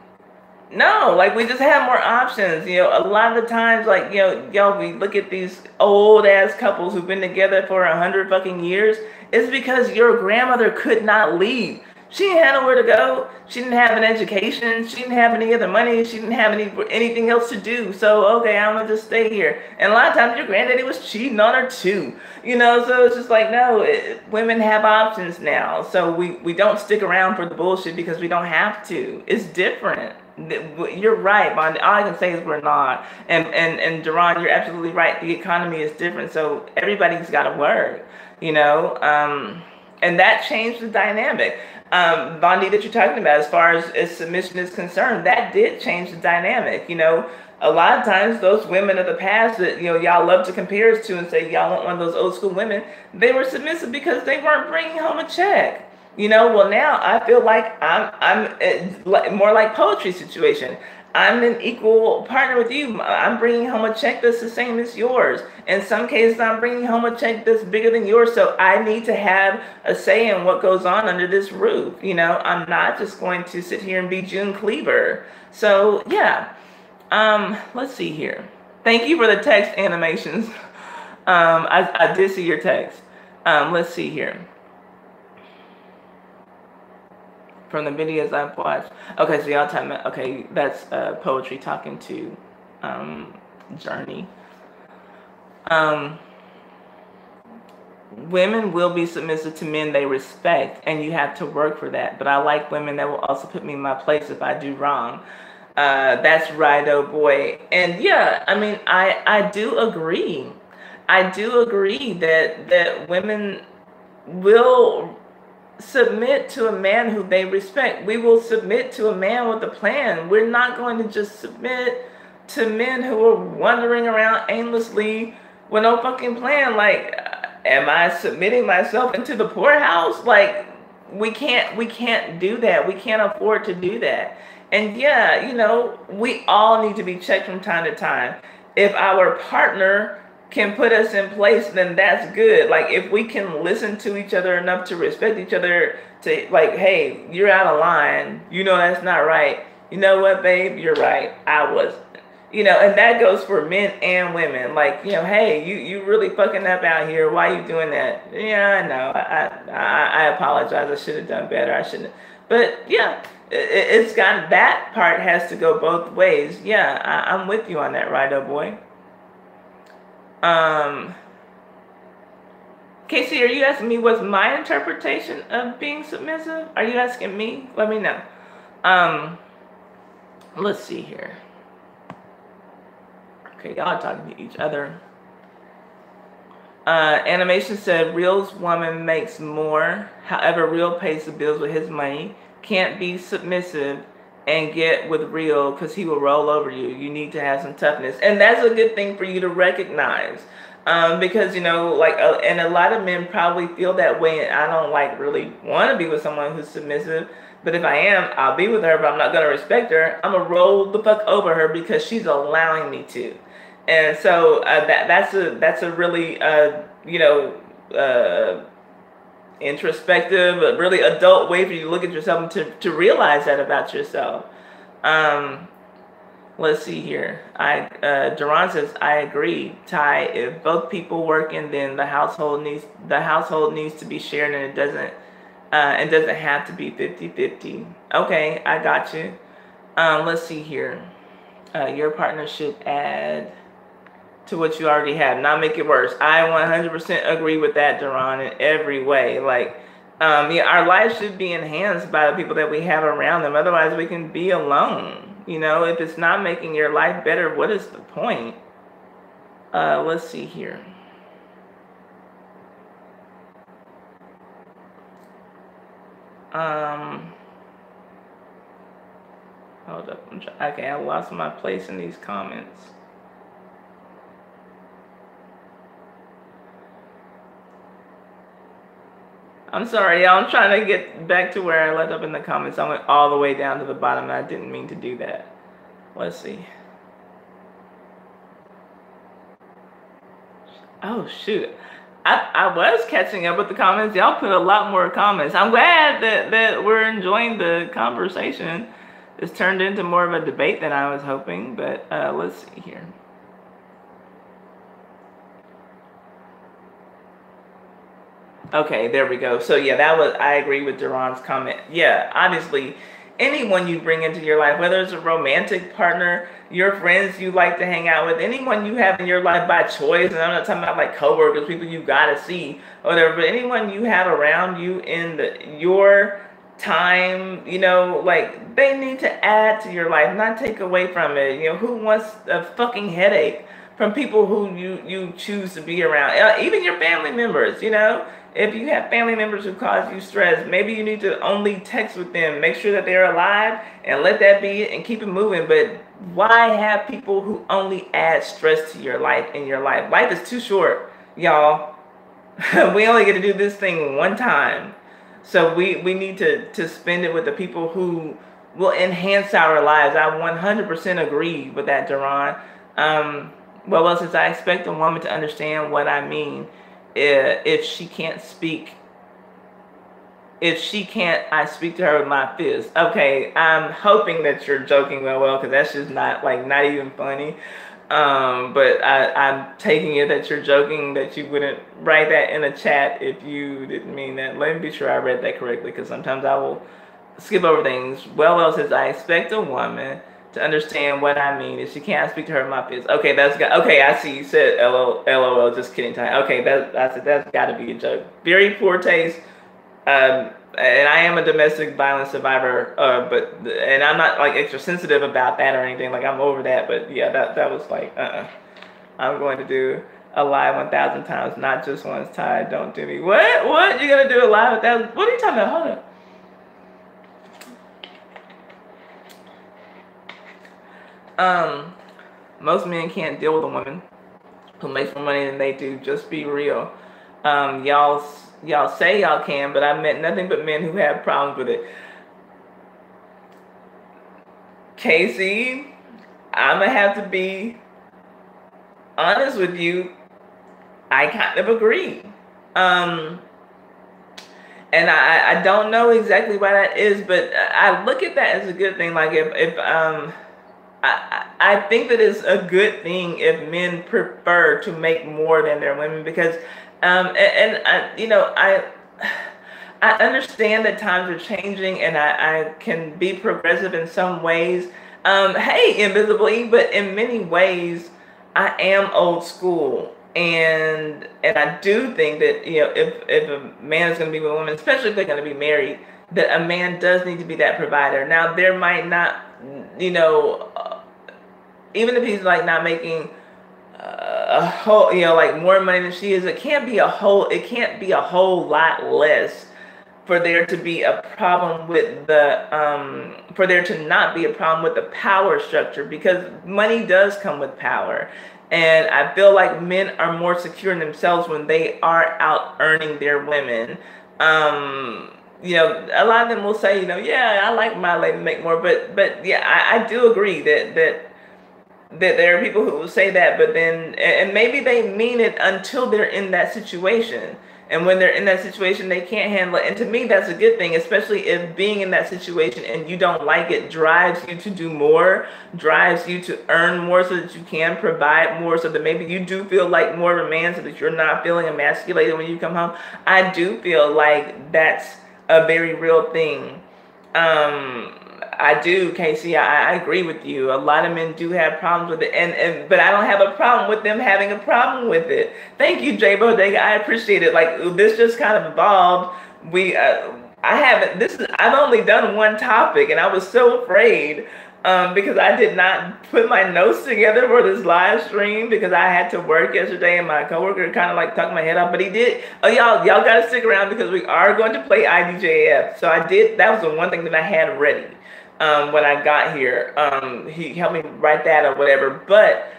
no, like we just have more options. A lot of the times, like, y'all, we look at these old ass couples who've been together for 100 fucking years. It's because your grandmother could not leave. She didn't have nowhere to go. She didn't have an education. She didn't have any other money. She didn't have anything else to do. So okay, I'm gonna just stay here. And a lot of times your granddaddy was cheating on her too. So it's just like, no, women have options now. So we don't stick around for the bullshit because we don't have to. It's different. You're right, Bondi. All I can say is we're not. And Duran, you're absolutely right. The economy is different, so everybody's got to work. And that changed the dynamic. Bondi, that you're talking about, as far as submission is concerned, that did change the dynamic. A lot of times those women of the past that y'all love to compare us to and say y'all want one of those old school women, they were submissive because they weren't bringing home a check. Well, now I feel like I'm more like poetry situation. I'm an equal partner with you. I'm bringing home a check that's the same as yours. In some cases, I'm bringing home a check that's bigger than yours. So I need to have a say in what goes on under this roof. I'm not just going to sit here and be June Cleaver. So yeah, let's see here. Thank you for the text animations. I did see your text. Let's see here. From the videos I've watched. Okay, so y'all talking about, okay, that's poetry talking to Journey. Women will be submissive to men they respect, and you have to work for that. But I like women that will also put me in my place if I do wrong. That's right, oh boy. And yeah, I mean, I do agree. I do agree that women will submit to a man who they respect. We will submit to a man with a plan. We're not going to just submit to men who are wandering around aimlessly with no fucking plan. Like, am I submitting myself into the poorhouse? Like, we can't do that. We can't afford to do that. And yeah, we all need to be checked from time to time. If our partner can put us in place, then that's good. Like, if we can listen to each other enough to respect each other, to like, hey, you're out of line, that's not right. You know what, babe, you're right, I wasn't. And that goes for men and women. Like, hey, you really fucking up out here, why are you doing that? Yeah, I know, I apologize, I should have done better, I shouldn't. But yeah, it's got, that part has to go both ways. Yeah, I'm with you on that, right, oh boy. Casey, are you asking me what's my interpretation of being submissive? Are you asking me? Let me know. Let's see here. Okay, y'all are talking to each other. Animation said, Real's woman makes more. However, Real pays the bills with his money. Can't be submissive and get with Real because he will roll over you. You need to have some toughness. And that's a good thing for you to recognize. Because, and a lot of men probably feel that way. And I don't really want to be with someone who's submissive. But if I am, I'll be with her, but I'm not going to respect her. I'm going to roll the fuck over her because she's allowing me to. And so that's a really, introspective, a really adult way for you to look at yourself and to realize that about yourself. Let's see here. Duran says, I agree, Ty. If both people working, then the household needs to be shared, and it doesn't have to be 50-50. Okay, I got you. Let's see here. Your partner should add to what you already have, not make it worse. I 100% agree with that, Duran, in every way. Like, our lives should be enhanced by the people that we have around them. Otherwise, we can be alone. If it's not making your life better, what is the point? Let's see here. Hold up. Okay, I lost my place in these comments. I'm sorry, y'all. I'm trying to get back to where I left up in the comments. I went all the way down to the bottom, and I didn't mean to do that. Let's see. Oh, shoot. I was catching up with the comments. Y'all put a lot more comments. I'm glad that we're enjoying the conversation. It's turned into more of a debate than I was hoping, but let's see here. Okay, there we go. So yeah, I agree with Duran's comment. Yeah, obviously, anyone you bring into your life, whether it's a romantic partner, your friends you like to hang out with, anyone you have in your life by choice, and I'm not talking about like coworkers, people you gotta see, or whatever, but anyone you have around you in your time, like they need to add to your life, not take away from it. Who wants a fucking headache from people who you choose to be around? Even your family members, if you have family members who cause you stress, maybe you need to only text with them, make sure that they're alive, and let that be it and keep it moving. But why have people who only add stress to your life in your life? Life is too short, y'all. We only get to do this thing one time. So we need to spend it with the people who will enhance our lives. I 100% agree with that, Duran. Well, since I expect a woman to understand what I mean, if she can't, I speak to her with my fist. Okay, I'm hoping that you're joking, well, because that's just not even funny. But I'm taking it that you're joking, that you wouldn't write that in a chat if you didn't mean that. Let me be sure I read that correctly, because sometimes I will skip over things. Well says, I expect a woman to understand what I mean. If she can't, speak to her in my face. Okay, okay. I see. You said LOL. Just kidding. Time. Okay, that's got to be a joke. Very poor taste. And I am a domestic violence survivor. And I'm not like extra sensitive about that or anything. Like, I'm over that. But yeah, that was like I'm going to do a lie 1,000 times, not just once. Tied. Don't do me. What? You're gonna do a lie 1,000? What are you talking about? Hold up. Most men can't deal with a woman who makes more money than they do. Just be real. Y'all say y'all can, but I've met nothing but men who have problems with it. Casey, I'm gonna have to be honest with you. I kind of agree. And I don't know exactly why that is, but I look at that as a good thing. Like if I think that it's a good thing if men prefer to make more than their women, because I understand that times are changing, and I can be progressive in some ways. Hey, Invisible E, but in many ways I am old school, and I do think that if a man is going to be with a woman, especially if they're going to be married, that a man does need to be that provider. Now there might not, even if he's like not making a whole, like more money than she is, it can't be a whole lot less for there to be a problem with for there to not be a problem with the power structure, because money does come with power. And I feel like men are more secure in themselves when they are out earning their women. A lot of them will say, yeah, I like my lady to make more, but yeah, I do agree that there are people who will say that, but then, and maybe they mean it until they're in that situation. And when they're in that situation, they can't handle it. And to me, that's a good thing, especially if being in that situation and you don't like it drives you to do more, drives you to earn more so that you can provide more, so that maybe you do feel like more of a man, so that you're not feeling emasculated when you come home. I do feel like that's a very real thing. I do, Casey. I agree with you. A lot of men do have problems with it, but I don't have a problem with them having a problem with it. Thank you, J Bodega. I appreciate it. Like, this just kind of evolved. I've only done one topic, and I was so afraid because I did not put my notes together for this live stream, because I had to work yesterday, and my coworker kind of like tucked my head off, but he did. Oh, y'all got to stick around, because we are going to play IDGAF. So that was the one thing that I had ready. When I got here, he helped me write that or whatever. But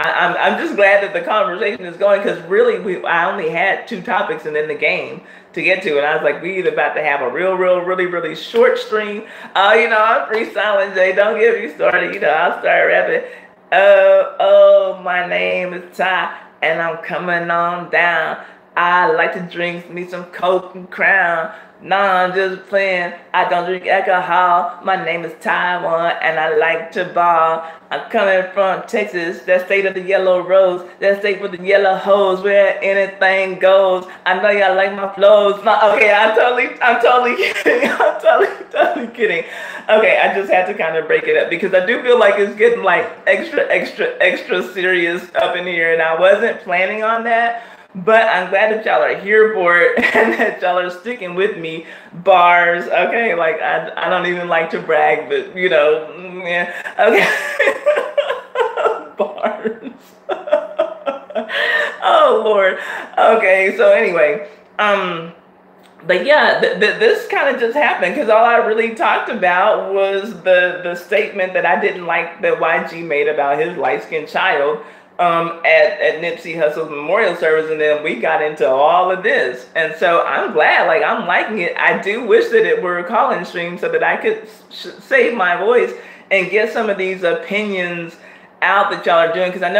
I'm just glad that the conversation is going, because really I only had 2 topics and then the game to get to, and I was like, we either about to have a really short stream. I'm freestyling, Jay. Don't get me started. I'll start rapping. Oh, my name is Ty, and I'm coming on down. I like to drink me some Coke and Crown. Nah, I'm just playing. I don't drink alcohol. My name is Taiwan, and I like to ball. I'm coming from Texas, that state of the yellow rose, that state with the yellow hose, where anything goes. I know y'all like my flows. Okay, I'm totally kidding. I'm totally kidding. Okay, I just had to kind of break it up because I do feel like it's getting like extra serious up in here, and I wasn't planning on that. But I'm glad that y'all are here for it and that y'all are sticking with me. Bars, okay? Like, I don't even like to brag, but, yeah. Okay. Bars. Oh, Lord. Okay, so anyway, but yeah, this kind of just happened because all I really talked about was the statement that I didn't like that YG made about his light-skinned child at Nipsey Hussle's memorial service, and then we got into all of this. And so I'm glad, like, I'm liking it. I do wish that it were a call-in stream so that I could save my voice and get some of these opinions out that y'all are doing, because I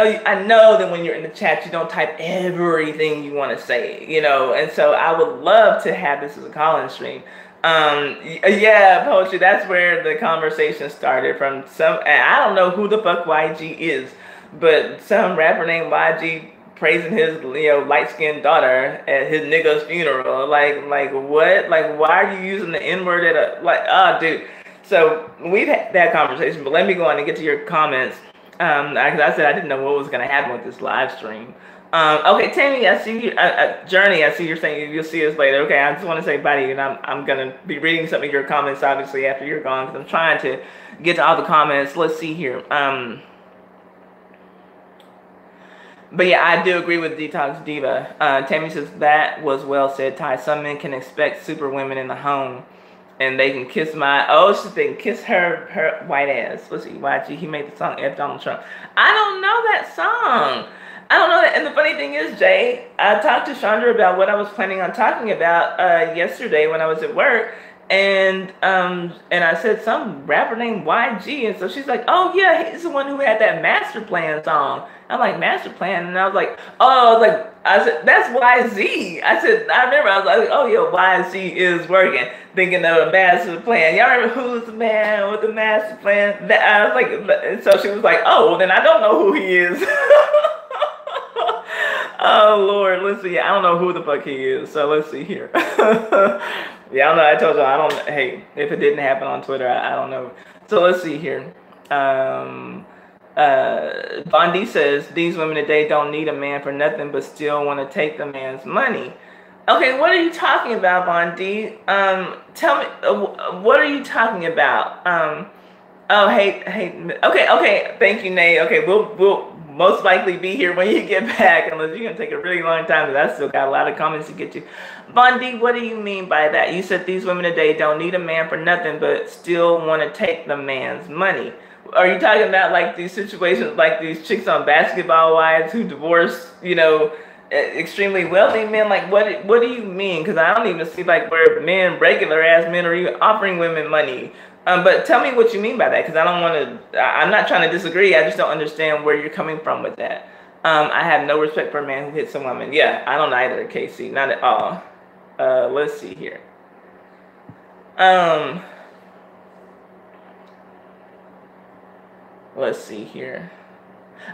know that when you're in the chat you don't type everything you want to say, and so I would love to have this as a call-in stream. Yeah, poetry, that's where the conversation started from. And I don't know who the fuck YG is, but some rapper named YG praising his light-skinned daughter at his nigga's funeral. Like what? Like, why are you using the N-word at a dude? So we've had that conversation, but let me go on and get to your comments. Because I said I didn't know what was going to happen with this live stream. Okay, Tammy, I see you. Journey, I see you're saying you'll see us later. Okay, I just want to say bye to you, and I'm going to be reading some of your comments, obviously, after you're gone, because I'm trying to get to all the comments. Let's see here. But yeah, I do agree with Detox Diva. Tammy says, that was well said, Ty. Some men can expect super women in the home. And they can kiss they can kiss her white ass. Let's see, YG, he made the song F Donald Trump. I don't know that song. I don't know that. And the funny thing is, Jay, I talked to Chandra about what I was planning on talking about yesterday when I was at work. And I said some rapper named YG. And so she's like, oh yeah, he's the one who had that Master Plan song. I'm like, Master Plan? And I was like, I said, that's YZ. I said, I remember, I was like, oh yeah, YZ is working. Thinking of a master plan. Y'all remember Who's the Man with the Master Plan? I was like, so she was like, oh, well then I don't know who he is. Oh Lord, let's see. I don't know who the fuck he is. So let's see here. Yeah, I don't know. I told you hey, if it didn't happen on Twitter, I don't know. So let's see here. Bondi says, these women today don't need a man for nothing but still want to take the man's money. Okay, what are you talking about, Bondi? Tell me, what are you talking about? Okay, thank you, Nate. Okay, we'll most likely be here when you get back, unless you're going to take a really long time, because I still got a lot of comments to get to. Bondi, what do you mean by that? You said these women today don't need a man for nothing, but still want to take the man's money. Are you talking about like these situations, like these chicks on Basketball Wives who divorce, extremely wealthy men? Like, what do you mean? Because I don't even see like where men, regular ass men, are even offering women money. But tell me what you mean by that, because I don't want to. I'm not trying to disagree. I just don't understand where you're coming from with that. I have no respect for a man who hits a woman. Yeah, I don't either, Casey. Not at all. Let's see here. Let's see here.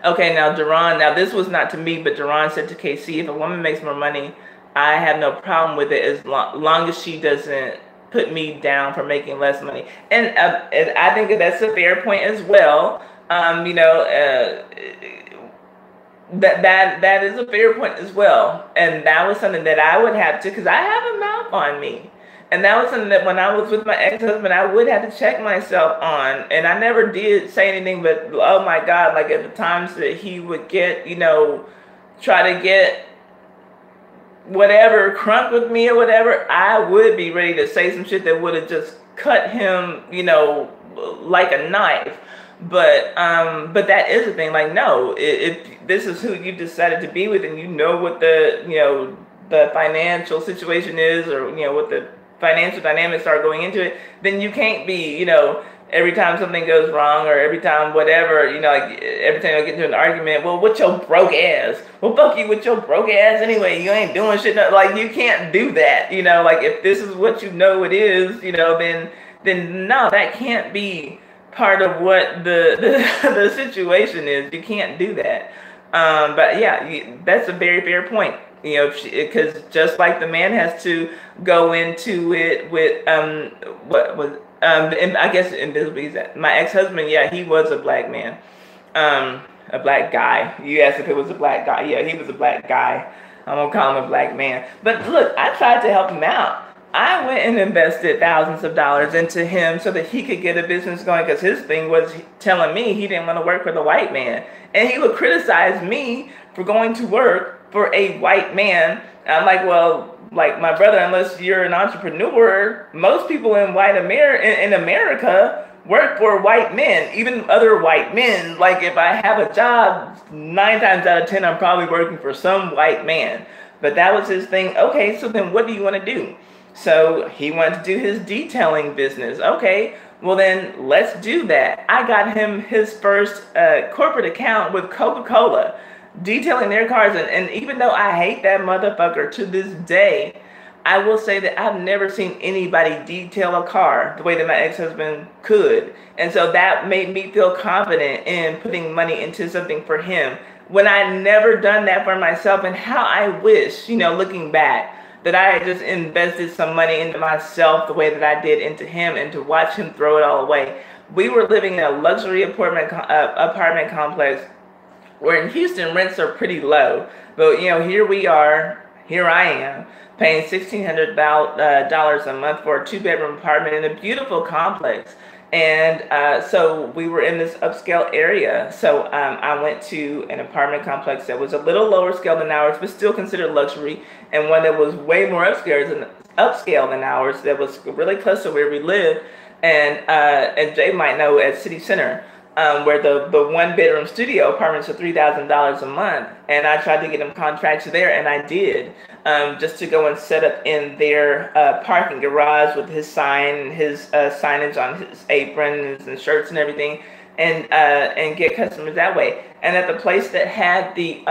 Okay, now Duran. Now this was not to me, but Duran said to KC, if a woman makes more money, I have no problem with it as long as she doesn't put me down for making less money. And I think that's a fair point as well. That is a fair point as well. And that was something that I would have to, because I have a mouth on me. And that was something that when I was with my ex-husband, I would have to check myself on. And I never did say anything, but oh my God, like at the times that he would get, try to get whatever crunk with me or whatever, I would be ready to say some shit that would have just cut him, like a knife. But that is the thing. Like, no, if this is who you decided to be with, and you know what the the financial situation is, or what the financial dynamics are going into it, then you can't be every time something goes wrong, or every time whatever, like every time you get into an argument, well, with your broke ass, well, fuck you with your broke ass anyway, you ain't doing shit. Like, you can't do that. Like, if this is what it is, then no, that can't be part of what the situation is. You can't do that. But yeah, that's a very fair point. Because just like the man has to go into it with what was and I guess invisibly, my ex-husband, yeah, he was a black man, a black guy. You asked if it was a black guy. Yeah, he was a black guy. I'm gonna call him a black man. But look, I tried to help him out. I went and invested thousands of dollars into him so that he could get a business going, because his thing was telling me he didn't want to work for the white man. And he would criticize me for going to work for a white man. And I'm like, well, like, my brother, unless you're an entrepreneur, most people in America work for white men, even other white men. Like, if I have a job, 9 times out of 10, I'm probably working for some white man. But that was his thing. Okay, so then what do you want to do? So he wanted to do his detailing business. Okay, well then let's do that. I got him his first corporate account with Coca-Cola, detailing their cars. And even though I hate that motherfucker to this day, I will say that I've never seen anybody detail a car the way that my ex-husband could. And so that made me feel confident in putting money into something for him, when I never done that for myself. And how I wish, looking back, that I had just invested some money into myself the way that I did into him, and to watch him throw it all away. We were living in a luxury apartment complex where in Houston rents are pretty low. But here I am, paying $1,600 a month for a 2-bedroom apartment in a beautiful complex. And so we were in this upscale area. So I went to an apartment complex that was a little lower scale than ours, but still considered luxury, and one that was way more upscale than ours, that was really close to where we lived. And Jay might know, at City Center, where the 1-bedroom studio apartments are $3,000 a month. And I tried to get him contracts there, and I did, just to go and set up in their parking garage with his sign and his signage on his apron and shirts and everything, and get customers that way. And at the place that had the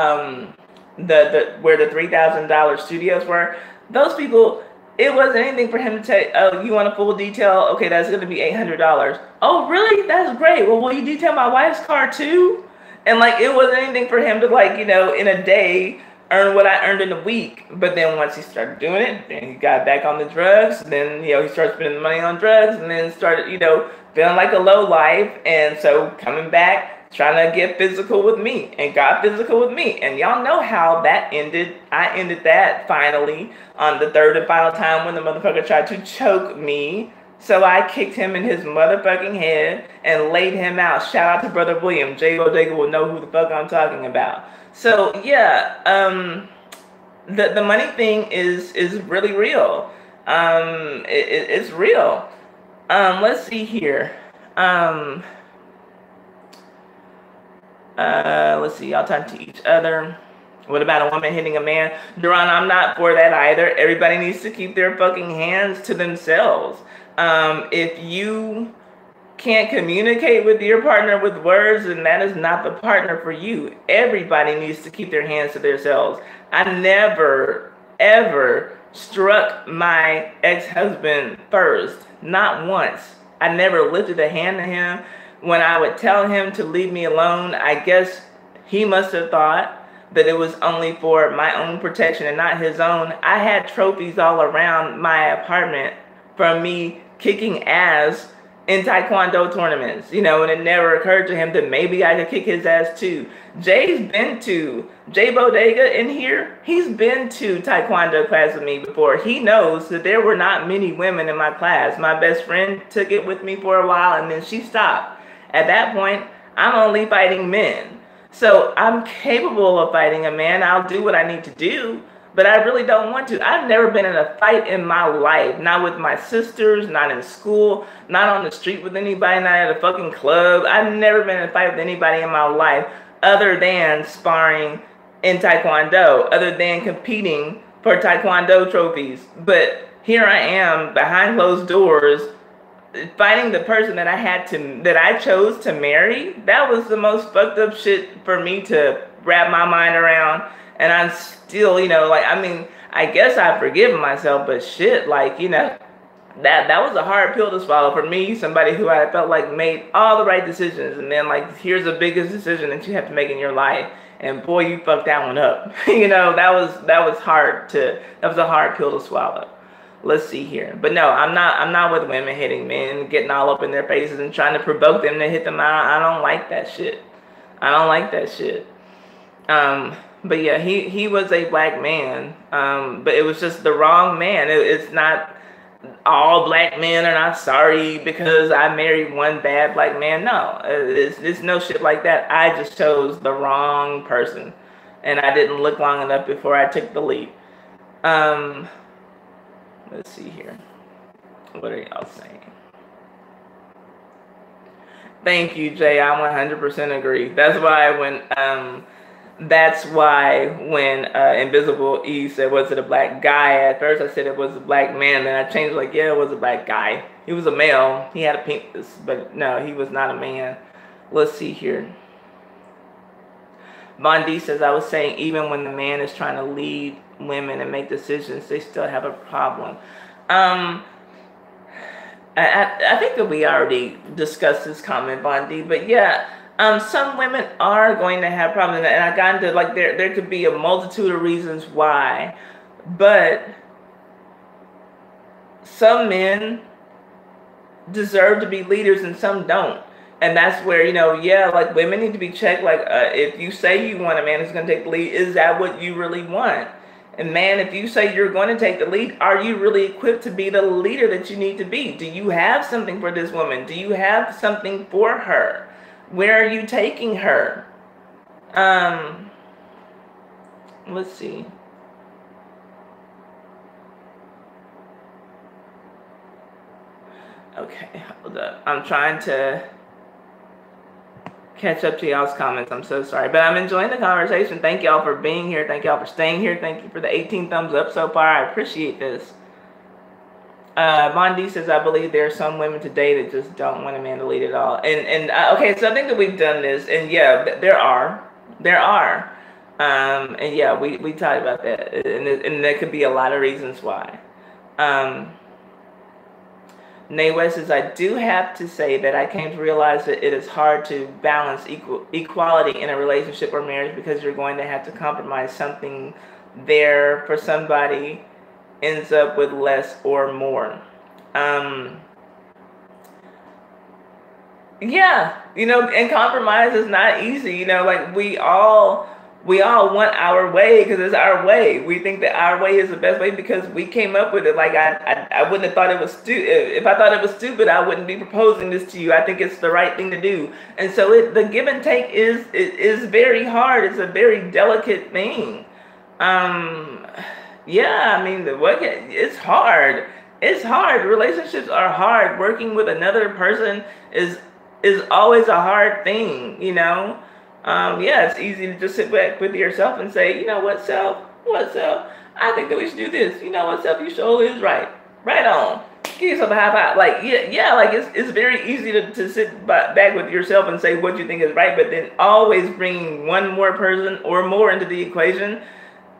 where the $3,000 studios were, those people, it wasn't anything for him to say, oh, you want a full detail? Okay, that's going to be $800. Oh, really? That's great. Well, will you detail my wife's car too? And like, it wasn't anything for him to, like, in a day earn what I earned in a week. But then once he started doing it, then he got back on the drugs. Then, he started spending the money on drugs, and then started, feeling like a low life. And so coming back, trying to get physical with me, and got physical with me. And y'all know how that ended. I ended that finally on the third and final time, when the motherfucker tried to choke me. So I kicked him in his motherfucking head and laid him out. Shout out to Brother William. Jay Bodega will know who the fuck I'm talking about. So yeah, the money thing is really real. It's real. Let's see here. Let's see, y'all talk to each other. What about a woman hitting a man? Duran, I'm not for that either. Everybody needs to keep their fucking hands to themselves. If you can't communicate with your partner with words, then that is not the partner for you. Everybody needs to keep their hands to themselves. I never, ever struck my ex-husband first. Not once. I never lifted a hand to him. When I would tell him to leave me alone, I guess he must have thought that it was only for my own protection and not his own. I had trophies all around my apartment from me kicking ass in Taekwondo tournaments, and it never occurred to him that maybe I could kick his ass too. Jay Bodega in here, he's been to Taekwondo class with me before. He knows that there were not many women in my class. My best friend took it with me for a while, and then she stopped. At that point, I'm only fighting men. So I'm capable of fighting a man. I'll do what I need to do. but I really don't want to. I've never been in a fight in my life, not with my sisters, not in school, not on the street with anybody, not at a fucking club. I've never been in a fight with anybody in my life other than sparring in Taekwondo, other than competing for Taekwondo trophies. But here I am behind closed doors fighting the person that I chose to marry. That was the most fucked up shit for me to wrap my mind around. And I'm still, like, I mean, I guess I've forgiven myself, but shit, like, that was a hard pill to swallow for me, somebody who I felt like made all the right decisions, and then like, here's the biggest decision that you have to make in your life, and boy, you fucked that one up. That was a hard pill to swallow. Let's see here. But no, I'm not with women hitting men, getting all up in their faces and trying to provoke them to hit them. I don't like that shit. I don't like that shit. But yeah, he was a black man. But it was just the wrong man. It's not all black men are not sorry because I married one bad black man. No, it's no shit like that. I just chose the wrong person, and I didn't look long enough before I took the leap. Let's see here. What are y'all saying? Thank you, Jay. I 100% agree. That's why when Invisible E said, was it a black guy? At first I said it was a black man. Then I changed, like, yeah, it was a black guy. He was a male. He had a penis, but no, he was not a man. Let's see here. Bondi says, I was saying even when the man is trying to lead women and make decisions, they still have a problem. I think that we already discussed this comment, Bondi, but yeah, some women are going to have problems, and I got into, like, there could be a multitude of reasons why, but some men deserve to be leaders and some don't. And that's where, yeah, like, women need to be checked. Like, if you say you want a man who's going to take the lead, is that what you really want? And man, if you say you're going to take the lead, are you really equipped to be the leader that you need to be? Do you have something for this woman? Do you have something for her? Where are you taking her? Let's see. Okay, hold up. I'm trying to catch up to y'all's comments. I'm so sorry, but I'm enjoying the conversation. Thank y'all for being here. Thank y'all for staying here. Thank you for the 18 thumbs up so far. I appreciate this. Bondi says, I believe there are some women today that just don't want a man to lead at all. And okay, so I think that we've done this, and yeah, there are. And yeah, we talked about that, and there could be a lot of reasons why. Nay West says, I do have to say that I came to realize that it is hard to balance equality in a relationship or marriage because you're going to have to compromise something there for somebody ends up with less or more. Yeah, and compromise is not easy. Like, we all want our way because it's our way. We think that our way is the best way because we came up with it. Like, I wouldn't have thought it was stupid. If I thought it was stupid, I wouldn't be proposing this to you. I think it's the right thing to do. And so the give and take is very hard. It's a very delicate thing. Yeah, I mean, it's hard. It's hard. Relationships are hard. Working with another person is always a hard thing, Yeah, it's easy to just sit back with yourself and say, you know what, self? What, self? I think that we should do this. You know what, self? You sure is right. Right on. Give yourself a high five. Like, yeah, like, it's very easy to sit back with yourself and say what you think is right, but then always bringing one more person or more into the equation.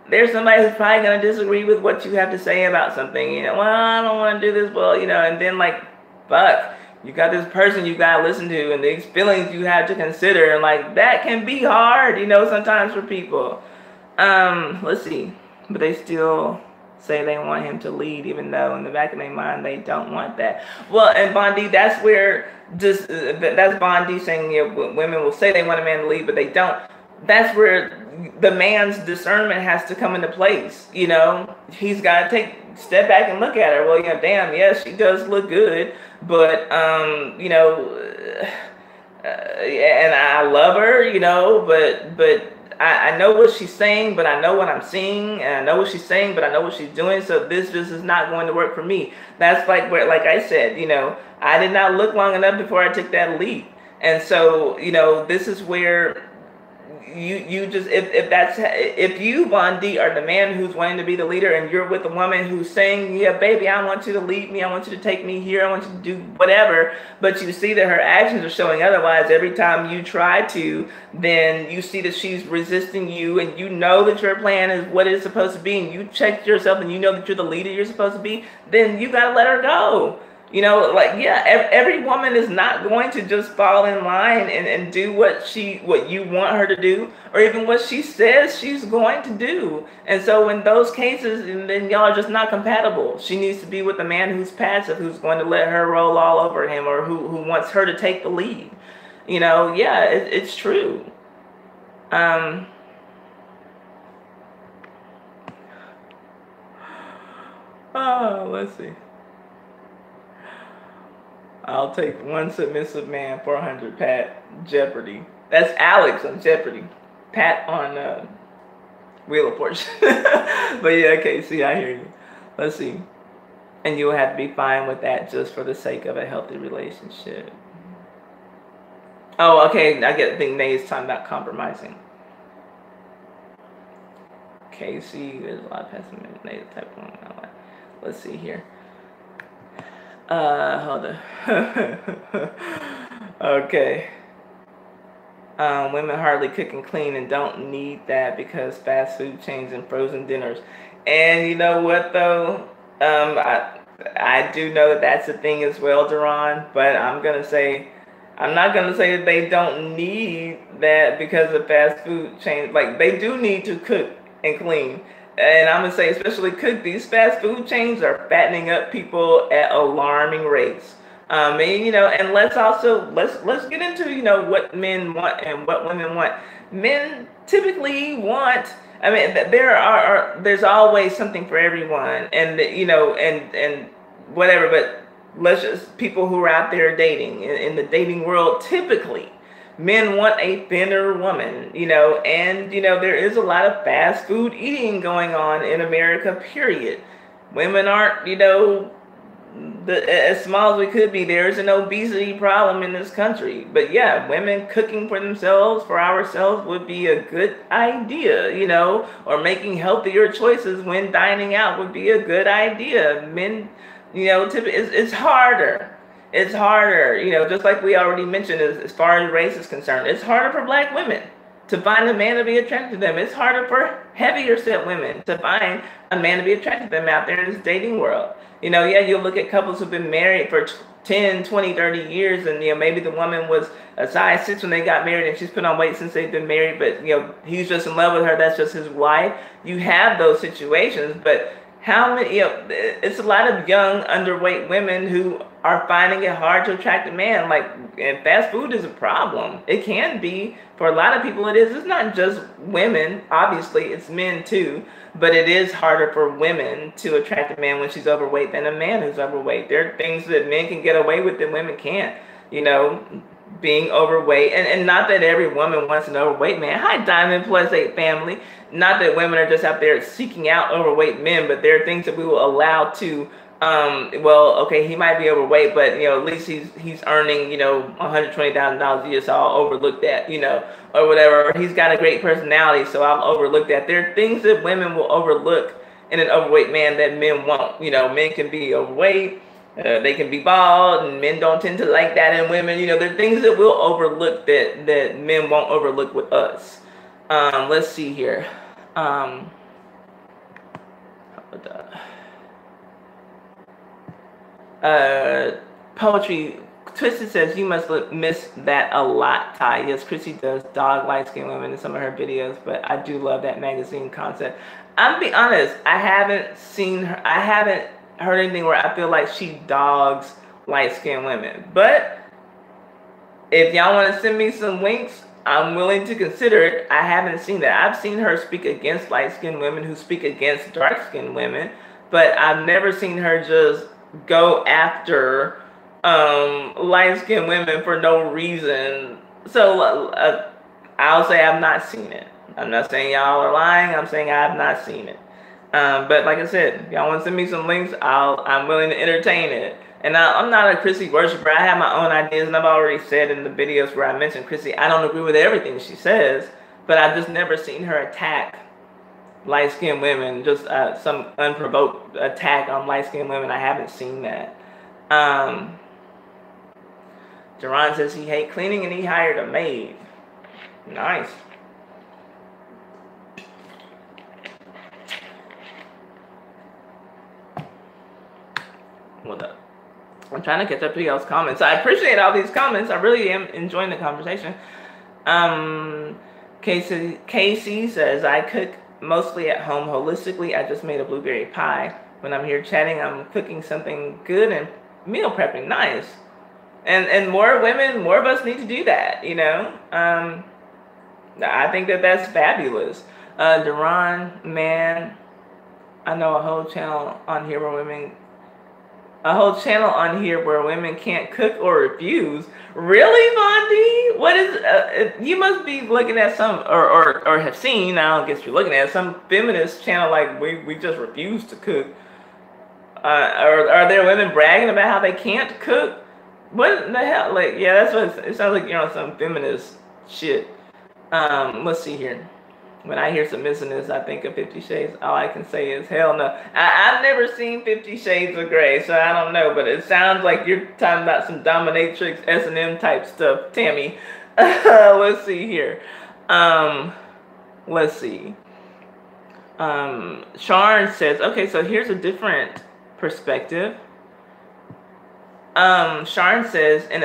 There's somebody who's probably going to disagree with what you have to say about something. Well, I don't want to do this. Well, and then, like, fuck. You got this person you got to listen to and these feelings you have to consider. And, like, that can be hard, sometimes for people. Let's see. But they still say they want him to lead, even though in the back of their mind they don't want that. Well, and Bondi, that's where that's Bondi saying, women will say they want a man to lead, but they don't. That's where the man's discernment has to come into place. He's got to step back and look at her. Well, damn, yes, she does look good, but and I love her, but I know what she's saying, but I know what I'm seeing, and I know what she's saying, but I know what she's doing. So this just is not going to work for me. That's like where, like I said, I did not look long enough before I took that leap. And so, this is where you just, if you, Wendy, are the man who's wanting to be the leader, and you're with a woman who's saying, yeah, baby, I want you to lead me, I want you to take me here, I want you to do whatever, but you see that her actions are showing otherwise. Every time you try to, then you see that she's resisting you, and you know that your plan is what it's supposed to be, and you check yourself and you know that you're the leader you're supposed to be, then you got to let her go. Every woman is not going to just fall in line and do what you want her to do, or even what she says she's going to do. And so in those cases, then y'all are just not compatible. She needs to be with a man who's passive, who's going to let her roll all over him, or who wants her to take the lead. It's true. Let's see. I'll take one submissive man, 400, Pat, Jeopardy. That's Alex on Jeopardy. Pat on Wheel of Fortune. But yeah, okay, see, I hear you. Let's see. And you'll have to be fine with that just for the sake of a healthy relationship. Oh, okay, I think Nate's talking about compromising. Okay, see, there's a lot of pessimism. Nate's type one. Let's see here. Hold on. Okay. Women hardly cook and clean and don't need that because fast food chains and frozen dinners. And you know what though? I do know that that's a thing as well, Duran. But I'm not gonna say that they don't need that because of fast food chains. Like, they do need to cook and clean. And I'm gonna say, especially cook, these fast food chains are fattening up people at alarming rates. And let's get into what men want and what women want. Men typically want. I mean, there's always something for everyone, and and whatever. But let's just, people who are out there dating in the dating world, typically men want a thinner woman, and there is a lot of fast food eating going on in America, period. Women aren't, as small as we could be. There's an obesity problem in this country. But yeah, women cooking for themselves, for ourselves, would be a good idea, or making healthier choices when dining out would be a good idea. Men, it's harder. It's harder, just like we already mentioned, as far as race is concerned. It's harder for black women to find a man to be attracted to them. It's harder for heavier set women to find a man to be attracted to them out there in this dating world. You'll look at couples who've been married for 10, 20, 30 years, and maybe the woman was a size 6 when they got married, and she's put on weight since they've been married, but he's just in love with her. That's just his wife. You have those situations, but how many, it's a lot of young, underweight women who are finding it hard to attract a man. And fast food is a problem. It can be for a lot of people. It is. It's not just women. Obviously, it's men too. But it is harder for women to attract a man when she's overweight than a man who's overweight. There are things that men can get away with that women can't. Being overweight, and not that every woman wants an overweight man. Hi, Diamond Plus 8 family. Not that women are just out there seeking out overweight men, but there are things that we will allow to. Okay, he might be overweight, but at least he's earning $120,000 a year, so I'll overlook that, or whatever. He's got a great personality, so I'll overlook that. There are things that women will overlook in an overweight man that men won't. Men can be overweight. They can be bald, and men don't tend to like that in women. There are things that we'll overlook that men won't overlook with us. Let's see here. Poetry Twisted says, you must miss that a lot, Ty. Yes, Chrissy does dog light-skinned women in some of her videos, but I do love that magazine concept. I'm be honest, I haven't seen her. I haven't heard anything where I feel like she dogs light-skinned women. But if y'all want to send me some links, I'm willing to consider it. I haven't seen that. I've seen her speak against light-skinned women who speak against dark-skinned women, but I've never seen her just go after light-skinned women for no reason. So I'll say I've not seen it. I'm not saying y'all are lying. I'm saying I have not seen it. But like I said, if y'all want to send me some links, I'm willing to entertain it. And I'm not a Chrissy worshiper. I have my own ideas, and I've already said in the videos where I mentioned Chrissy, I don't agree with everything she says, but I've just never seen her attack light-skinned women, just some unprovoked attack on light-skinned women. I haven't seen that. Jerron says he hates cleaning and he hired a maid. Nice. What up? I'm trying to catch up to y'all's comments. I appreciate all these comments. I really am enjoying the conversation. Casey says, I cook mostly at home holistically. I just made a blueberry pie. When I'm here chatting, I'm cooking something good and meal prepping. Nice. And more women, more of us need to do that, you know. I think that's fabulous. Deron, man, I know a whole channel on here where women can't cook or refuse. Really, Wendy? What is? You must be looking at some, or have seen. I don't guess you're looking at some feminist channel like we just refuse to cook. Are there women bragging about how they can't cook? What the hell? Like, yeah, that's what it sounds like. You're on some feminist shit. Let's see here. When I hear submissiveness, I think of 50 Shades. All I can say is hell no. I've never seen 50 Shades of Grey, so I don't know. But it sounds like you're talking about some dominatrix S&M type stuff, Tammy. Let's see here. Let's see. Sharon says, okay, so here's a different perspective. Sharon says, in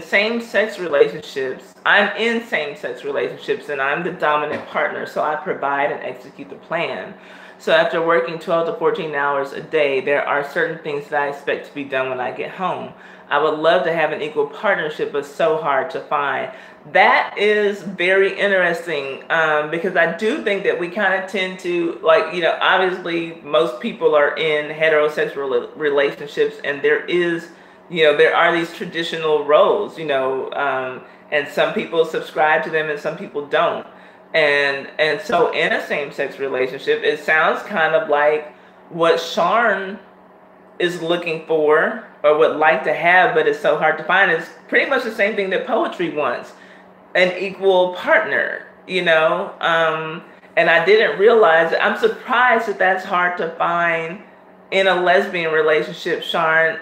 same-sex relationships, I'm in same-sex relationships and I'm the dominant partner, so I provide and execute the plan. So after working 12 to 14 hours a day, there are certain things that I expect to be done when I get home. I would love to have an equal partnership, but so hard to find. That is very interesting, because I do think that we kind of tend to, like, you know, obviously most people are in heterosexual relationships, and there is, you know, there are these traditional roles, you know, and some people subscribe to them and some people don't. And so in a same-sex relationship, it sounds kind of like what Sharon is looking for or would like to have, but it's so hard to find, is pretty much the same thing that poetry wants. An equal partner, you know, and I didn't realize it. I'm surprised that that's hard to find in a lesbian relationship, Sharon.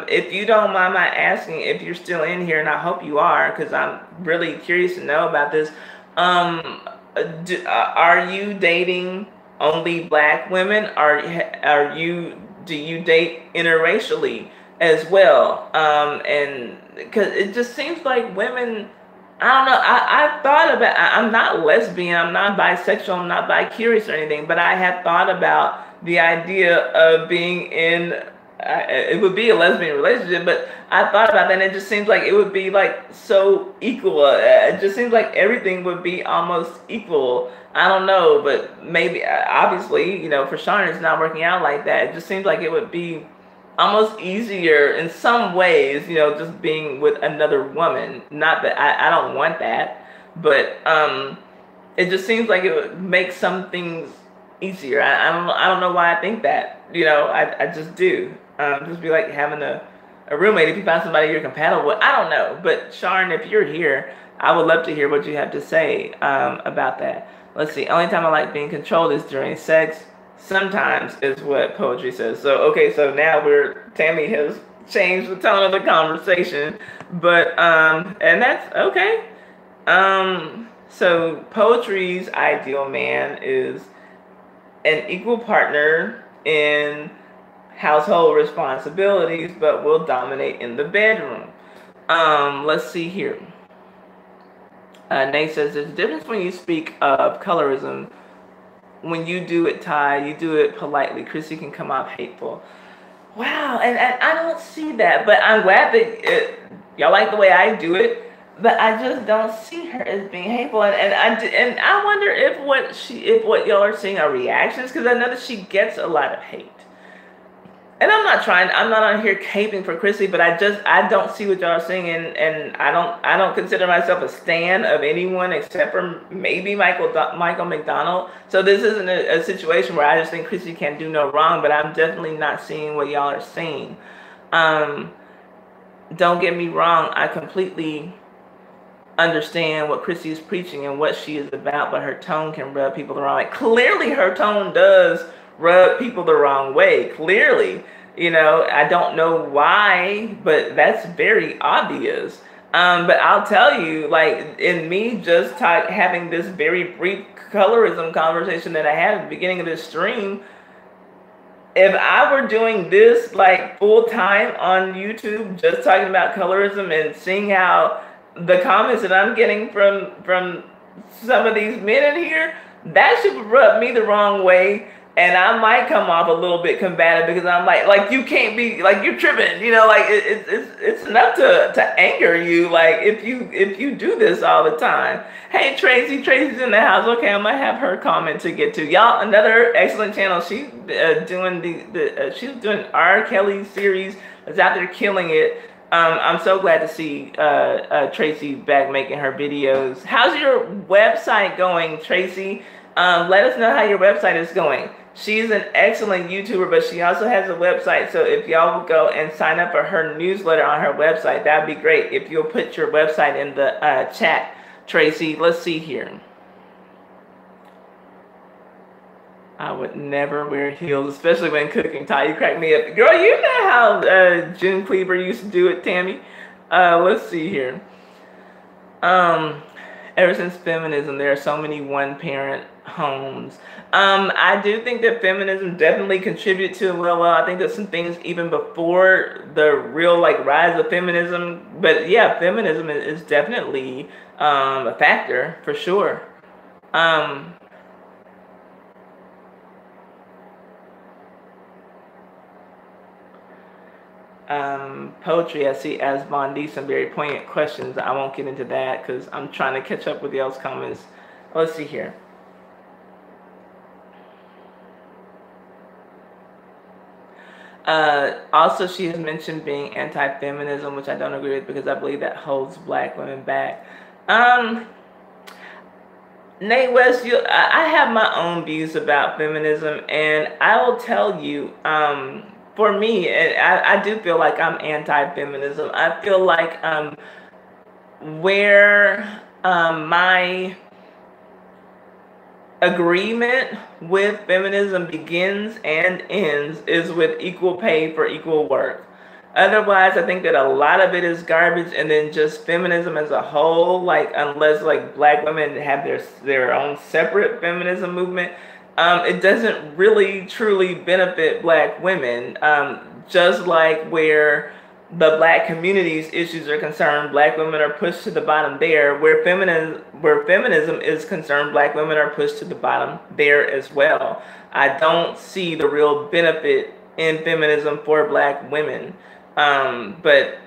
If you don't mind my asking, if you're still in here, and I hope you are, because I'm really curious to know about this. Are you dating only black women? Do you date interracially as well? And because it just seems like women, I don't know. I've thought about, I'm not lesbian, I'm not bisexual, I'm not bi-curious or anything, but I have thought about the idea of being in, it would be a lesbian relationship, but I thought about that and it just seems like it would be like so equal. It just seems like everything would be almost equal. I don't know, but maybe, obviously, you know, for Sharon it's not working out like that. It just seems like it would be almost easier in some ways, you know, just being with another woman. Not that I don't want that, but it just seems like it would make some things easier. I don't know why I think that, you know. I just do. Just be like having a roommate. If you find somebody you're compatible with, I don't know. But Sharon, if you're here, I would love to hear what you have to say about that. Let's see. Only time I like being controlled is during sex. Sometimes is what poetry says. So, okay, so now Tammy has changed the tone of the conversation, but, and that's okay. So poetry's ideal man is an equal partner in household responsibilities, but will dominate in the bedroom. Let's see here. Nate says, there's a difference when you speak of colorism. When you do it, Ty, you do it politely. Chrissy can come off hateful. Wow, and I don't see that, but I'm glad that y'all like the way I do it, but I just don't see her as being hateful. And I wonder if what y'all are seeing are reactions, because I know that she gets a lot of hate. And I'm not on here caping for Chrissy, but I don't see what y'all are saying, and I don't consider myself a stan of anyone except for maybe Michael McDonald. So this isn't a situation where I just think Chrissy can do no wrong, but I'm definitely not seeing what y'all are saying. Don't get me wrong, I completely understand what Chrissy is preaching and what she is about, but her tone can rub people the wrong way. Clearly her tone does rub people the wrong way. Clearly, you know, I don't know why, but that's very obvious. But I'll tell you, like, in me just having this very brief colorism conversation that I had at the beginning of this stream, if I were doing this like full time on YouTube, just talking about colorism and seeing how the comments that I'm getting from some of these men in here, that should rub me the wrong way, and I might come off a little bit combative because I'm like you can't be like, you're tripping, you know, like it's enough to anger you, like if you do this all the time. Hey Tracy's in the house. Okay, I'm gonna have her comment to get to. Y'all, another excellent channel. She's doing she's doing R. Kelly series that's out there killing it. I'm so glad to see Tracy back making her videos. How's your website going, Tracy? Let us know how your website is going. She's an excellent YouTuber, but she also has a website. So if y'all will go and sign up for her newsletter on her website, that'd be great. If you'll put your website in the chat, Tracy. Let's see here. I would never wear heels, especially when cooking. Ty, you crack me up. Girl, you know how June Cleaver used to do it, Tammy. Let's see here. Ever since feminism, there are so many one-parent homes. I do think that feminism definitely contributed to, well, I think there's some things even before the real, like, rise of feminism. But yeah, feminism is definitely a factor, for sure. Poetry, I see as Bondi, some very poignant questions. I won't get into that because I'm trying to catch up with y'all's comments. Let's see here. Also, she has mentioned being anti-feminism, which I don't agree with because I believe that holds black women back. Nate West, I have my own views about feminism, and I will tell you, for me, I do feel like I'm anti-feminism. I feel like where my agreement with feminism begins and ends is with equal pay for equal work. Otherwise, I think that a lot of it is garbage, and then just feminism as a whole, like, unless like black women have their own separate feminism movement, it doesn't really truly benefit black women. Just like where the black community's issues are concerned, black women are pushed to the bottom there. Where feminism is concerned, black women are pushed to the bottom there as well. I don't see the real benefit in feminism for black women. But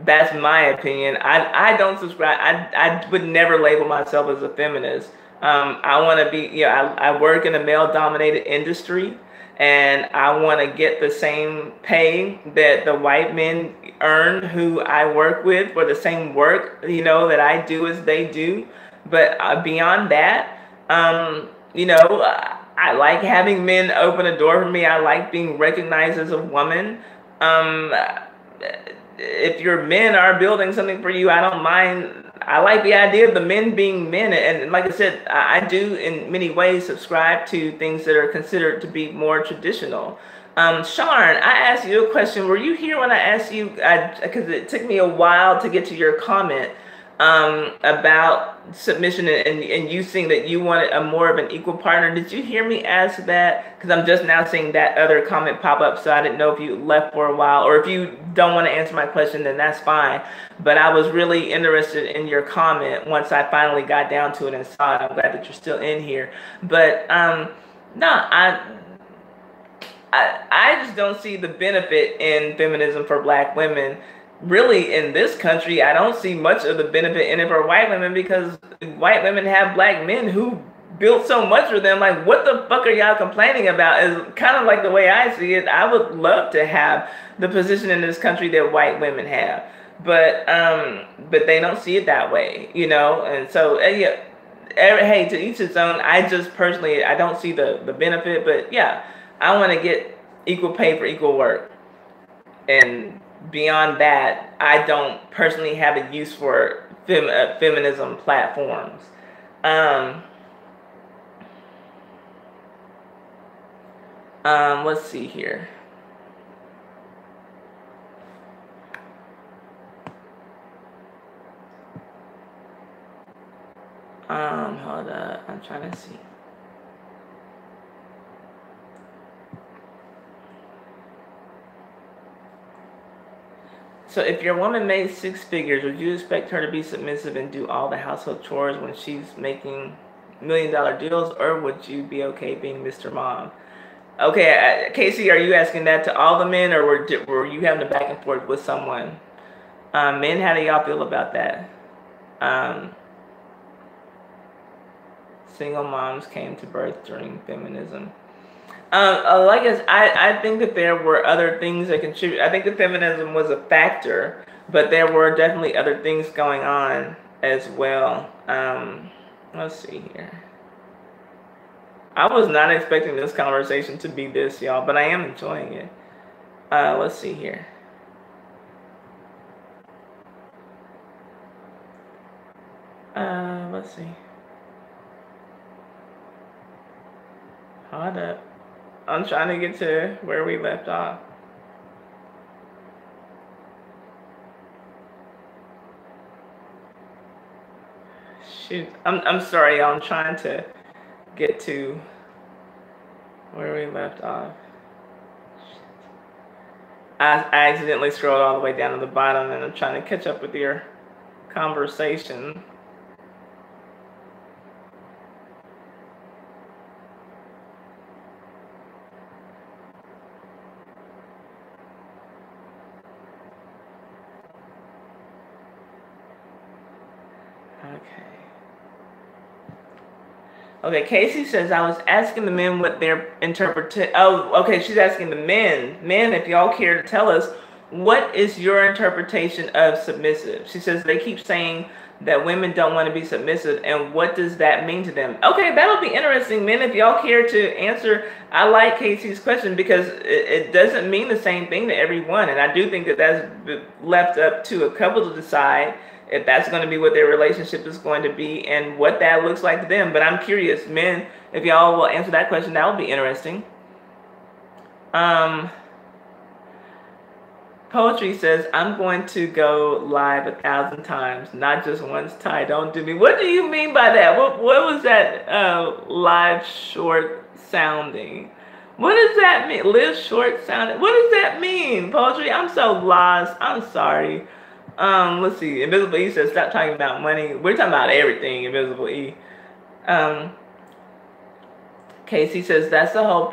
that's my opinion. I don't subscribe. I would never label myself as a feminist. I want to be, I work in a male-dominated industry, and I want to get the same pay that the white men earn who I work with for the same work, that I do as they do. But beyond that, I like having men open a door for me. I like being recognized as a woman. If your men are building something for you, I don't mind. I like the idea of the men being men. And like I said, I do in many ways subscribe to things that are considered to be more traditional. Sharn, I asked you a question. Were you here when I asked you, because it took me a while to get to your comment about submission and you saying that you wanted a more of an equal partner. Did you hear me ask that? Because I'm just now seeing that other comment pop up, so I didn't know if you left for a while, or if you don't want to answer my question, then that's fine. But I was really interested in your comment once I finally got down to it and saw it. I'm glad that you're still in here. But no, I just don't see the benefit in feminism for black women. Really, in this country, I don't see much of the benefit in it for white women, because white women have black men who built so much for them. Like, what the fuck are y'all complaining about? Is kind of like the way I see it. I would love to have the position in this country that white women have, but they don't see it that way, you know. And so, yeah, hey, to each his own. I just personally, I don't see the benefit, but yeah, I want to get equal pay for equal work, and beyond that, I don't personally have a use for feminism platforms. Let's see here. Hold up. I'm trying to see. So if your woman made 6 figures, would you expect her to be submissive and do all the household chores when she's making $1 million deals, or would you be okay being Mr. Mom? Okay, Casey, are you asking that to all the men, or were you having a back and forth with someone? Men, how do y'all feel about that? Single moms came to birth during feminism. I think that there were other things that contribute. I think that feminism was a factor, but there were definitely other things going on as well. Let's see here. I was not expecting this conversation to be this, y'all, but I am enjoying it. Let's see here. Let's see. Hold up. I'm trying to get to where we left off. Shoot, I'm sorry, y'all. I'm trying to get to where we left off. I accidentally scrolled all the way down to the bottom, and I'm trying to catch up with your conversation. Okay, Casey says, I was asking the men what their interpretation. Oh, okay, she's asking the men. Men, if y'all care to tell us, what is your interpretation of submissive? She says, they keep saying that women don't want to be submissive, and what does that mean to them? Okay, that'll be interesting, men, if y'all care to answer. I like Casey's question because it doesn't mean the same thing to everyone, and I do think that that's left up to a couple to decide if that's going to be what their relationship is going to be and what that looks like to them. But I'm curious, men, if y'all will answer that question, that would be interesting. Poetry says, I'm going to go live 1,000 times, not just once. Ty, don't do me. What do you mean by that? What was that live short sounding? What does that mean? Live short sounding? What does that mean, Poetry? I'm so lost. I'm sorry. Let's see. Invisible E says, stop talking about money. We're talking about everything, Invisible E. Casey says, that's the whole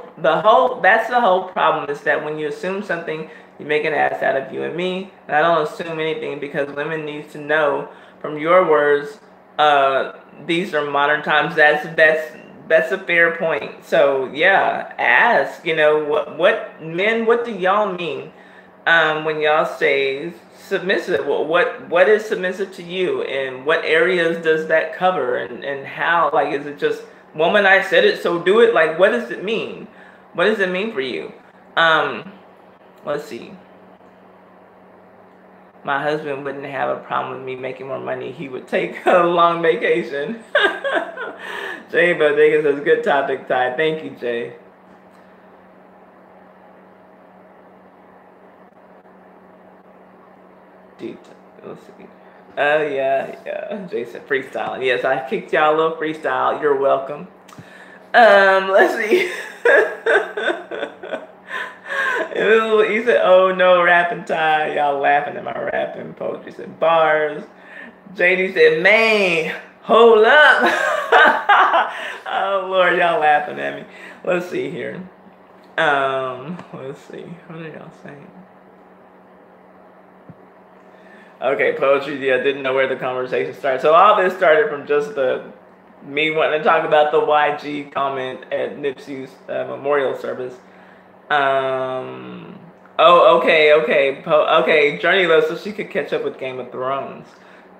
problem is that when you assume something, you make an ass out of you and me. And I don't assume anything because women need to know from your words, these are modern times. That's a fair point. So yeah, ask, what men, what do y'all mean? When y'all say submissive, what is submissive to you, and what areas does that cover, and how, like, is it just, woman, I said it, so do it? Like, what does it mean? What does it mean for you? Let's see. My husband wouldn't have a problem with me making more money. He would take a long vacation. Jay Bodega says, good topic, Ty. Thank you, Jay. Let's see. Oh, yeah. Jason, freestyle. Yes, I kicked y'all a little freestyle. You're welcome. Let's see. He said, oh, no, rapping Ty. Y'all laughing at my rapping. Poetry said, bars. JD said, man, hold up. Oh, Lord, y'all laughing at me. Let's see here. Let's see. What are y'all saying? Okay, Poetry, yeah, didn't know where the conversation started. So all this started from just the me wanting to talk about the YG comment at Nipsey's memorial service. Oh, okay. Journey though, so she could catch up with Game of Thrones.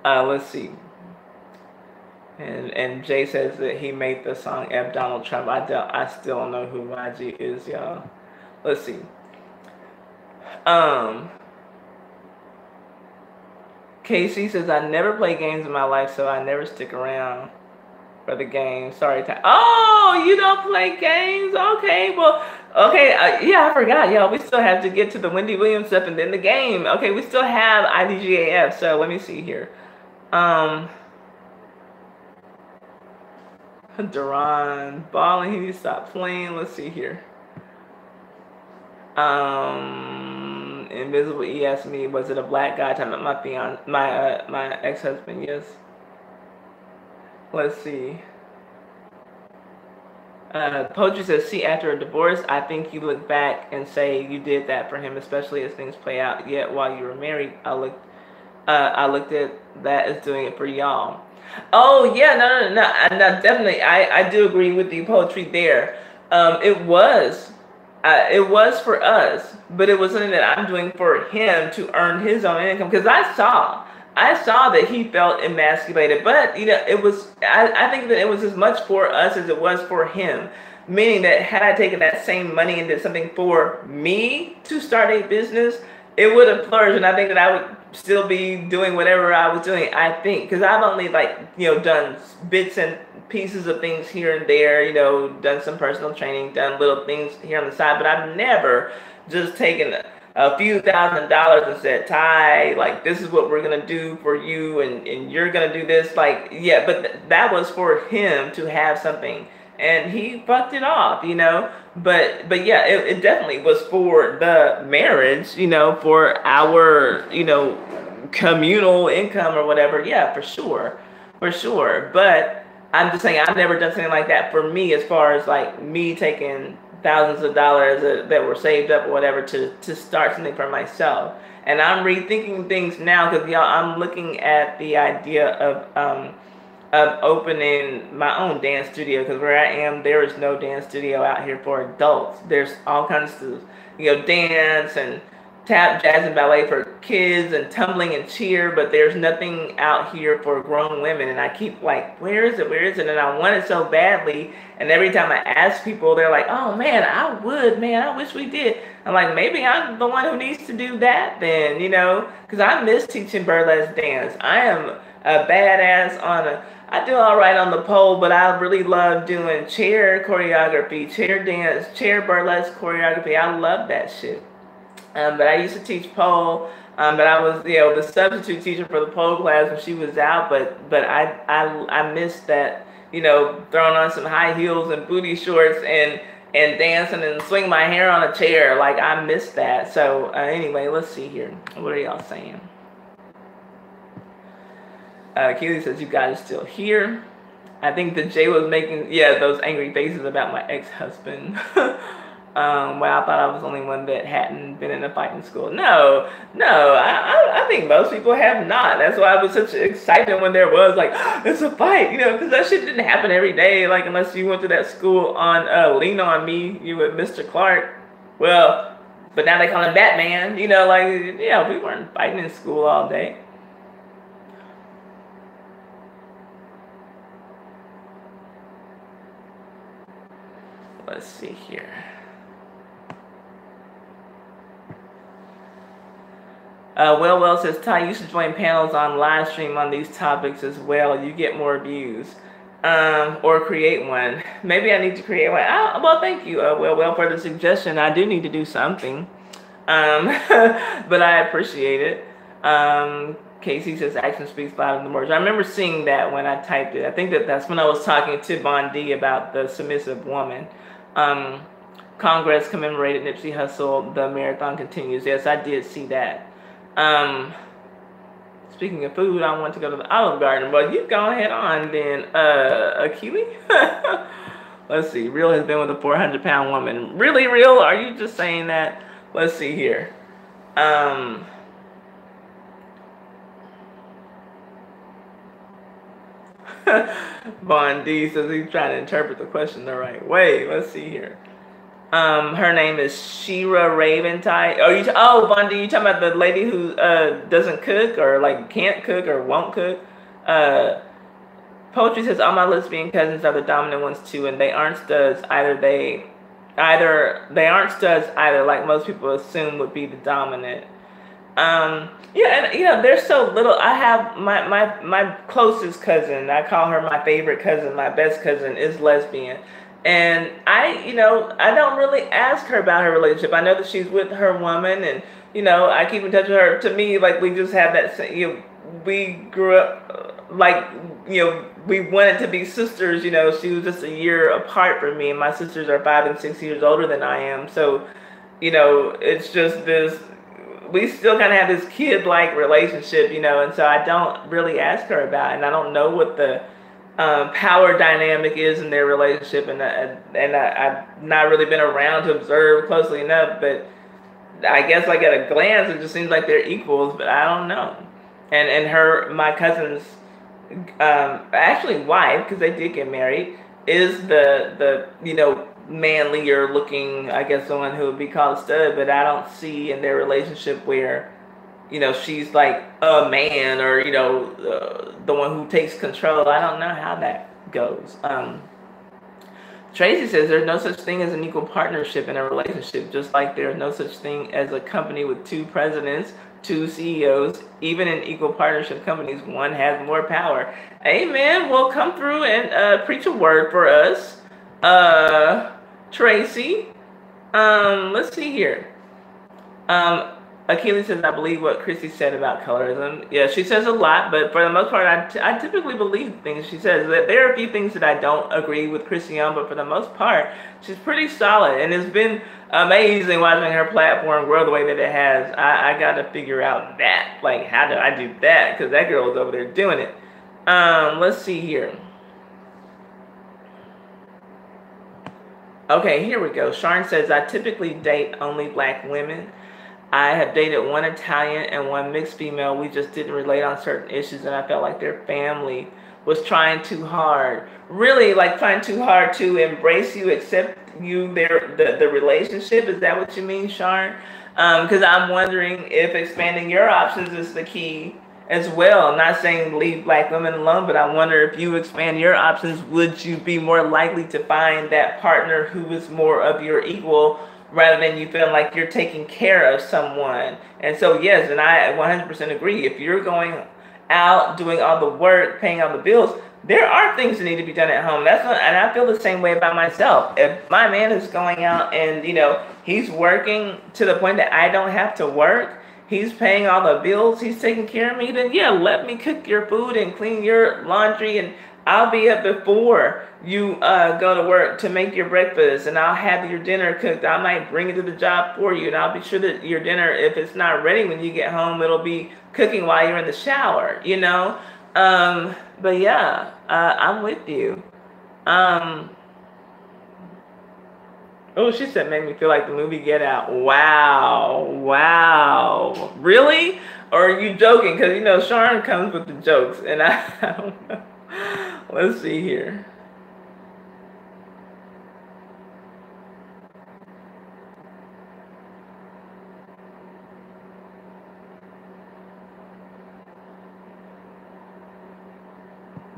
Let's see. And Jay says that he made the song F Donald Trump. I still don't know who YG is, y'all. Let's see. Casey says I never play games in my life, so I never stick around for the game. Sorry, time. Oh, you don't play games? Okay, well, okay. Yeah, I forgot. Yeah, we still have to get to the Wendy Williams stuff and then the game. Okay, we still have IDGAF. So let me see here. Duran balling. He needs to stop playing. Let's see here. Invisible E asked me, was it a black guy? Talking about my ex-husband. Yes. Let's see. Poetry says, see, after a divorce, I think you look back and say you did that for him, especially as things play out. Yet while you were married, I looked at that as doing it for y'all. Oh yeah, no, definitely. I do agree with the poetry there. It was for us, but it was something that I'm doing for him to earn his own income, because I saw that he felt emasculated, but you know, it was, I think that it was as much for us as it was for him, meaning that had I taken that same money and did something for me to start a business, it would have flourished, and I think that I would still be doing whatever I was doing, I think, because I've only, like, you know, done bits and pieces of things here and there, you know, done some personal training, done little things here on the side, but I've never just taken a few $1,000s and said, Ty, like, this is what we're gonna do for you, and you're gonna do this, like, yeah, but that was for him to have something, and he fucked it off, you know, but yeah, it definitely was for the marriage, you know, for our, you know, communal income or whatever, yeah, for sure, but I'm just saying I've never done something like that for me, as far as like me taking thousands of dollars that were saved up or whatever to start something for myself. And I'm rethinking things now, because y'all, I'm looking at the idea of opening my own dance studio, because where I am, there is no dance studio out here for adults. There's all kinds of, you know, dance and tap, jazz, and ballet for kids, and tumbling and cheer, but there's nothing out here for grown women. And I keep like, where is it? And I want it so badly, and every time I ask people, they're like, oh man, I wish we did. I'm like, maybe I'm the one who needs to do that then, you know, because I miss teaching burlesque dance. I am a badass I do all right on the pole, but I really love doing chair choreography, chair dance, chair burlesque choreography. I love that shit. But I used to teach pole, but I was, you know, the substitute teacher for the pole class when she was out. But I missed that, you know, throwing on some high heels and booty shorts and dancing and swing my hair on a chair. Like, I missed that. So anyway, let's see here. What are y'all saying? Keely says, you guys are still here. I think that Jay was making, yeah, those angry faces about my ex-husband. Well, I thought I was the only one that hadn't been in a fight in school. No, I think most people have not. That's why I was such excitement when there was, like, it's a fight, you know, because that shit didn't happen every day, like, unless you went to that school on Lean On Me, you with Mr. Clark. Well, but now they call him Batman, you know, like, yeah, we weren't fighting in school all day. Let's see here. Well says, Ty, you should join panels on live stream on these topics as well. You get more views. Or create one. Maybe I need to create one. Well, thank you, well, for the suggestion. I do need to do something. But I appreciate it. Casey says, action speaks louder than words. I remember seeing that when I typed it. I think that's when I was talking to Bondy about the submissive woman. Congress commemorated Nipsey Hussle. The marathon continues. Yes, I did see that. Speaking of food, I want to go to the Olive Garden. But you go ahead on then, Akili. Let's see. Real has been with a 400-pound woman. Really, Real? Are you just saying that? Let's see here. Von D says he's trying to interpret the question the right way. Let's see here. Her name is Shira Raventide. Von D, you talking about the lady who doesn't cook or like can't cook or won't cook? Poetry says all my lesbian cousins are the dominant ones too, and they aren't studs either. They aren't studs either, like most people assume would be the dominant. Yeah, and there's so little. I have my closest cousin. I call her my favorite cousin. My best cousin is lesbian, and I don't really ask her about her relationship. I know that she's with her woman, and I keep in touch with her. To me, like we just have that. We grew up like we wanted to be sisters. She was just a year apart from me, and my sisters are 5 and 6 years older than I am. So, it's just this. We still kind of have this kid-like relationship, and so I don't really ask her about it, and I don't know what the power dynamic is in their relationship, and I've not really been around to observe closely enough, but I guess like at a glance, it just seems like they're equals, but I don't know. And my cousin's actually wife, because they did get married, is the manlier looking, I guess, the one who would be called a stud, but I don't see in their relationship where she's like a man or the one who takes control. I don't know how that goes. Tracy says there's no such thing as an equal partnership in a relationship, just like there's no such thing as a company with 2 presidents, 2 CEOs. Even in equal partnership companies, one has more power. Amen. Well, come through and preach a word for us, Tracy. Let's see here. Achilles says, I believe what Chrissy said about colorism. Yeah, she says a lot, but for the most part, I typically believe things she says. There are a few things that I don't agree with Chrissy on, but for the most part, she's pretty solid. And it's been amazing watching her platform grow the way that it has. I got to figure out that. Like, how do I do that? Because that girl is over there doing it. Let's see here. Okay, here we go. Sharn says, I typically date only black women. I have dated one Italian and one mixed female. We just didn't relate on certain issues, and I felt like their family was trying too hard. Really, like trying too hard to embrace you, accept you, the relationship. Is that what you mean, Sharn? Because I'm wondering if expanding your options is the key as well. I'm not saying leave black women alone, but I wonder if you expand your options, would you be more likely to find that partner who is more of your equal, rather than you feeling like you're taking care of someone? And so, yes, and I 100% agree. If you're going out, doing all the work, paying all the bills, there are things that need to be done at home. And I feel the same way about myself. If my man is going out and, he's working to the point that I don't have to work, he's paying all the bills, he's taking care of me, then yeah, let me cook your food and clean your laundry, and I'll be up before you go to work to make your breakfast, and I'll have your dinner cooked. I might bring it to the job for you, and I'll be sure that your dinner, if it's not ready when you get home, it'll be cooking while you're in the shower, But yeah, I'm with you. Oh, she said, made me feel like the movie Get Out. Wow. Really? Or are you joking? Because, Sharn comes with the jokes, and I don't know. Let's see here.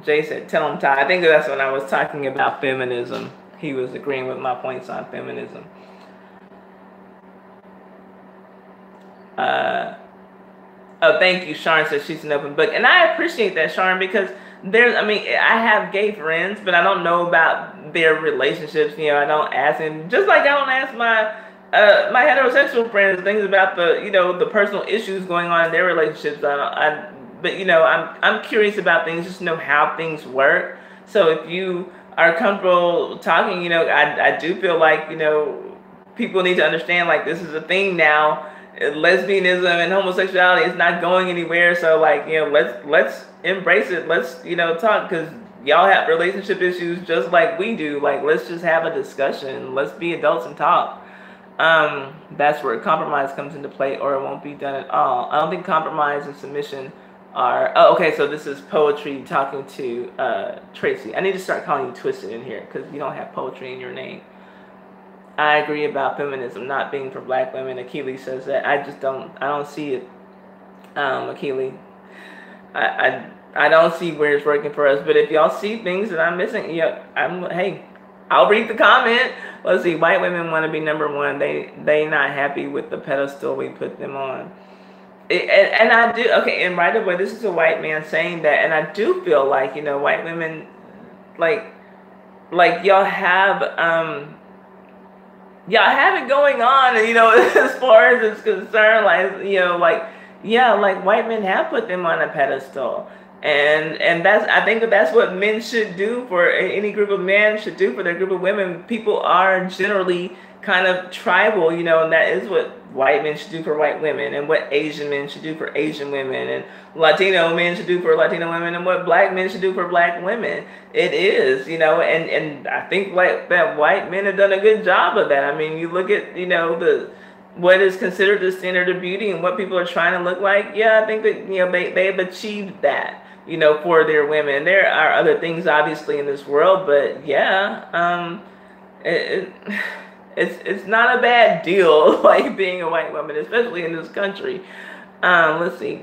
Jay said, tell him, Ty. I think that's when I was talking about feminism. He was agreeing with my points on feminism. Oh, thank you. Sharn says she's an open book. And I appreciate that, Sharn, because I have gay friends, but I don't know about their relationships. I don't ask them, just like I don't ask my heterosexual friends things about the personal issues going on in their relationships. But I'm curious about things, just to know how things work. So if you are comfortable talking, I do feel like, people need to understand, like, this is a thing now. Lesbianism and homosexuality is not going anywhere. So, like, let's embrace it. Let's, talk, because y'all have relationship issues just like we do. Like, let's just have a discussion. Let's be adults and talk. That's where compromise comes into play, or it won't be done at all. I don't think compromise and submission are, oh, okay, so this is poetry talking to Tracy. I need to start calling you Twisted in here because you don't have poetry in your name. I agree about feminism not being for black women. Akili says that. I don't see it, Akili. I don't see where it's working for us. But if y'all see things that I'm missing, yeah, hey, I'll read the comment. Let's see. White women want to be number one. They not happy with the pedestal we put them on. And I do, okay, and right away, this is a white man saying that, and I do feel like, white women, like y'all have it going on, and as far as it's concerned, like white men have put them on a pedestal, and I think that's what men should do for any group of men should do for their group of women. People are generally kind of tribal, and that is what white men should do for white women, and what Asian men should do for Asian women, and Latino men should do for Latino women, and what black men should do for black women. It is, and I think that white men have done a good job of that. I mean, you look at, what is considered the standard of beauty and what people are trying to look like. Yeah, I think that, they've achieved that, for their women. There are other things obviously in this world, but yeah, it's not a bad deal, like being a white woman, especially in this country. Let's see.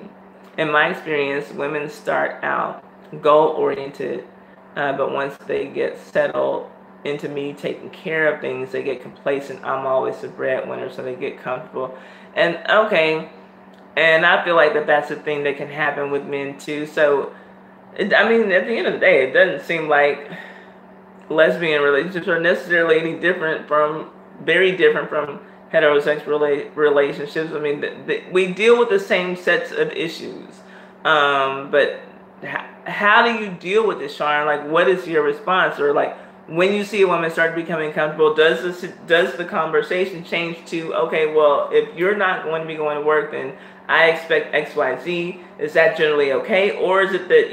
In my experience, women start out goal-oriented, but once they get settled into me taking care of things, they get complacent. I'm always the breadwinner, so they get comfortable. And okay, and I feel like that's a thing that can happen with men too. So, I mean, at the end of the day, it doesn't seem like lesbian relationships are necessarily any very different from heterosexual relationships. I mean, we deal with the same sets of issues, but how do you deal with this, Sharon? Like, what is your response? Or like, when you see a woman start becoming comfortable, does the conversation change to, okay, well, if you're not going to be going to work, then I expect X, Y, Z. Is that generally okay? Or is it that,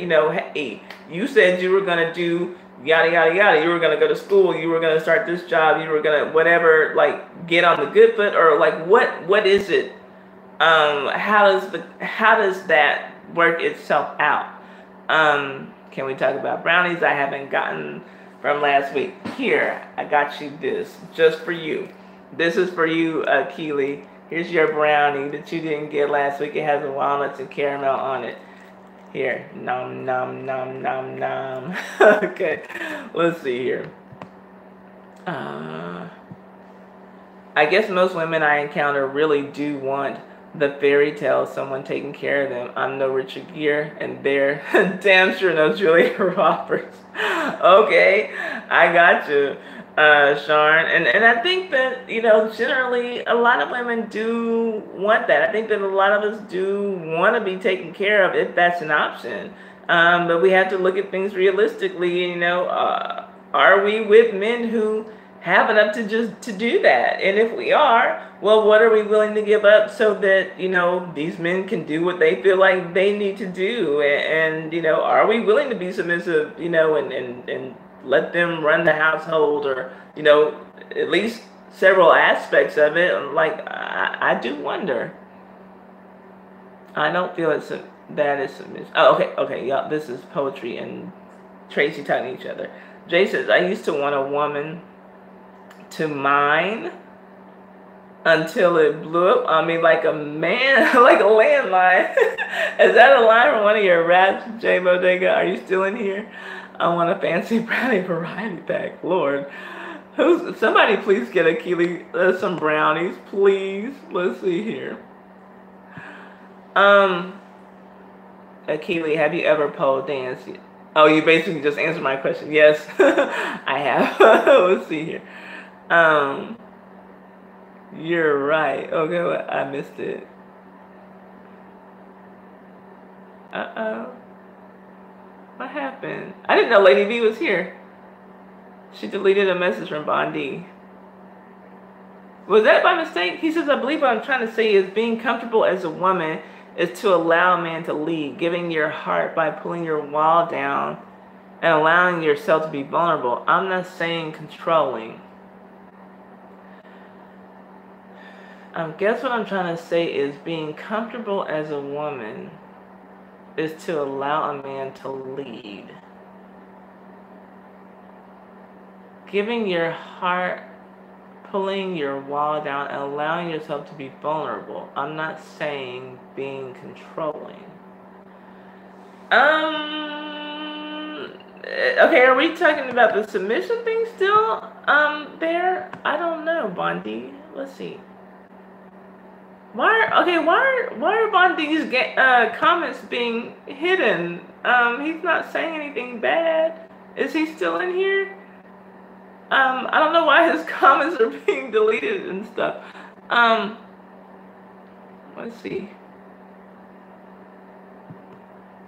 hey, you said you were going to do yada, yada, yada. You were going to go to school. You were going to start this job. You were going to whatever, like, get on the good foot? Or like, what is it? How does that work itself out? Can we talk about brownies? I haven't gotten from last week. Here, I got you this, just for you. This is for you, Keely. Here's your brownie that you didn't get last week. It has walnuts and caramel on it. Here, nom, nom, nom, nom, nom. Okay, let's see here. I guess most women I encounter really do want the fairy tale, someone taking care of them. I'm no Richard Gere, and they're damn sure no Julia Roberts. Okay, I got you, Sharon. And I think that, generally a lot of women do want that. I think that a lot of us do want to be taken care of if that's an option. But we have to look at things realistically. Are we with men who have enough to do that? And if we are, well, what are we willing to give up so that, these men can do what they feel like they need to do? And are we willing to be submissive, and let them run the household, or, at least several aspects of it? Like, I do wonder. I don't feel that is submissive. Oh, okay, y'all, this is poetry and Tracy talking to each other. Jay says, I used to want a woman to mine until it blew up on me like a man, like a landline. Is that a line from one of your raps, Jay Bodega? Are you still in here? I want a fancy brownie variety pack. Lord, somebody please get Akili some brownies, please. Let's see here. Akili, have you ever pole danced? Oh, you basically just answered my question. Yes, I have. Let's see here. You're right. Okay, well, I missed it. What happened? I didn't know Lady V was here. She deleted a message from Bondi. Was that by mistake? He says, I believe what I'm trying to say is being comfortable as a woman is to allow a man to lead, giving your heart by pulling your wall down and allowing yourself to be vulnerable. I'm not saying controlling. I guess what I'm trying to say is being comfortable as a woman is to allow a man to lead. Giving your heart, pulling your wall down, and allowing yourself to be vulnerable. I'm not saying being controlling. Okay, are we talking about the submission thing still? There? I don't know, Bondi. Let's see. Why are Bondi's comments being hidden? He's not saying anything bad. Is he still in here? I don't know why his comments are being deleted and stuff. Let's see.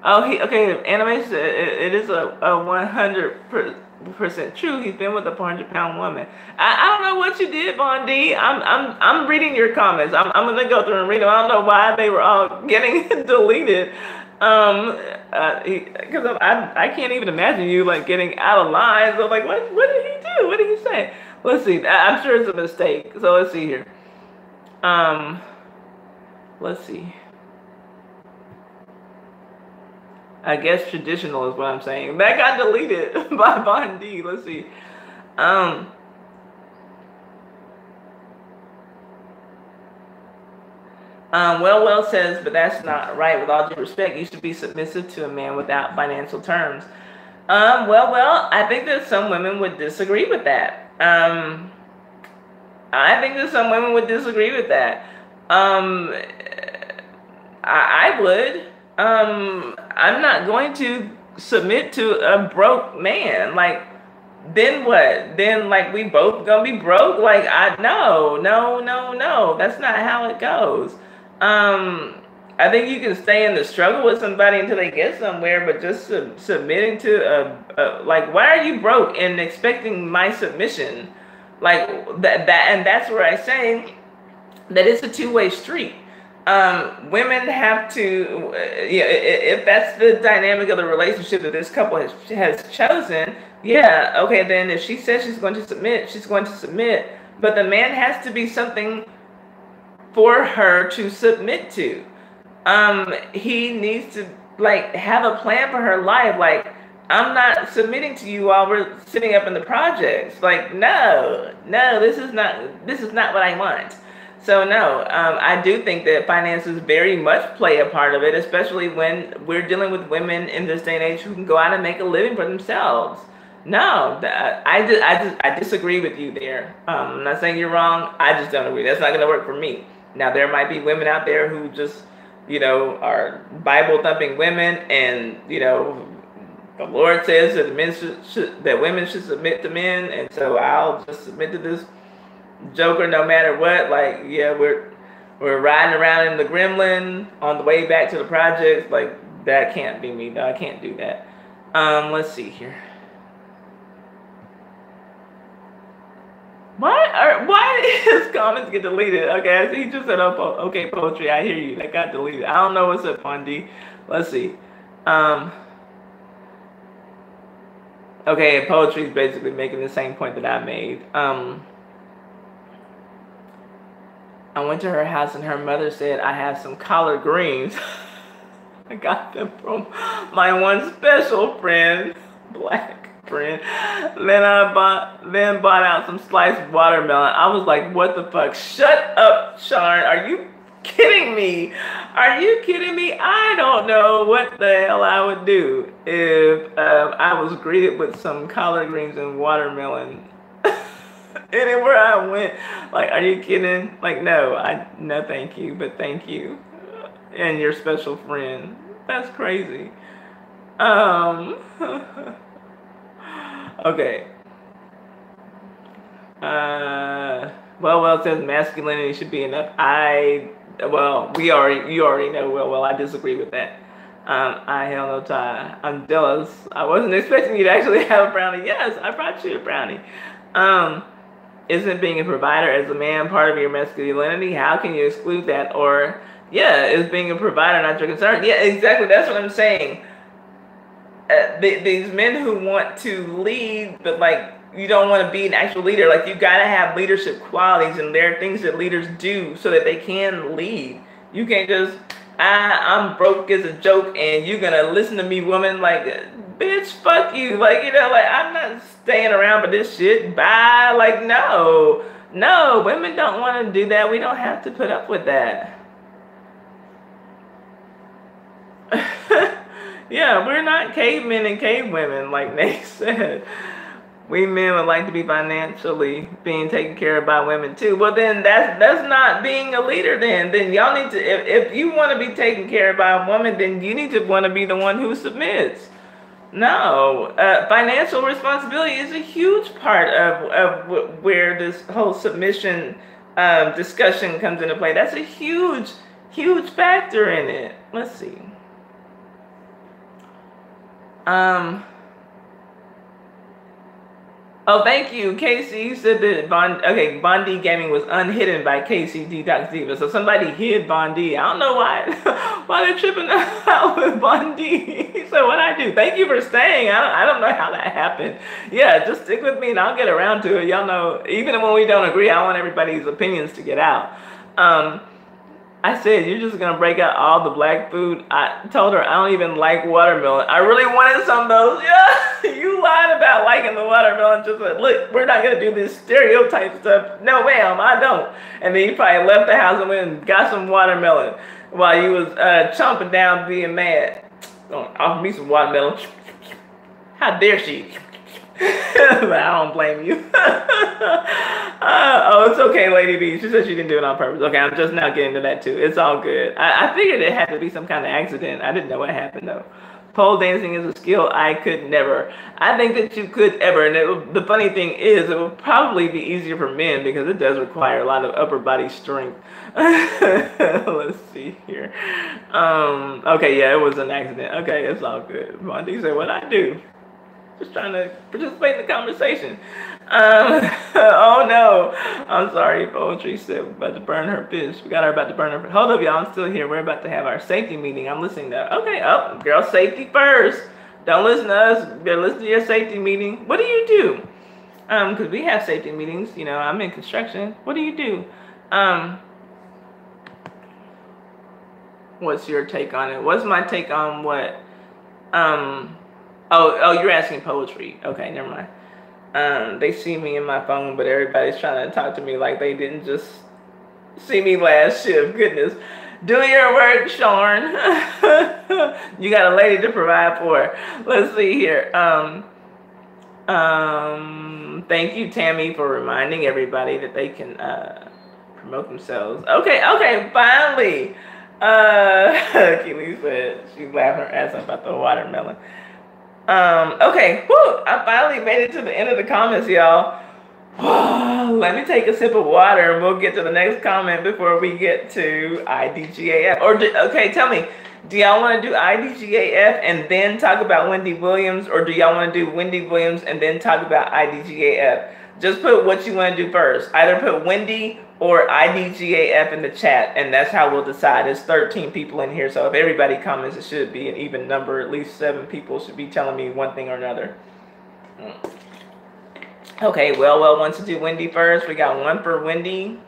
Oh, animation. It is a 100% true. He's been with a 400-pound woman. I don't know what you did, Bondi. I'm reading your comments. I'm gonna go through and read them. I don't know why they were all getting deleted. Because I can't even imagine you like getting out of line. So like, what did he do? What did he say? Let's see. I'm sure it's a mistake. So let's see here. Let's see. I guess traditional is what I'm saying. That got deleted by Bondi. Let's see. Well says, but that's not right. With all due respect, you should be submissive to a man without financial terms. Well, I think that some women would disagree with that. I think that some women would disagree with that. I would. I'm not going to submit to a broke man. Like, then what? Then like we both gonna be broke? Like, no. That's not how it goes. I think you can stay in the struggle with somebody until they get somewhere, but just submitting to like, why are you broke and expecting my submission? Like that, and that's where I say that it's a two-way street. Women have to, if that's the dynamic of the relationship that this couple has chosen, yeah, okay, then if she says she's going to submit, she's going to submit. But the man has to be something for her to submit to. He needs to like have a plan for her life. Like, I'm not submitting to you while we're sitting up in the projects. Like, no, this is not what I want. So no, I do think that finances very much play a part of it, especially when we're dealing with women in this day and age who can go out and make a living for themselves. No, I disagree with you there. I'm not saying you're wrong. I just don't agree. That's not going to work for me. Now, there might be women out there who just, are Bible-thumping women, and, the Lord says that that women should submit to men, and so I'll just submit to this joker no matter what. Like, yeah, we're riding around in the Gremlin on the way back to the projects. Like, that can't be me. No, I can't do that. Let's see here. Why his comments get deleted? Okay, he just said, okay, poetry, I hear you. That got deleted. I don't know what's up, Funday. Let's see. Okay, poetry is basically making the same point that I made. I went to her house and her mother said, I have some collard greens. I got them from my one special friend, black friend. Then bought out some sliced watermelon. I was like, what the fuck? Shut up, Sharn. Are you kidding me? I don't know what the hell I would do if I was greeted with some collard greens and watermelon anywhere I went. Like, are you kidding? Like, no, thank you, but thank you. And your special friend. That's crazy. Okay. Well says masculinity should be enough. You already know. Well, I disagree with that. I hell no tie. I'm jealous. I wasn't expecting you to actually have a brownie. Yes, I brought you a brownie. Isn't being a provider as a man part of your masculinity? How can you exclude that? Or, yeah, is being a provider not your concern? Yeah, exactly. That's what I'm saying. These men who want to lead, but like, you don't want to be an actual leader. Like, you got to have leadership qualities, and there are things that leaders do so that they can lead. You can't just, I'm broke is a joke and you're gonna listen to me, woman. Like, bitch, fuck you. Like, you know, like, I'm not staying around for this shit. Bye. Like, no. No, women don't want to do that. We don't have to put up with that. Yeah, we're not cavemen and cavewomen, like Nate said. We men would like to be financially being taken care of by women too. Well, then that's not being a leader. Then y'all need to, if you want to be taken care of by a woman, then you need to want to be the one who submits. No, financial responsibility is a huge part of where this whole submission discussion comes into play. That's a huge factor in it. Let's see. Oh, thank you, Casey. You said that Bondy Gaming was unhidden by Casey Detox Diva. So somebody hid Bondy. I don't know why they're tripping out with Bondy. So what I do? Thank you for staying. I don't know how that happened. Yeah, just stick with me and I'll get around to it. Y'all know, even when we don't agree, I want everybody's opinions to get out. I said, you're just going to break out all the black food. I told her I don't even like watermelon. I really wanted some of those. Yeah, you lied about liking the watermelon. Just like, look, we're not going to do this stereotype stuff. No, ma'am, I don't. And then you probably left the house and went and got some watermelon while you was chomping down being mad. Offer me some watermelon. How dare she? But I don't blame you. Oh, it's okay, Lady B. She said she didn't do it on purpose. Okay, I'm just now getting to that too. It's all good. I figured it had to be some kind of accident. I didn't know what happened though. Pole dancing is a skill I could never. I think that you could ever. And the funny thing is, it would probably be easier for men because it does require a lot of upper body strength. Let's see here. Okay, yeah, it was an accident. Okay, it's all good. Monty said, "What I do? Just trying to participate in the conversation." Oh no, I'm sorry. Poetry said we're about to burn her fish. We got her about to burn her. Hold up, y'all. I'm still here. We're about to have our safety meeting. I'm listening to. Okay, girl, safety first. Don't listen to us. You better listen to your safety meeting. What do you do? Because we have safety meetings. You know, I'm in construction. What do you do? What's your take on it? What's my take on what? Oh, you're asking poetry. Okay, never mind. They see me in my phone, but everybody's trying to talk to me like they didn't just see me last shift. Goodness. Do your work, Sean. You got a lady to provide for. Let's see here. Thank you, Tammy, for reminding everybody that they can promote themselves. Okay, finally. Keely said she's laughing her ass off about the watermelon. Okay, I finally made it to the end of the comments, y'all. Let me take a sip of water and we'll get to the next comment before we get to IDGAF. Okay, tell me, do y'all want to do IDGAF and then talk about Wendy Williams, or do y'all want to do Wendy Williams and then talk about IDGAF? Just put what you want to do first. Either put Wendy or IDGAF in the chat, and that's how we'll decide. There's 13 people in here, so if everybody comments, it should be an even number. At least 7 people should be telling me one thing or another. Okay, well wants to do Wendy first. We got 1 for Wendy.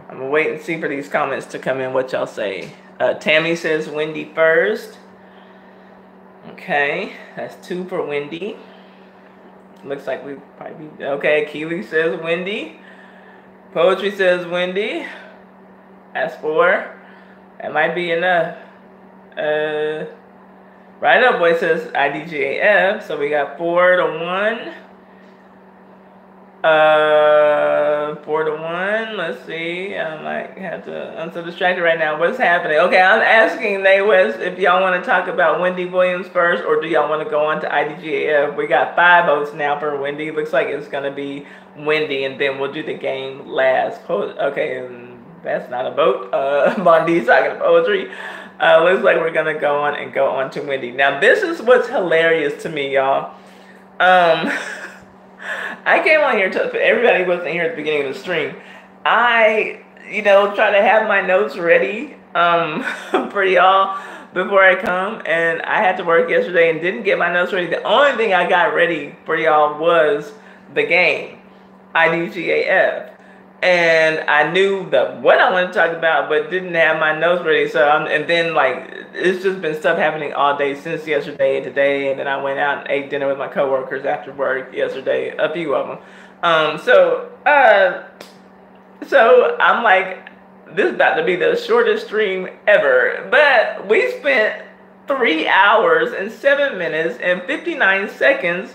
I'm gonna wait and see for these comments to come in, what y'all say. Tammy says Wendy first. Okay, that's 2 for Wendy. Looks like we probably be, okay, Keely says Wendy. Poetry says Wendy. That's 4. That might be enough. Right Up Boy says IDGAF. So we got 4 to 1. 4 to 1. Let's see. I might have to. I'm so distracted right now. What's happening? Okay, I'm asking Nate West if y'all want to talk about Wendy Williams first, or do y'all want to go on to IDGAF? We got 5 votes now for Wendy. Looks like it's gonna be Wendy, and then we'll do the game last. Okay, that's not a vote. Bondi's talking poetry. Looks like we're gonna go on to Wendy. Now this is what's hilarious to me, y'all. I came on here to, everybody wasn't here at the beginning of the stream. I, try to have my notes ready for y'all before I come, and I had to work yesterday and didn't get my notes ready. The only thing I got ready for y'all was the game, IDGAF. and I knew what I wanted to talk about, but didn't have my notes ready. So and then like it's just been stuff happening all day since yesterday and today, and then I went out and ate dinner with my coworkers after work yesterday, a few of them. So I'm like, this is about to be the shortest stream ever, but we spent 3 hours and 7 minutes and 59 seconds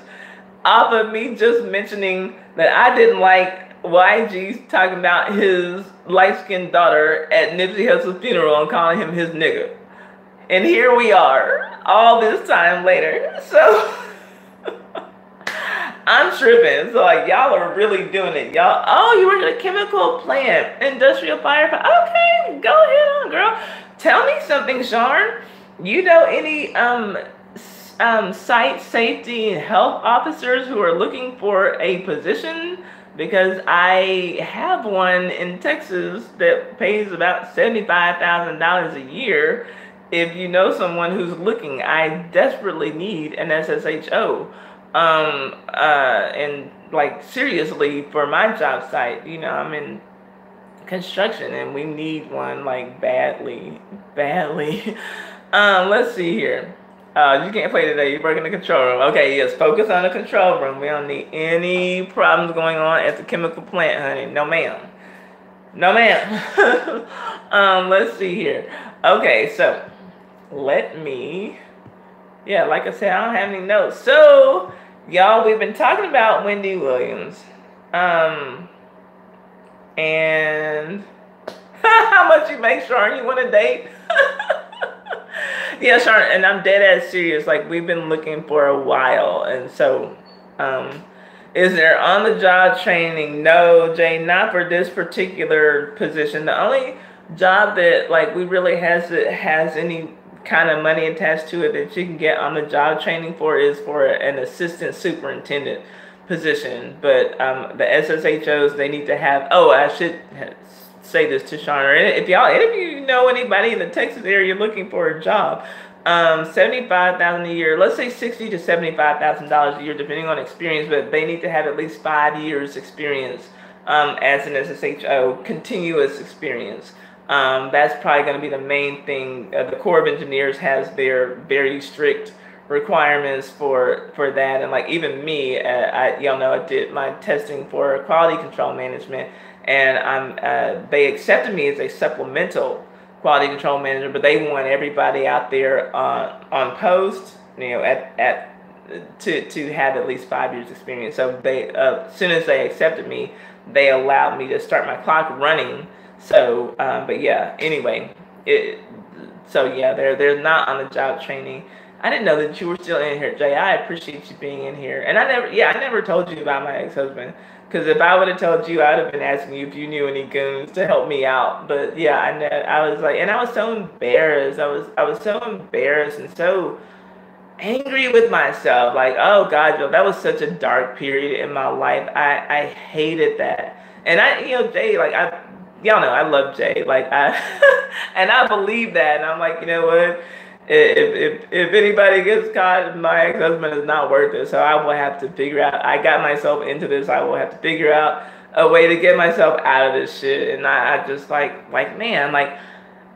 off of me just mentioning that I didn't like YG's talking about his light-skinned daughter at Nipsey Hussle's funeral and calling him his nigga. And here we are, all this time later. So I'm tripping. So like y'all are really doing it. Y'all, oh, you work at a chemical plant, industrial firefighter. Okay, go ahead on, girl. Tell me something, Sharn. You know any site safety and health officers who are looking for a position? Because I have one in Texas that pays about $75,000 a year. If you know someone who's looking, I desperately need an SSHO. And like seriously for my job site, you know, I'm in construction and we need one like badly. Let's see here. You can't play today. You work in the control room. Okay, yes. Focus on the control room. We don't need any problems going on at the chemical plant, honey. No, ma'am. No, ma'am. Let's see here. Okay, so let me. Yeah, like I said, I don't have any notes. So, y'all, we've been talking about Wendy Williams. And how much you make, Sharn? You want to date? Yeah, Sharn, and I'm dead ass serious. Like, we've been looking for a while. And so, is there on-the-job training? No, Jay, not for this particular position. The only job that, like, we really has any kind of money attached to it that you can get on-the-job training for is for an assistant superintendent position. But the SSHOs, they need to have, oh, I should say this to Sharn, if you know anybody in the Texas area looking for a job, $75,000 a year, let's say $60,000 to $75,000 a year, depending on experience, but they need to have at least 5 years experience as an SSHO, continuous experience. That's probably going to be the main thing. The Corps of Engineers has their very strict requirements for that, and like even me, y'all know I did my testing for quality control management, and they accepted me as a supplemental quality control manager, but they want everybody out there on post, you know, to have at least 5 years experience. So they, as soon as they accepted me, they allowed me to start my clock running. So, but yeah, anyway, so yeah, they're not on the job training. I didn't know that you were still in here, Jay. I appreciate you being in here. And I never told you about my ex-husband. Because if I would have told you, I would have been asking you if you knew any goons to help me out. But yeah, I was like, and I was so embarrassed. I was so embarrassed and so angry with myself. Like, oh God, Joe, that was such a dark period in my life. I hated that. And Jay, like y'all know I love Jay. Like and I believe that. And I'm like, you know what? If anybody gets caught, my ex-husband is not worth it. So I will have to figure out. I got myself into this. I will have to figure out a way to get myself out of this shit. And I just like man, like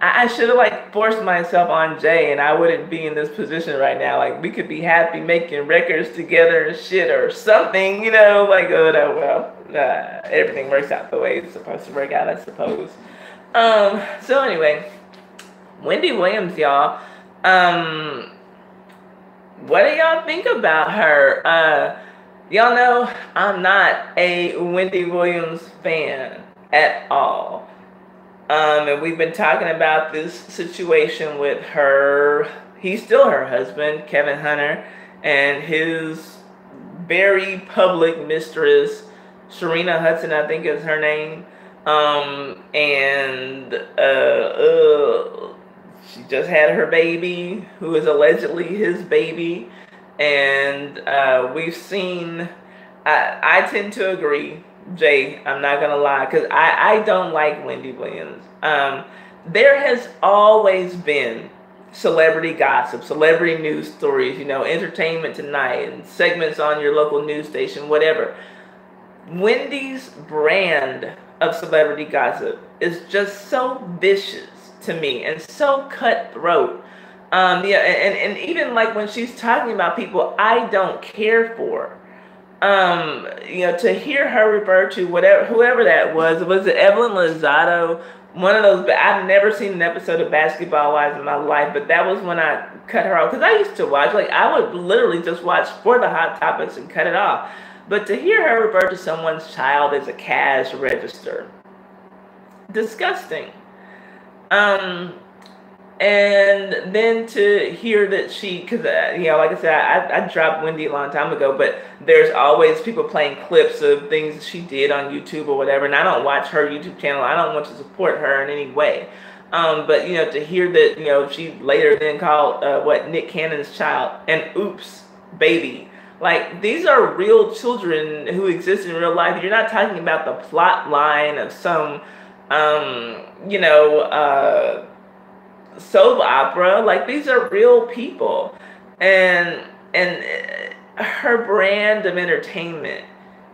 I should have like forced myself on Jay, and I wouldn't be in this position right now. Like we could be happy making records together and shit or something, you know. Like everything works out the way it's supposed to work out, I suppose. So anyway, Wendy Williams, y'all. What do y'all think about her? Y'all know I'm not a Wendy Williams fan at all. And we've been talking about this situation with her. He's still her husband, Kevin Hunter, and his very public mistress, Sharina Hudson, I think is her name. She just had her baby, who is allegedly his baby. And we've seen, I tend to agree, Jay, I'm not going to lie, because I don't like Wendy Williams. There has always been celebrity gossip, celebrity news stories, Entertainment Tonight, and segments on your local news station, whatever. Wendy's brand of celebrity gossip is just so vicious to me and so cutthroat. Yeah, and even like when she's talking about people I don't care for, to hear her refer to whoever that was it Evelyn Lozado? One of those, but I've never seen an episode of Basketball Wives in my life, but that was when I cut her off, because I used to watch, like, I would literally just watch for the hot topics and cut it off. But to hear her refer to someone's child as a cash register, disgusting. And then to hear that she, because, like I said, I dropped Wendy a long time ago, but there's always people playing clips of things she did on YouTube or whatever, and I don't watch her YouTube channel. I don't want to support her in any way. But, to hear that, she later then called, Nick Cannon's child an oops baby. Like, these are real children who exist in real life. You're not talking about the plot line of some, soap opera. Like, these are real people, and her brand of entertainment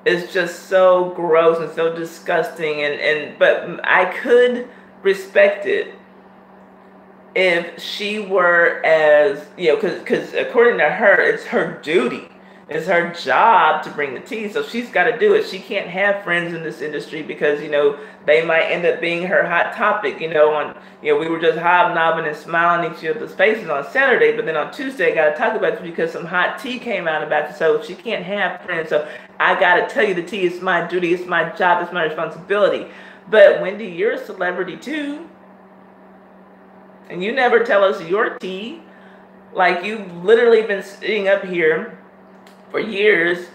is just so gross and so disgusting, but I could respect it if she were as, because according to her, it's her duty. It's her job to bring the tea, so she's got to do it. She can't have friends in this industry because, they might end up being her hot topic. We were just hobnobbing and smiling each other's faces on Saturday, but then on Tuesday I got to talk about you because some hot tea came out about you, so she can't have friends. So I got to tell you the tea. It's my duty. It's my job. It's my responsibility. But Wendy, you're a celebrity too, and you never tell us your tea. Like, you've literally been sitting up here for years,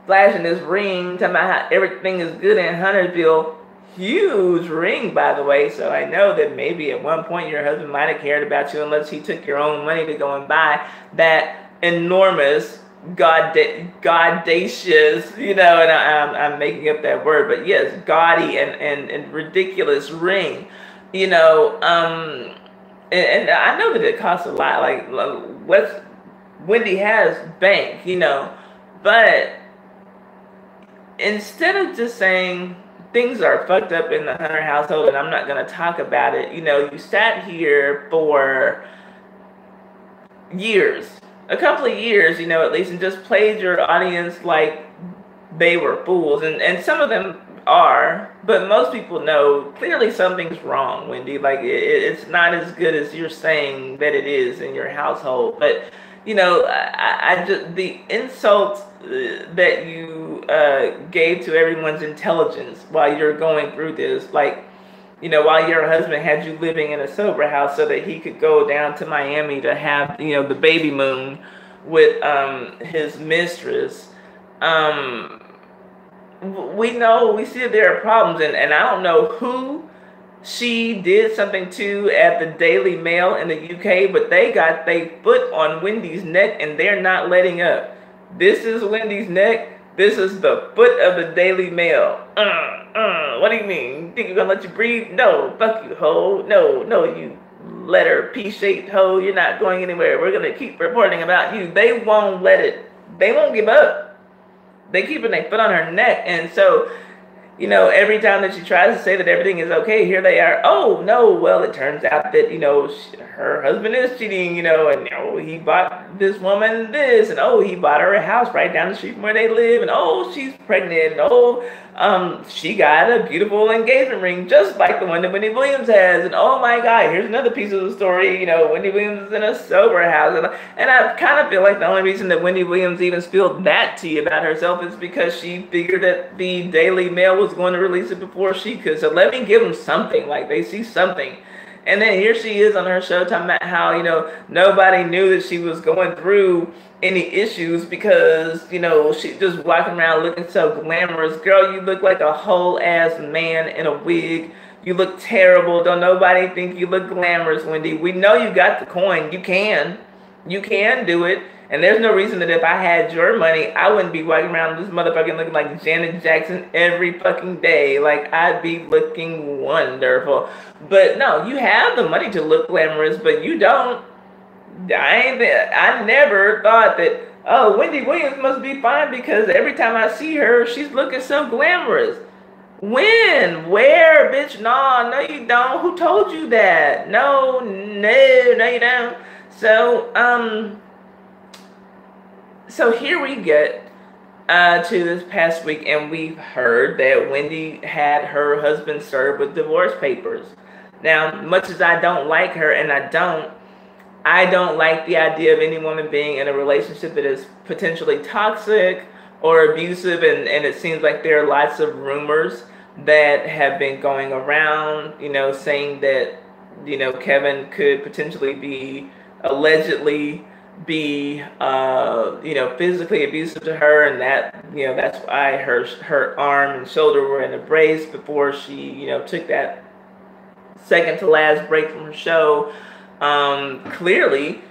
flashing this ring, talking about how everything is good in Huntersville. Huge ring, by the way, so I know that maybe at one point your husband might have cared about you, unless he took your own money to go and buy that enormous, gaudacious, and I'm making up that word, but yes, gaudy and ridiculous ring, and I know that it costs a lot. Like, Wendy has bank, but instead of just saying things are fucked up in the Hunter household and I'm not going to talk about it, you sat here for years, a couple of years, at least, and just played your audience like they were fools. And some of them are, but most people know clearly something's wrong, Wendy. Like, it's not as good as you're saying that it is in your household. But I just, the insult that you gave to everyone's intelligence while you're going through this, like, while your husband had you living in a sober house so that he could go down to Miami to have, the baby moon with his mistress. We know, we see that there are problems, and I don't know who she did something to at the Daily Mail in the UK, but they got their foot on Wendy's neck and they're not letting up. This is Wendy's neck. This is the foot of the Daily Mail. What do you mean? Think you're gonna let you breathe? No, fuck you, ho. No, you letter P-shaped ho. You're not going anywhere. We're gonna keep reporting about you. They won't let it. They won't give up. They keeping their foot on her neck, and so, every time that she tries to say that everything is okay, here they are. Oh, no, well, it turns out that, her husband is cheating, and, he bought this woman this, and, he bought her a house right down the street from where they live, and, she's pregnant, and, she got a beautiful engagement ring, just like the one that Wendy Williams has, and, oh, my God, here's another piece of the story, Wendy Williams is in a sober house, and I kind of feel like the only reason that Wendy Williams even spilled that tea about herself is because she figured that the Daily Mail was going to release it before she could. So let me give them something, like they see something. And then here she is on her show talking about how, nobody knew that she was going through any issues because, she just walking around looking so glamorous. Girl, you look like a whole ass man in a wig. You look terrible. Don't nobody think you look glamorous, Wendy. We know you got the coin. You can do it. And there's no reason that if I had your money, I wouldn't be walking around this motherfucking looking like Janet Jackson every fucking day. Like, I'd be looking wonderful. But no, you have the money to look glamorous, but you don't. I never thought that, Wendy Williams must be fine because every time I see her, she's looking so glamorous. When? Where, bitch? No, you don't. Who told you that? No, you don't. So here we get to this past week, and we've heard that Wendy had her husband served with divorce papers. Now, much as I don't like her, and I don't like the idea of any woman being in a relationship that is potentially toxic or abusive, and it seems like there are lots of rumors that have been going around, saying that, Kevin could potentially be allegedly be, physically abusive to her, and that, that's why her arm and shoulder were in a brace before she, took that second to last break from her show. Clearly,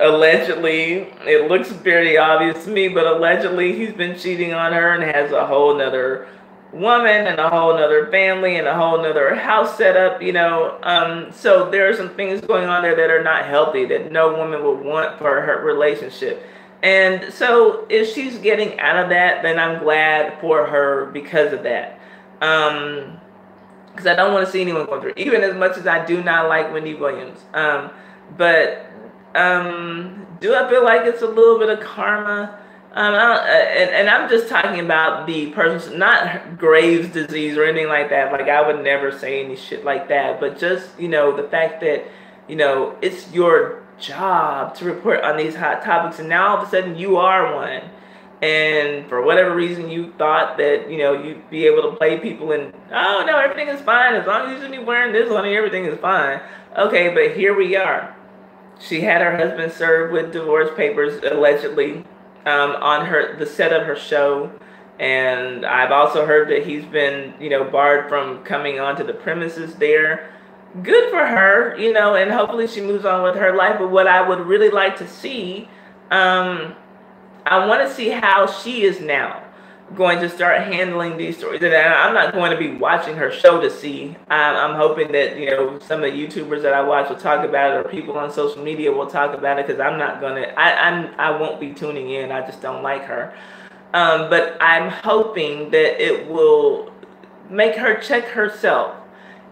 allegedly, it looks very obvious to me, but allegedly he's been cheating on her and has a whole nother woman and a whole nother family and a whole nother house set up, so there are some things going on there that are not healthy, that no woman would want for her relationship. And so if she's getting out of that, then I'm glad for her because of that. Because I don't want to see anyone going through it, even as much as I do not like Wendy Williams. But do I feel like it's a little bit of karma? And I'm just talking about the person, not Graves' disease or anything like that. Like, I would never say any shit like that. But just, the fact that, it's your job to report on these hot topics. And now all of a sudden you are one. And for whatever reason you thought that, you'd be able to play people and, oh, no, everything is fine. As long as you shouldn't be wearing this on, everything is fine. Okay, but here we are. She had her husband served with divorce papers, allegedly, on the set of her show. And I've also heard that he's been, barred from coming onto the premises there. Good for her, and hopefully she moves on with her life. But what I would really like to see, I want to see how she is now going to start handling these stories. And I'm not going to be watching her show to see. I'm hoping that, some of the YouTubers that I watch will talk about it, or people on social media will talk about it, because I'm not going to, I won't be tuning in. I just don't like her. But I'm hoping that it will make her check herself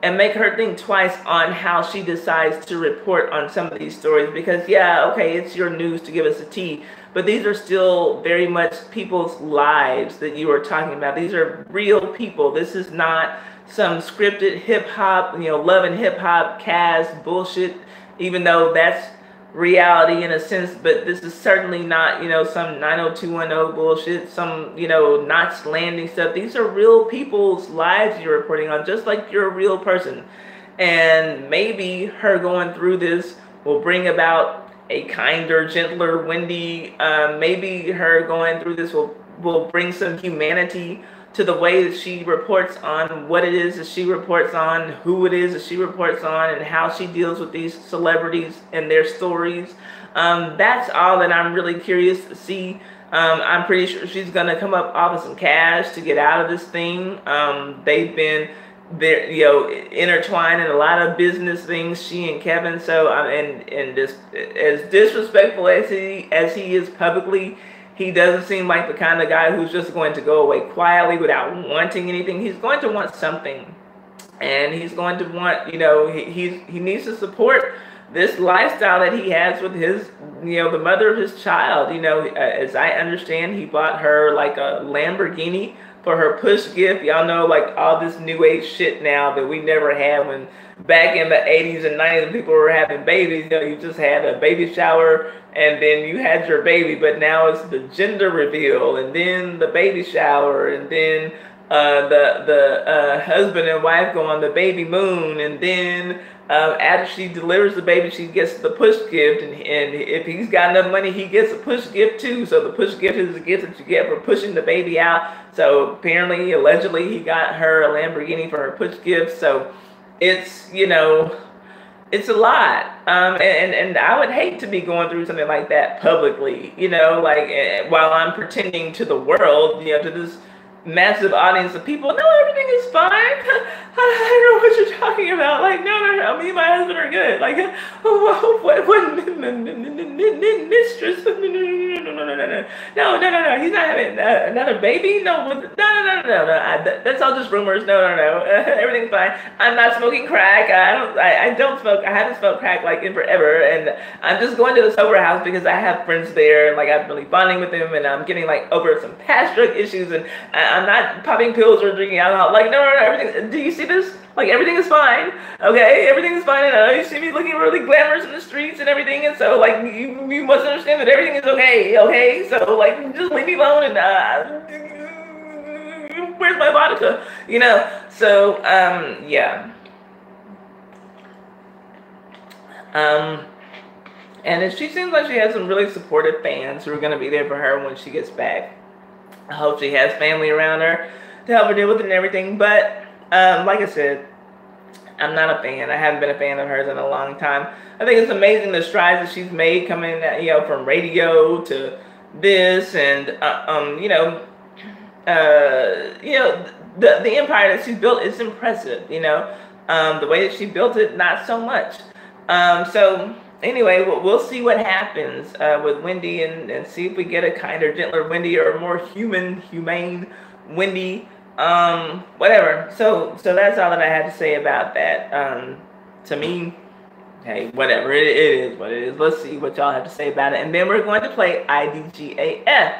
and make her think twice on how she decides to report on some of these stories. Because, yeah, okay, it's your news to give us a tea, but these are still very much people's lives that you are talking about. These are real people. This is not some scripted hip-hop, Love and Hip-Hop cast bullshit, even though that's reality in a sense. But this is certainly not, some 90210 bullshit, some, Knots Landing stuff. These are real people's lives you're reporting on, just like you're a real person. And maybe her going through this will bring about a kinder, gentler Wendy. Maybe her going through this will bring some humanity to the way that she reports on what it is that she reports on, who it is that she reports on, and how she deals with these celebrities and their stories. That's all that I'm really curious to see. I'm pretty sure she's going to come up off of some cash to get out of this thing. They've been intertwined in a lot of business things, she and Kevin. So and this, as disrespectful as he is publicly, he doesn't seem like the kind of guy who's just going to go away quietly without wanting anything. He's going to want something, and he's going to want, he needs to support this lifestyle that he has with his, the mother of his child. As I understand, he bought her like a Lamborghini for her push gift. Y'all know, like, all this new age shit now that we never had when back in the 80s and 90s when people were having babies. You just had a baby shower and then you had your baby, but now it's the gender reveal and then the baby shower and then the husband and wife go on the baby moon, and then after she delivers the baby, she gets the push gift, and if he's got enough money, he gets a push gift too. So the push gift is the gift that you get for pushing the baby out. So apparently, allegedly, he got her a Lamborghini for her push gift. So it's, it's a lot. And I would hate to be going through something like that publicly, like while I'm pretending to the world, to this massive audience of people, no, everything is fine. I don't know what you're talking about. Like, no, me and my husband are good. Like, what mistress? No. He's not having another baby. No. That's all just rumors. No. Everything's fine. I'm not smoking crack. I don't smoke. I haven't smoked crack like in forever, and I'm just going to the sober house because I have friends there, and like I'm really bonding with them, and I'm getting like over some past drug issues, and I'm not popping pills or drinking alcohol. Like, no, everything. Do you see this? Like, everything is fine. Okay, everything is fine. And you see me looking really glamorous in the streets and everything, and so like you must understand that everything is okay. Okay, so like just leave me alone and where's my vodka? You know. So yeah. And she seems like she has some really supportive fans who are going to be there for her when she gets back. I hope she has family around her to help her deal with it and everything. But like I said, I'm not a fan. I haven't been a fan of hers in a long time. I think it's amazing the strides that she's made coming, from radio to this, and the empire that she's built is impressive. The way that she built it, not so much. So anyway, we'll see what happens with Wendy, and see if we get a kinder, gentler Wendy, or a more humane Wendy. Whatever. So that's all that I had to say about that. To me, hey, whatever. It is what it is. Let's see what y'all have to say about it, and then we're going to play IDGAF.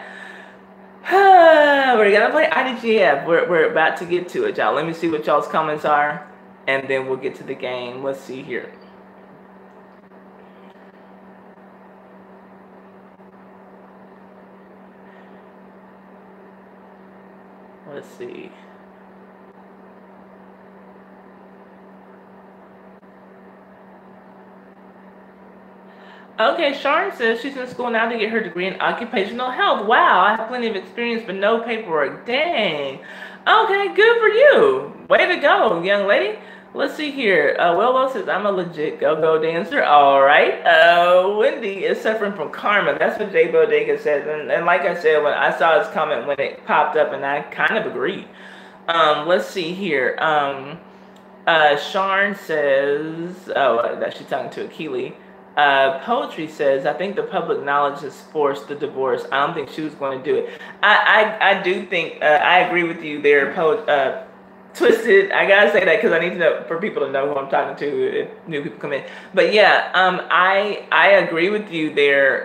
We're gonna play IDGAF. We're about to get to it, y'all. Let me see what y'all's comments are, and then we'll get to the game. Let's see here. Let's see. Okay, Sharon says she's in school now to get her degree in occupational health. Wow, I have plenty of experience but no paperwork. Dang. Okay, good for you. Way to go, young lady. Let's see here. Willow says, I'm a legit go-go dancer. All right. Wendy is suffering from karma. That's what J. Bodega says. And like I said, when I saw his comment when it popped up, and I kind of agreed. Let's see here. Sharn says, that she's talking to Akili. Poetry says, I think the public knowledge has forced the divorce. I don't think she was going to do it. I do think, I agree with you there, Twisted. I gotta say that because I need to know, for people to know who I'm talking to if new people come in. But yeah, I agree with you there,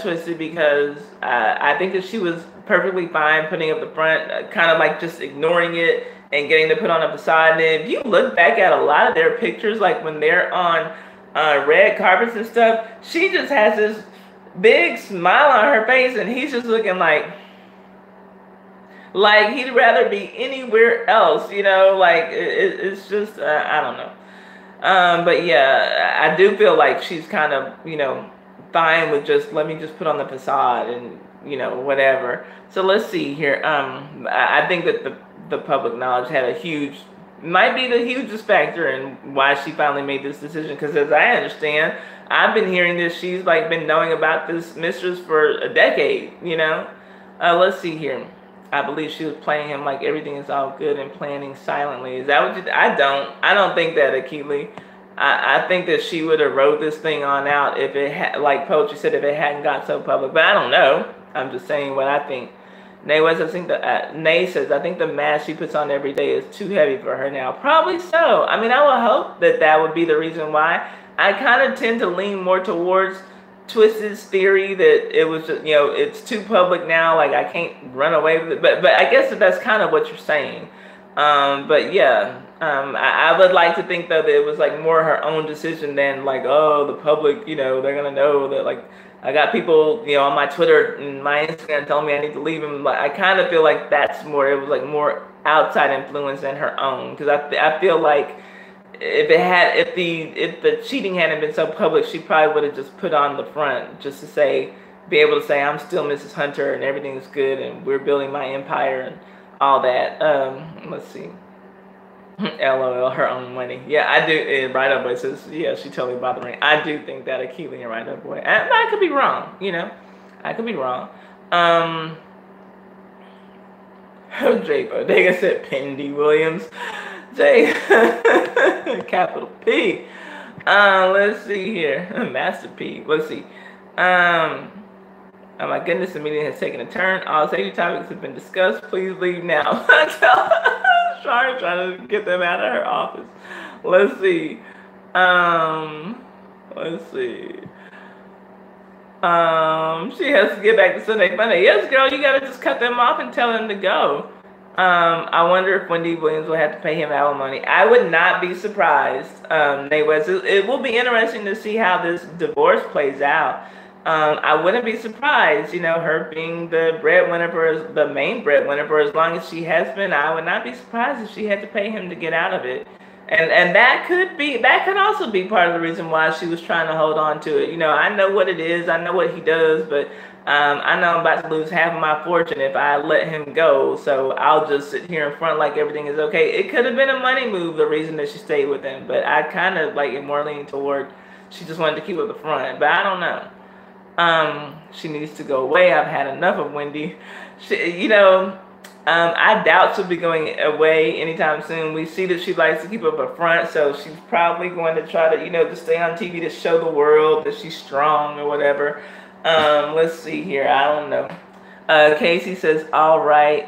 Twisted, because I think that she was perfectly fine putting up the front, kind of like just ignoring it and getting to put on a facade. And if you look back at a lot of their pictures, like when they're on red carpets and stuff, she just has this big smile on her face, and he's just looking like he'd rather be anywhere else, like it's just, I don't know. But yeah, I do feel like she's kind of, fine with just, let me just put on the facade and, whatever. So let's see here. I think that the public knowledge had might be the hugest factor in why she finally made this decision. Because as I understand, I've been hearing this, she's like been knowing about this mistress for a decade, Let's see here. I believe she was playing him like everything is all good and planning silently. Is that what you? I don't think that, Akili. I think that she would have wrote this thing on out if it had, like Poetry said, if it hadn't got so public. But I don't know. I'm just saying what I think. Nay says, I think the mask she puts on every day is too heavy for her now. Probably so. I mean, I would hope that would be the reason why. I kind of tend to lean more towards Twisted's theory that it was just, it's too public now, like I can't run away with it. But I guess that's kind of what you're saying. But yeah, I would like to think though that it was like more her own decision than like, oh, the public, they're gonna know that, like, I got people, on my Twitter and my Instagram telling me I need to leave him. Like, I kind of feel like that's more, it was like more outside influence than her own. Because I feel like if the cheating hadn't been so public, she probably would have just put on the front just to be able to say, I'm still Mrs. Hunter and everything is good and we're building my empire and all that. Let's see. LOL, her own money. Yeah, I do. And Right Up Boy says, yeah, she totally bothering. I do think that Akili and Right Up Boy. I could be wrong, I could be wrong. J. Bodega said Pendy Williams. J, capital P. Let's see here. Master P. Let's see. Oh my goodness, the meeting has taken a turn. All safety topics have been discussed. Please leave now. Sorry, trying to get them out of her office. Let's see. Let's see. She has to get back to Sunday Funday. Yes, girl, you gotta just cut them off and tell them to go. I wonder if Wendy Williams will have to pay him alimony. I would not be surprised. It will be interesting to see how this divorce plays out. I wouldn't be surprised, her being the breadwinner the main breadwinner for as long as she has been. I would not be surprised if she had to pay him to get out of it. And that could also be part of the reason why she was trying to hold on to it. I know what it is, I know what he does, but I know I'm about to lose half of my fortune if I let him go. So I'll just sit here in front like everything is okay. It could have been a money move, the reason that she stayed with him, but I kind of like it more leaning toward she just wanted to keep it the front. But I don't know. She needs to go away. I've had enough of Wendy. I doubt she'll be going away anytime soon. We see that she likes to keep up a front, so she's probably going to try to, to stay on TV to show the world that she's strong or whatever. Let's see here. I don't know. Casey says, all right,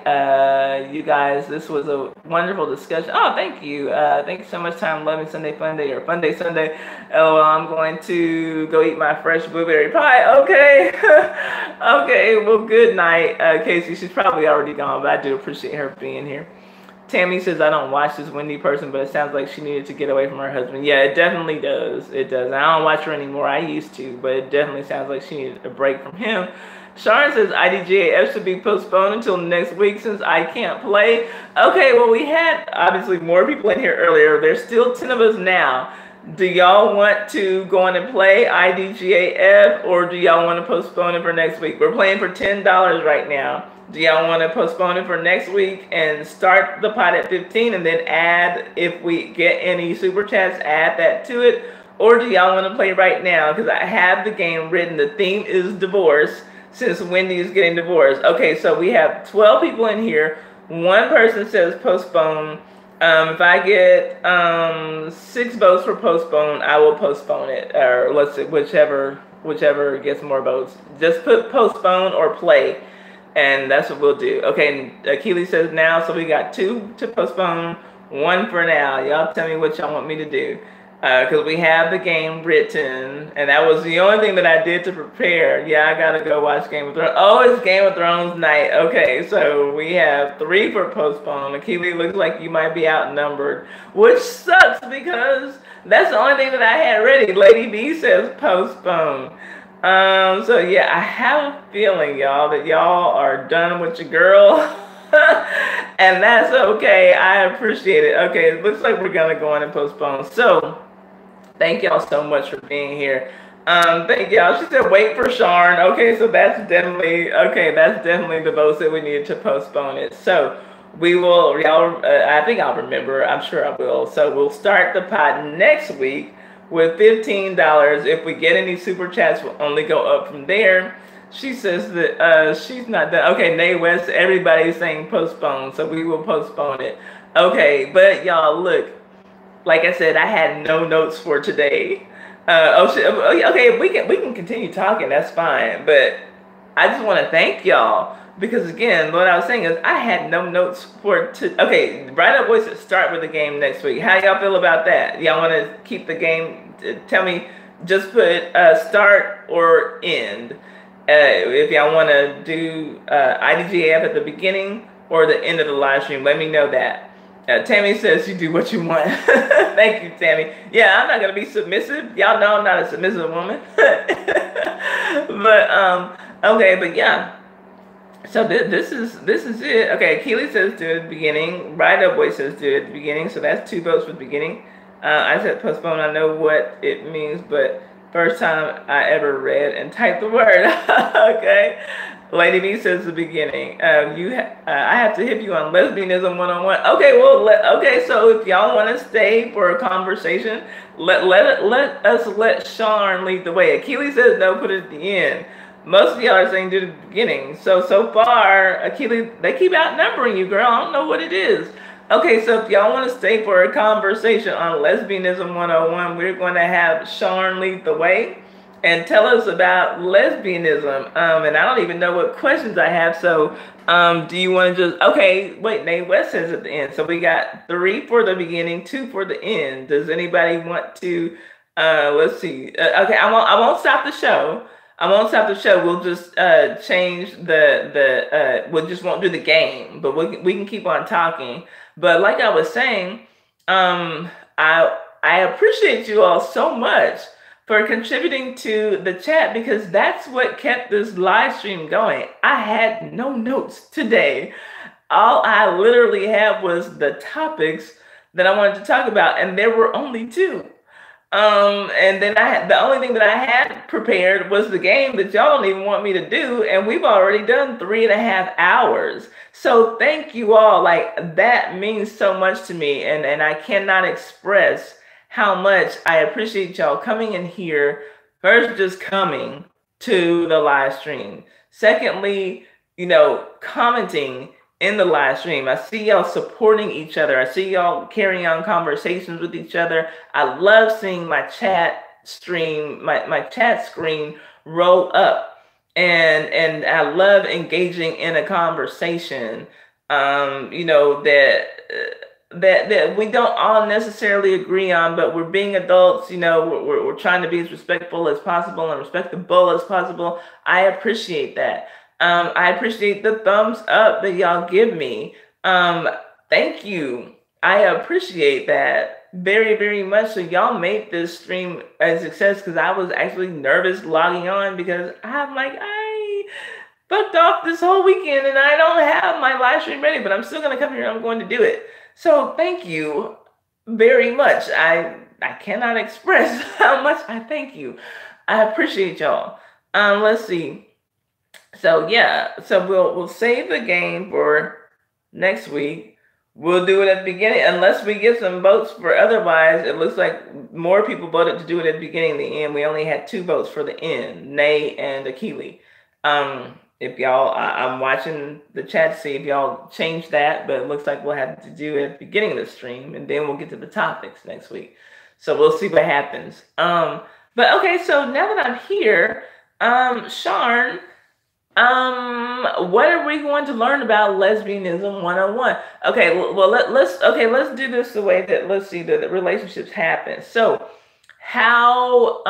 you guys, this was a wonderful discussion. Oh, thank you. Thank you so much, Time Loving Sunday Funday or Funday Sunday. Oh, I'm going to go eat my fresh blueberry pie. Okay. Okay, well, good night, Casey. She's probably already gone, but I do appreciate her being here. Tammy says, I don't watch this Wendy person, but it sounds like she needed to get away from her husband. Yeah, it definitely does. It does. I don't watch her anymore. I used to, but it definitely sounds like she needed a break from him. Sharon says IDGAF should be postponed until next week since I can't play. Okay, well, we had obviously more people in here earlier. There's still 10 of us now. Do y'all want to go on and play IDGAF, or do y'all want to postpone it for next week? We're playing for $10 right now. Do y'all want to postpone it for next week and start the pot at 15 and then add, if we get any super chats, add that to it? Or do y'all want to play right now? Because I have the game written. The theme is divorce, since Wendy is getting divorced. Okay, so we have 12 people in here. One person says postpone. If I get 6 votes for postpone, I will postpone it. Or let's see, whichever gets more votes. Just put postpone or play, and that's what we'll do. Okay, Keely says now, so we got 2 to postpone, 1 for now. Y'all tell me what y'all want me to do. Because we have the game written, and that was the only thing that I did to prepare. Yeah, I gotta go watch Game of Thrones. Oh, it's Game of Thrones night. Okay, so we have 3 for postpone. Akili, looks like you might be outnumbered, which sucks because that's the only thing that I had ready. Lady B says postpone. So yeah, I have a feeling, y'all, that y'all are done with your girl. And that's okay. I appreciate it. Okay, it looks like we're gonna go on and postpone. So thank y'all so much for being here. Thank y'all. She said wait for Sharon. Okay, so that's definitely the votes that we needed to postpone it. So we will, y'all, I think I'll remember. I'm sure I will. So we'll start the pot next week with $15. If we get any super chats, we'll only go up from there. She says that she's not done. Okay, Nay West, everybody's saying postpone, so we will postpone it. Okay, but y'all, look, like I said, I had no notes for today. Okay, we can continue talking, that's fine. But I just want to thank y'all because, again, what I was saying is I had no notes for okay, Bright Up Voices start with the game next week. How y'all feel about that? Y'all want to keep the game? Tell me, just put start or end. If y'all want to do IDGAF at the beginning or the end of the live stream, let me know that. Tammy says you do what you want. Thank you, Tammy. Yeah, I'm not going to be submissive. Y'all know I'm not a submissive woman. But, okay, but yeah. So this is it. Okay, Keely says do it at the beginning. Right Up Boy says do it at the beginning. So that's 2 votes for the beginning. I said postpone. I know what it means, but first time I ever read and typed the word. Okay. Lady B says the beginning. I have to hit you on lesbianism 101. Okay, well, okay. So if y'all want to stay for a conversation, let us let Sean lead the way. Akili says no, put it at the end. Most of y'all are saying do it at the beginning. So far, Akili, they keep outnumbering you, girl. I don't know what it is. Okay, so if y'all want to stay for a conversation on Lesbianism 101, we're going to have Sean lead the way and tell us about lesbianism. And I don't even know what questions I have. So, do you want to just, okay, wait, Nate West says at the end. So we got 3 for the beginning, 2 for the end. Does anybody want to, let's see. Okay, I won't stop the show. I won't stop the show. We'll just change we just won't do the game, but we can keep on talking. But like I was saying, I appreciate you all so much for contributing to the chat because that's what kept this live stream going. I had no notes today. All I literally had was the topics that I wanted to talk about, and there were only 2. And then the only thing that I had prepared was the game that y'all don't even want me to do, and we've already done 3.5 hours. So thank you all. Like that means so much to me, and I cannot express how much I appreciate y'all coming in here. First, just coming to the live stream. Secondly, commenting in the live stream. I see y'all supporting each other. I see y'all carrying on conversations with each other. I love seeing my chat stream, my chat screen roll up. And I love engaging in a conversation, that we don't all necessarily agree on, but we're being adults, we're trying to be as respectful as possible and respectable as possible. I appreciate that. I appreciate the thumbs up that y'all give me. Thank you. I appreciate that very, very much. So y'all made this stream a success because I was actually nervous logging on because I'm like, I fucked off this whole weekend and I don't have my live stream ready, but I'm still going to come here and I'm going to do it. So thank you very much. I cannot express how much I thank you. I appreciate y'all. Let's see. So yeah, so we'll save the game for next week. We'll do it at the beginning, unless we get some votes for otherwise. It looks like more people voted to do it at the beginning and the end. We only had 2 votes for the end, Nay and Akili. If y'all, I'm watching the chat to see if y'all change that, but it looks like we'll have to do it at the beginning of the stream, and then we'll get to the topics next week. So we'll see what happens. But okay, so now that I'm here, Sharn, what are we going to learn about lesbianism 101? Okay, well let's do this the way that let's see the relationships happen. So how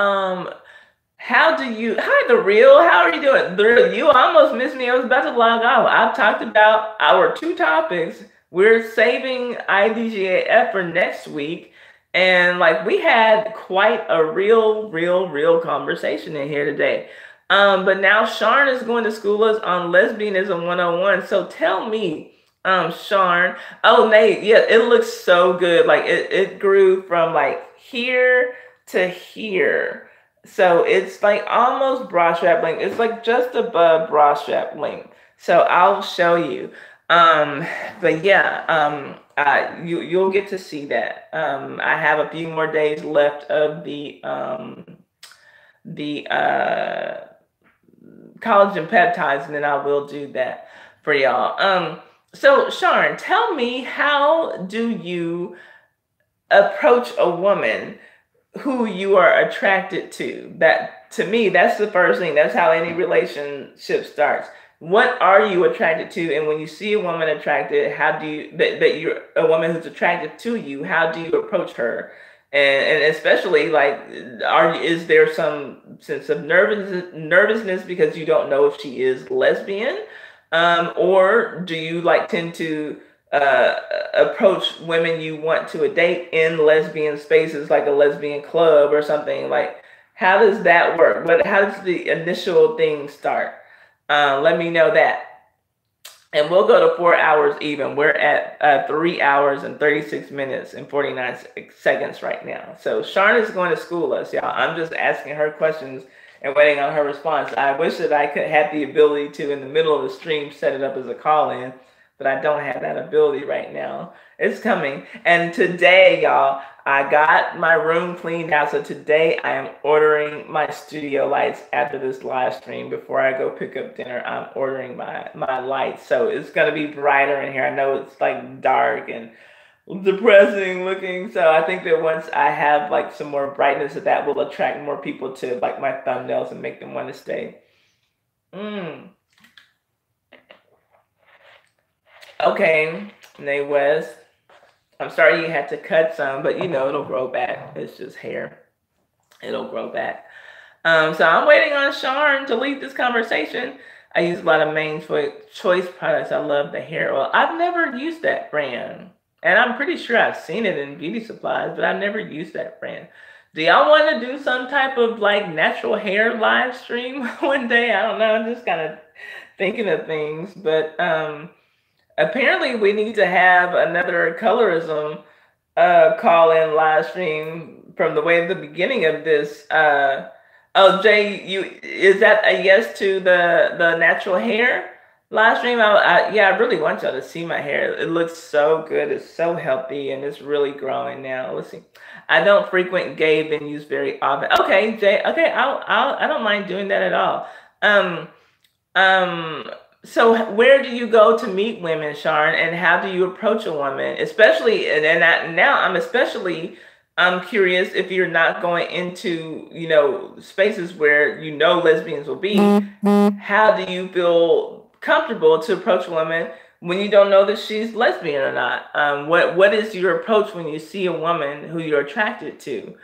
do you hi the real, how are you doing? The real, you almost missed me. I was about to log off. I've talked about our 2 topics. We're saving IDGAF for next week. And like we had quite a real conversation in here today. But now Sharn is going to school us on lesbianism 101. So tell me, Sharn. Oh, Nate, yeah, it looks so good. Like it grew from like here to here. So it's like almost bra strap length. It's like just above bra strap length. So I'll show you. But yeah, you'll get to see that. I have a few more days left of the collagen peptides, and then I will do that for y'all. So Sharn, tell me, how do you approach a woman who you are attracted to? That, to me, that's the first thing. That's how any relationship starts. What are you attracted to? And when you see a woman attracted, how do you that you're a woman who's attracted to you, how do you approach her? And especially like, is there some sense of nervousness because you don't know if she is lesbian, or do you like tend to approach women you want to date in lesbian spaces, like a lesbian club or something? Like, how does that work? How does the initial thing start? Let me know that. And we'll go to 4 hours even. We're at 3 hours and 36 minutes and 49 seconds right now. So Sharn is going to school us, y'all. I'm just asking her questions and waiting on her response. I wish that I could have the ability to, in the middle of the stream, set it up as a call-in. but I don't have that ability right now. It's coming. And today, y'all, I got my room cleaned out. So today I am ordering my studio lights after this live stream. Before I go pick up dinner, I'm ordering my lights. So it's going to be brighter in here. I know it's like dark and depressing looking. So I think that once I have like some more brightness, that will attract more people to like my thumbnails and make them want to stay. Okay, Nay West. I'm sorry you had to cut some, but you know it'll grow back. It's just hair. It'll grow back. So I'm waiting on Sharn to lead this conversation. I use a lot of Main Choice products. I love the hair oil. I've never used that brand. And I'm pretty sure I've seen it in beauty supplies, but I've never used that brand. Do y'all want to do some type of like natural hair live stream one day? I don't know. I'm just kind of thinking of things. But apparently we need to have another colorism call-in live stream from the way the beginning of this. Oh, Jay, is that a yes to the natural hair live stream? Yeah, I really want y'all to see my hair. It looks so good. It's so healthy and it's really growing now. Let's see. I don't frequent gay venues very often. Okay, Jay. Okay, I don't mind doing that at all. So where do you go to meet women, Sharn, and how do you approach a woman? Especially, now I'm especially curious if you're not going into, spaces where lesbians will be. How do you feel comfortable to approach a woman when you don't know that she's lesbian or not? What is your approach when you see a woman who you're attracted to?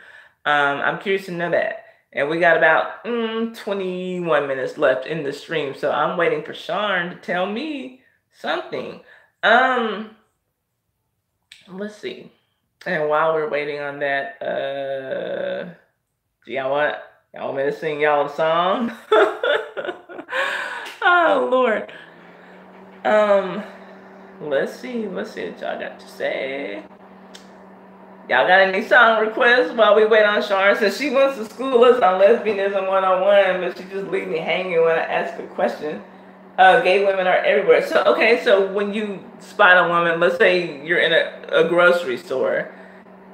I'm curious to know that. And we got about 21 minutes left in the stream. So I'm waiting for Sharn to tell me something. Let's see. And while we're waiting on that, do y'all want me to sing y'all a song? Oh, Lord. Let's see what y'all got to say. Y'all got any song requests while we wait on Sharn? Since she wants to school us on lesbianism 101, but she just leaves me hanging when I ask a question. Gay women are everywhere. So when you spot a woman, let's say you're in a grocery store,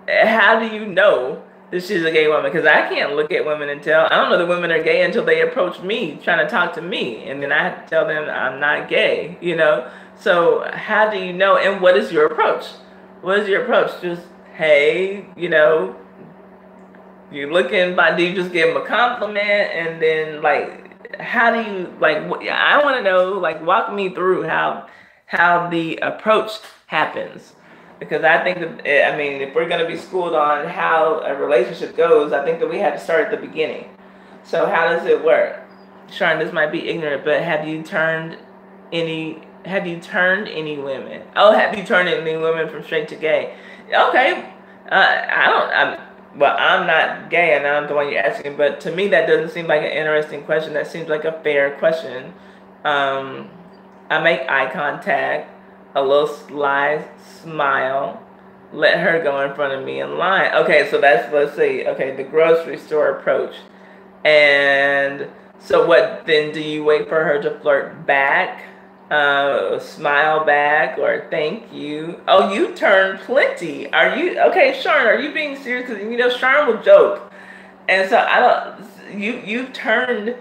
how do you know that she's a gay woman? Because I can't look at women and tell. I don't know that women are gay until they approach me trying to talk to me, and then I have to tell them I'm not gay, So how do you know, and what is your approach? What is your approach? Just, hey, you're looking, do you just give them a compliment? And then, how do you, I want to know, walk me through how the approach happens. Because I think that, if we're going to be schooled on how a relationship goes, I think that we have to start at the beginning. So how does it work? Sharn, this might be ignorant, but have you turned any women? Oh, have you turned any women from straight to gay? Okay, I'm not gay, and I'm the one you're asking, but to me that doesn't seem like an interesting question. That seems like a fair question. I make eye contact, a little sly smile, let her go in front of me in line. Okay, so let's see, the grocery store approach. And so what, then do you wait for her to flirt back? Smile back, or thank you. Oh, you turned plenty. Are you okay, Sharn? Are you being serious? Because Sharn will joke, and so I don't. You turned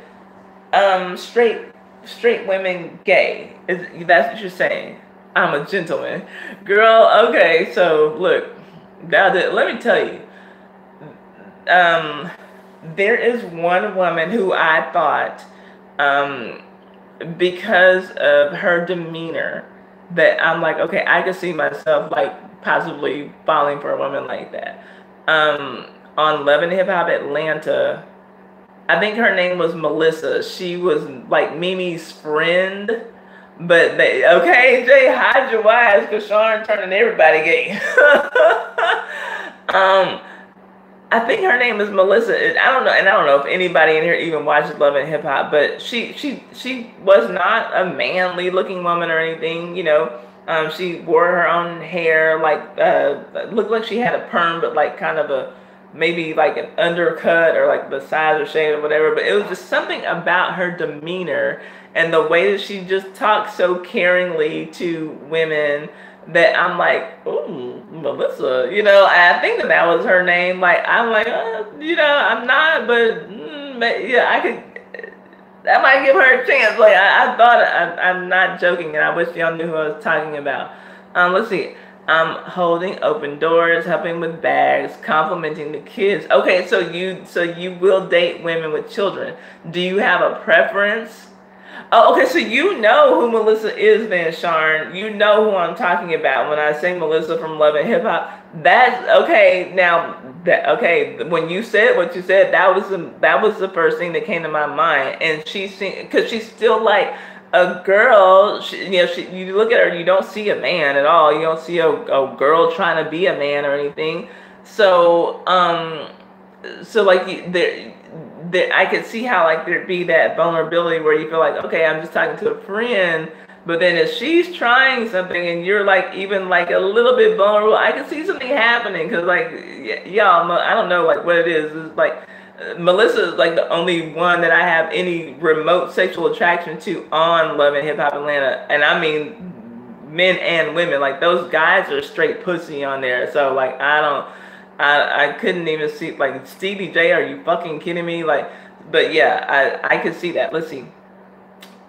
straight women gay. That's what you're saying? I'm a gentleman, girl. Okay, so look, now let me tell you. There is one woman who I thought, because of her demeanor, that I'm like, okay, I could see myself possibly falling for a woman like that. On Love and Hip Hop Atlanta, I think her name was Melissa. She was like Mimi's friend, but Jay, hide your wives, because Sharn turning everybody gay. I think her name is Melissa. I don't know, and I don't know if anybody in here even watches Love and Hip Hop, but she was not a manly looking woman or anything, she wore her own hair, looked like she had a perm, but kind of maybe an undercut or the size or shade or whatever. But it was just something about her demeanor and the way that she just talks so caringly to women that I'm like, ooh, Melissa, you know, I think that was her name. Like, I'm like, you know, I'm not, but yeah, I might give her a chance. Like, I thought, I'm not joking, and I wish y'all knew who I was talking about. Let's see. Holding open doors, helping with bags, complimenting the kids. Okay, so you will date women with children. Do you have a preference? Oh, okay, so you know who Melissa is then, Sharn. You know who I'm talking about when I say Melissa from Love and Hip Hop. That's okay. Now, when you said what you said, that was the first thing that came to my mind. And because she's still like a girl. You look at her, you don't see a man at all. You don't see a girl trying to be a man or anything. So, like there, I could see how like there'd be that vulnerability where you feel like, okay, I'm just talking to a friend, but then if she's trying something and you're like even like a little bit vulnerable, I can see something happening because like y'all, I don't know like what it is. It's like Melissa is like the only one that I have any remote sexual attraction to on Love and Hip Hop Atlanta, and I mean men and women. Like those guys are straight pussy on there, so like I couldn't even see, like, Stevie J, are you fucking kidding me? Like, but yeah, I could see that. Let's see.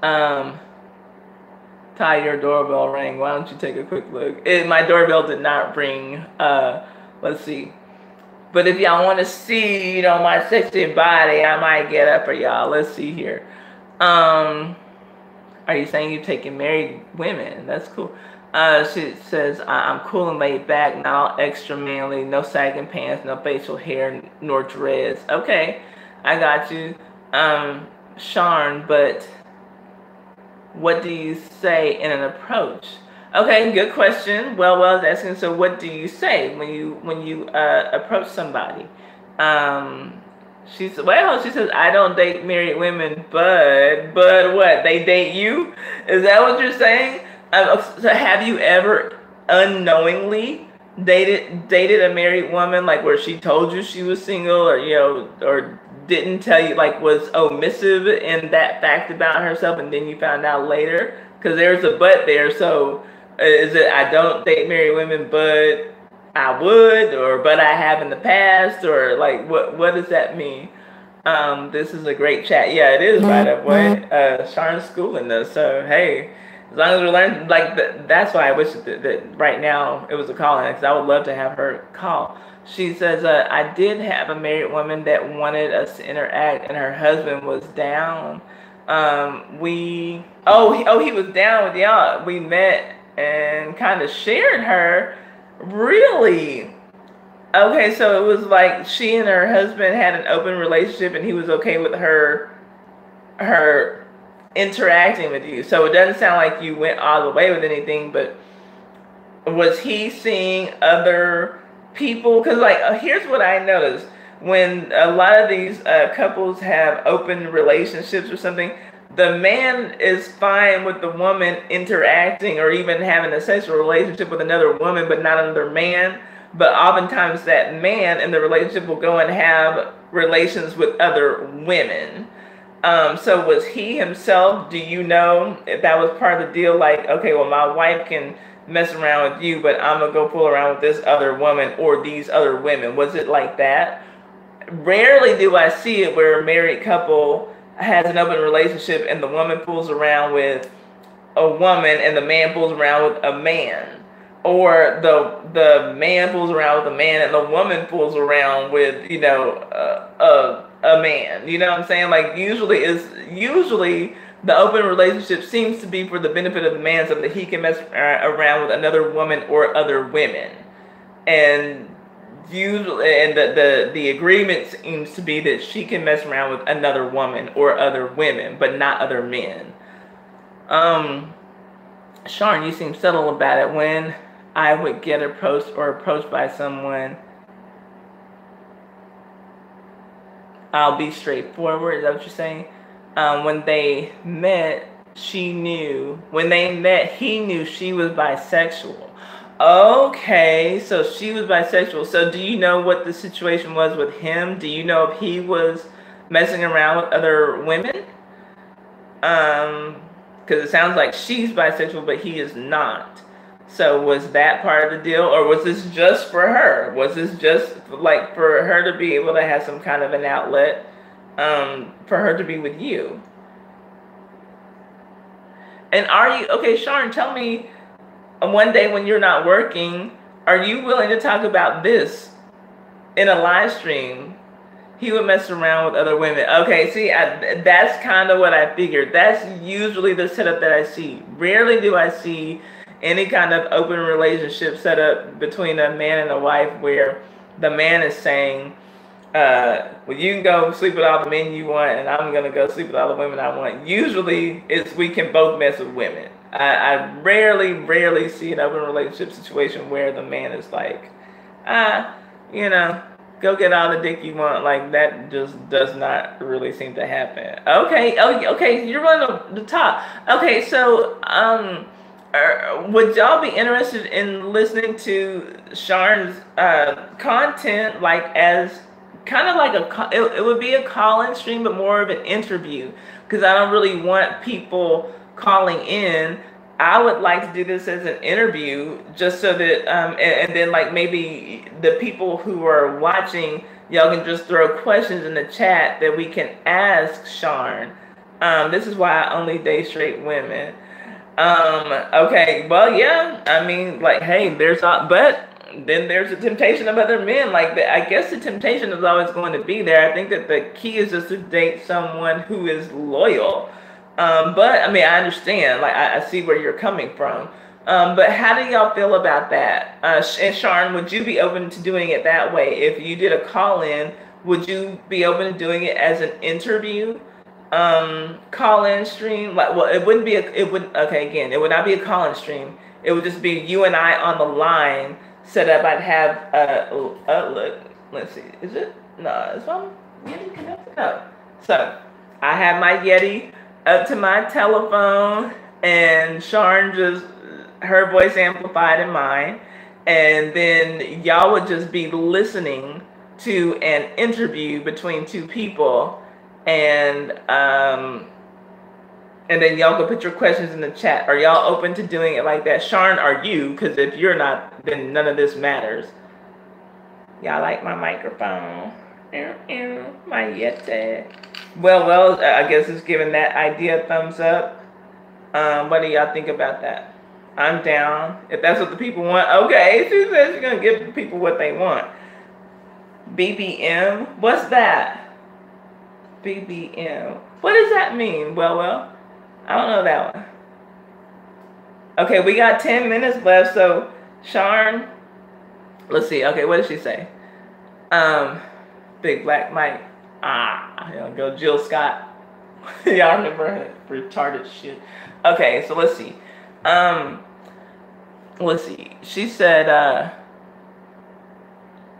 Ty, your doorbell rang. Why don't you take a quick look? My doorbell did not ring. Let's see. But if y'all want to see, you know, my sexy body, I might get up for y'all. Let's see here. Are you saying you've taken married women? That's cool. She says, I'm cool and laid back, not all extra manly, no sagging pants, no facial hair, nor dreads. Okay, I got you. Sharn, but what do you say in an approach? Okay, good question. Well, I was asking, so what do you say when you approach somebody? She says, I don't date married women, but what? They date you? Is that what you're saying? So have you ever unknowingly dated a married woman, like where she told you she was single, or you know, or didn't tell you, like was omissive in that fact about herself, and then you found out later? Because there's a but there. So is it I don't date married women, but I would, or but I have in the past, or like what does that mean? This is a great chat. Yeah, it is right up way. Sharn's schooling us, so hey. As long as we're learning, like, that's why I wish that right now it was a call-in, because I would love to have her call. She says, I did have a married woman that wanted us to interact, and her husband was down. He was down with y'all. We met and kind of shared her. Really? Okay, so it was like she and her husband had an open relationship, and he was okay with her interacting with you. So it doesn't sound like you went all the way with anything, but was he seeing other people? Because like here's what I noticed: when a lot of these couples have open relationships or something, the man is fine with the woman interacting or even having a sexual relationship with another woman, but not another man. But oftentimes that man in the relationship will go and have relations with other women. So was he himself, do you know if that was part of the deal? Like, okay, well, my wife can mess around with you, but I'm going to go fool around with this other woman or these other women. Was it like that? Rarely do I see it where a married couple has an open relationship and the woman fools around with a woman and the man fools around with a man. Or the man fools around with a man and the woman fools around with, you know, a man. You know what I'm saying? Like usually the open relationship seems to be for the benefit of the man, so that he can mess around with another woman or other women. And usually, and the agreement seems to be that she can mess around with another woman or other women, but not other men. Sharn, you seem subtle about it. When I would get approached by someone, I'll be straightforward. Is that what you're saying? When they met, he knew she was bisexual. Okay, so she was bisexual. So do you know what the situation was with him? Do you know if he was messing around with other women? Because it sounds like she's bisexual, but he is not. So was that part of the deal, or was this just for her? Was this just like for her to be able to have some kind of an outlet, for her to be with you? And are you okay, Sharon? Tell me, one day when you're not working, are you willing to talk about this in a live stream? He would mess around with other women. Okay, see, that's kind of what I figured. That's usually the setup that I see. Rarely do I see any kind of open relationship set up between a man and a wife where the man is saying, well, you can go sleep with all the men you want, and I'm going to go sleep with all the women I want. Usually, it's we can both mess with women. I rarely see an open relationship situation where the man is like, you know, go get all the dick you want. Like, that just does not really seem to happen. Okay, okay, you're on the top. Okay, so, would y'all be interested in listening to Sharon's content, like as kind of like it would be a call-in stream, but more of an interview, because I don't really want people calling in. I would like to do this as an interview, just so that and then like maybe the people who are watching, y'all can just throw questions in the chat that we can ask Sharon. This is why I only date straight women. Okay, well, yeah, I mean, like, hey, but then there's the temptation of other men. Like, I guess the temptation is always going to be there. I think that the key is just to date someone who is loyal. But I mean, I understand. Like, I see where you're coming from. But how do y'all feel about that? And Sharon, would you be open to doing it that way? If you did a call-in, would you be open to doing it as an interview? Call-in stream? Like, well, it wouldn't be okay, again, it would not be a call-in stream. It would just be you and I on the line set up. I'd have look, let's see, is it? No, is my Yeti connected? No. So I have my Yeti up to my telephone, and Sharon just, her voice amplified in mine, and then y'all would just be listening to an interview between two people, and then y'all can put your questions in the chat. Are y'all open to doing it like that? Sharon, are you? Because if you're not, then none of this matters. Y'all like my microphone? My Yeti. Well, I guess it's giving that idea a thumbs up. What do y'all think about that? I'm down. If that's what the people want. Okay, she says she's going to give people what they want. BBM? What's that? BBM. What does that mean? Well, I don't know that one. Okay, we got 10 minutes left, so Sharon, let's see. Okay, what did she say? Big Black Mike. Go Jill Scott. Y'all remember her retarded shit. Okay, so let's see. Let's see. She said,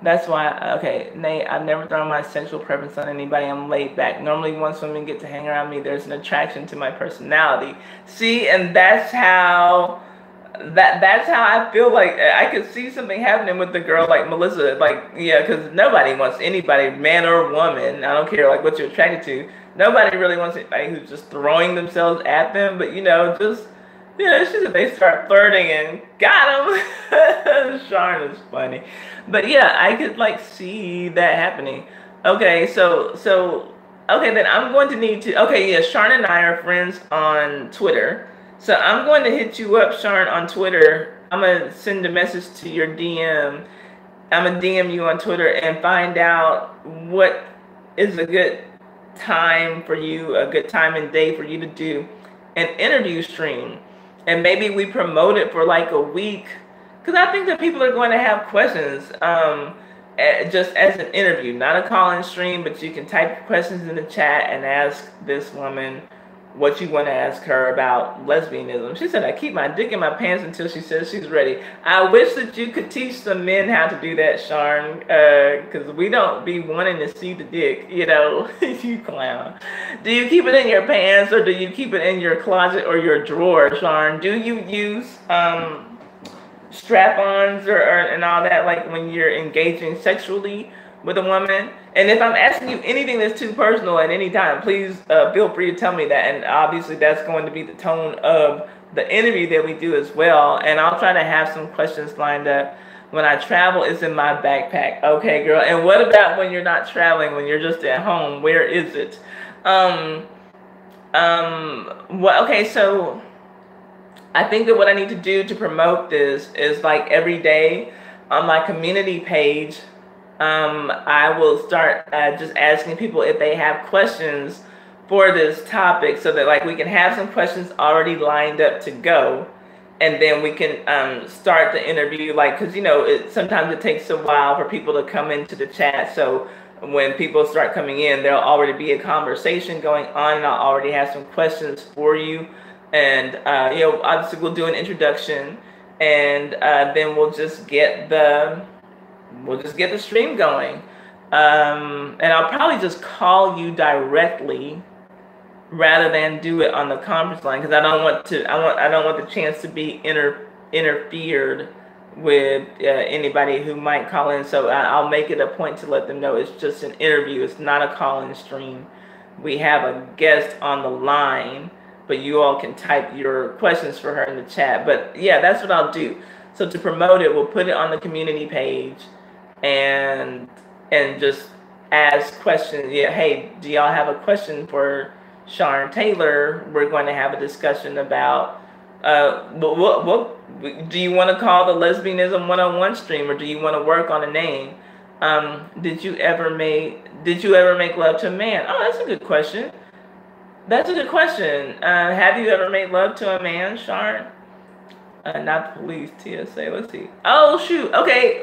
that's why, okay, Nate, I've never thrown my sexual preference on anybody. I'm laid back. Normally, once women get to hang around me, there's an attraction to my personality. See, and that's how I feel like I could see something happening with the girl like Melissa. Like, yeah, because nobody wants anybody, man or woman, I don't care like what you're attracted to. Nobody really wants anybody who's just throwing themselves at them. But, just, she said they start flirting and got them. Sharon is funny. But yeah, I could like see that happening. Okay, so okay, then I'm going to need to, okay, yeah, Sharon and I are friends on Twitter. So I'm going to hit you up, Sharon, on Twitter. I'm going to send a message to your DM. I'm going to DM you on Twitter and find out what is a good time for you, a good time and day for you to do an interview stream. And maybe we promote it for like a week. Because I think that people are going to have questions just as an interview. Not a call-in stream, but you can type questions in the chat and ask this woman what you want to ask her about lesbianism. She said, I keep my dick in my pants until she says she's ready. I wish that you could teach some men how to do that, Sharon, because we don't be wanting to see the dick, you clown. Do you keep it in your pants, or do you keep it in your closet or your drawer, Sharon? Do you use strap-ons or and all that, like when you're engaging sexually with a woman. And if I'm asking you anything that's too personal at any time, please feel free to tell me that. And obviously that's going to be the tone of the interview that we do as well. And I'll try to have some questions lined up. When I travel, it's in my backpack. Okay, girl. And what about when you're not traveling, when you're just at home? Where is it? Well, okay, so I think that what I need to do to promote this is like every day on my community page, I will start just asking people if they have questions for this topic so that like we can have some questions already lined up to go. And then we can start the interview, like, because, you know, sometimes it takes a while for people to come into the chat. So when people start coming in, there'll already be a conversation going on, and I'll already have some questions for you. And, you know, obviously we'll do an introduction, and then we'll just get the stream going. And I'll probably just call you directly rather than do it on the conference line, because I don't want the chance to be interfered with anybody who might call in. So I'll make it a point to let them know it's just an interview. It's not a call-in stream. We have a guest on the line, but you all can type your questions for her in the chat. But yeah, that's what I'll do. So to promote it, we'll put it on the community page and just ask questions. Yeah, hey, do y'all have a question for Sharon Taylor? We're going to have a discussion about what do you want to call the Lesbianism 101 stream, or do you want to work on a name? Did you ever make love to a man? Oh, that's a good question. Have you ever made love to a man, Sharon? Not the police, TSA. Let's see. Oh, shoot. Okay.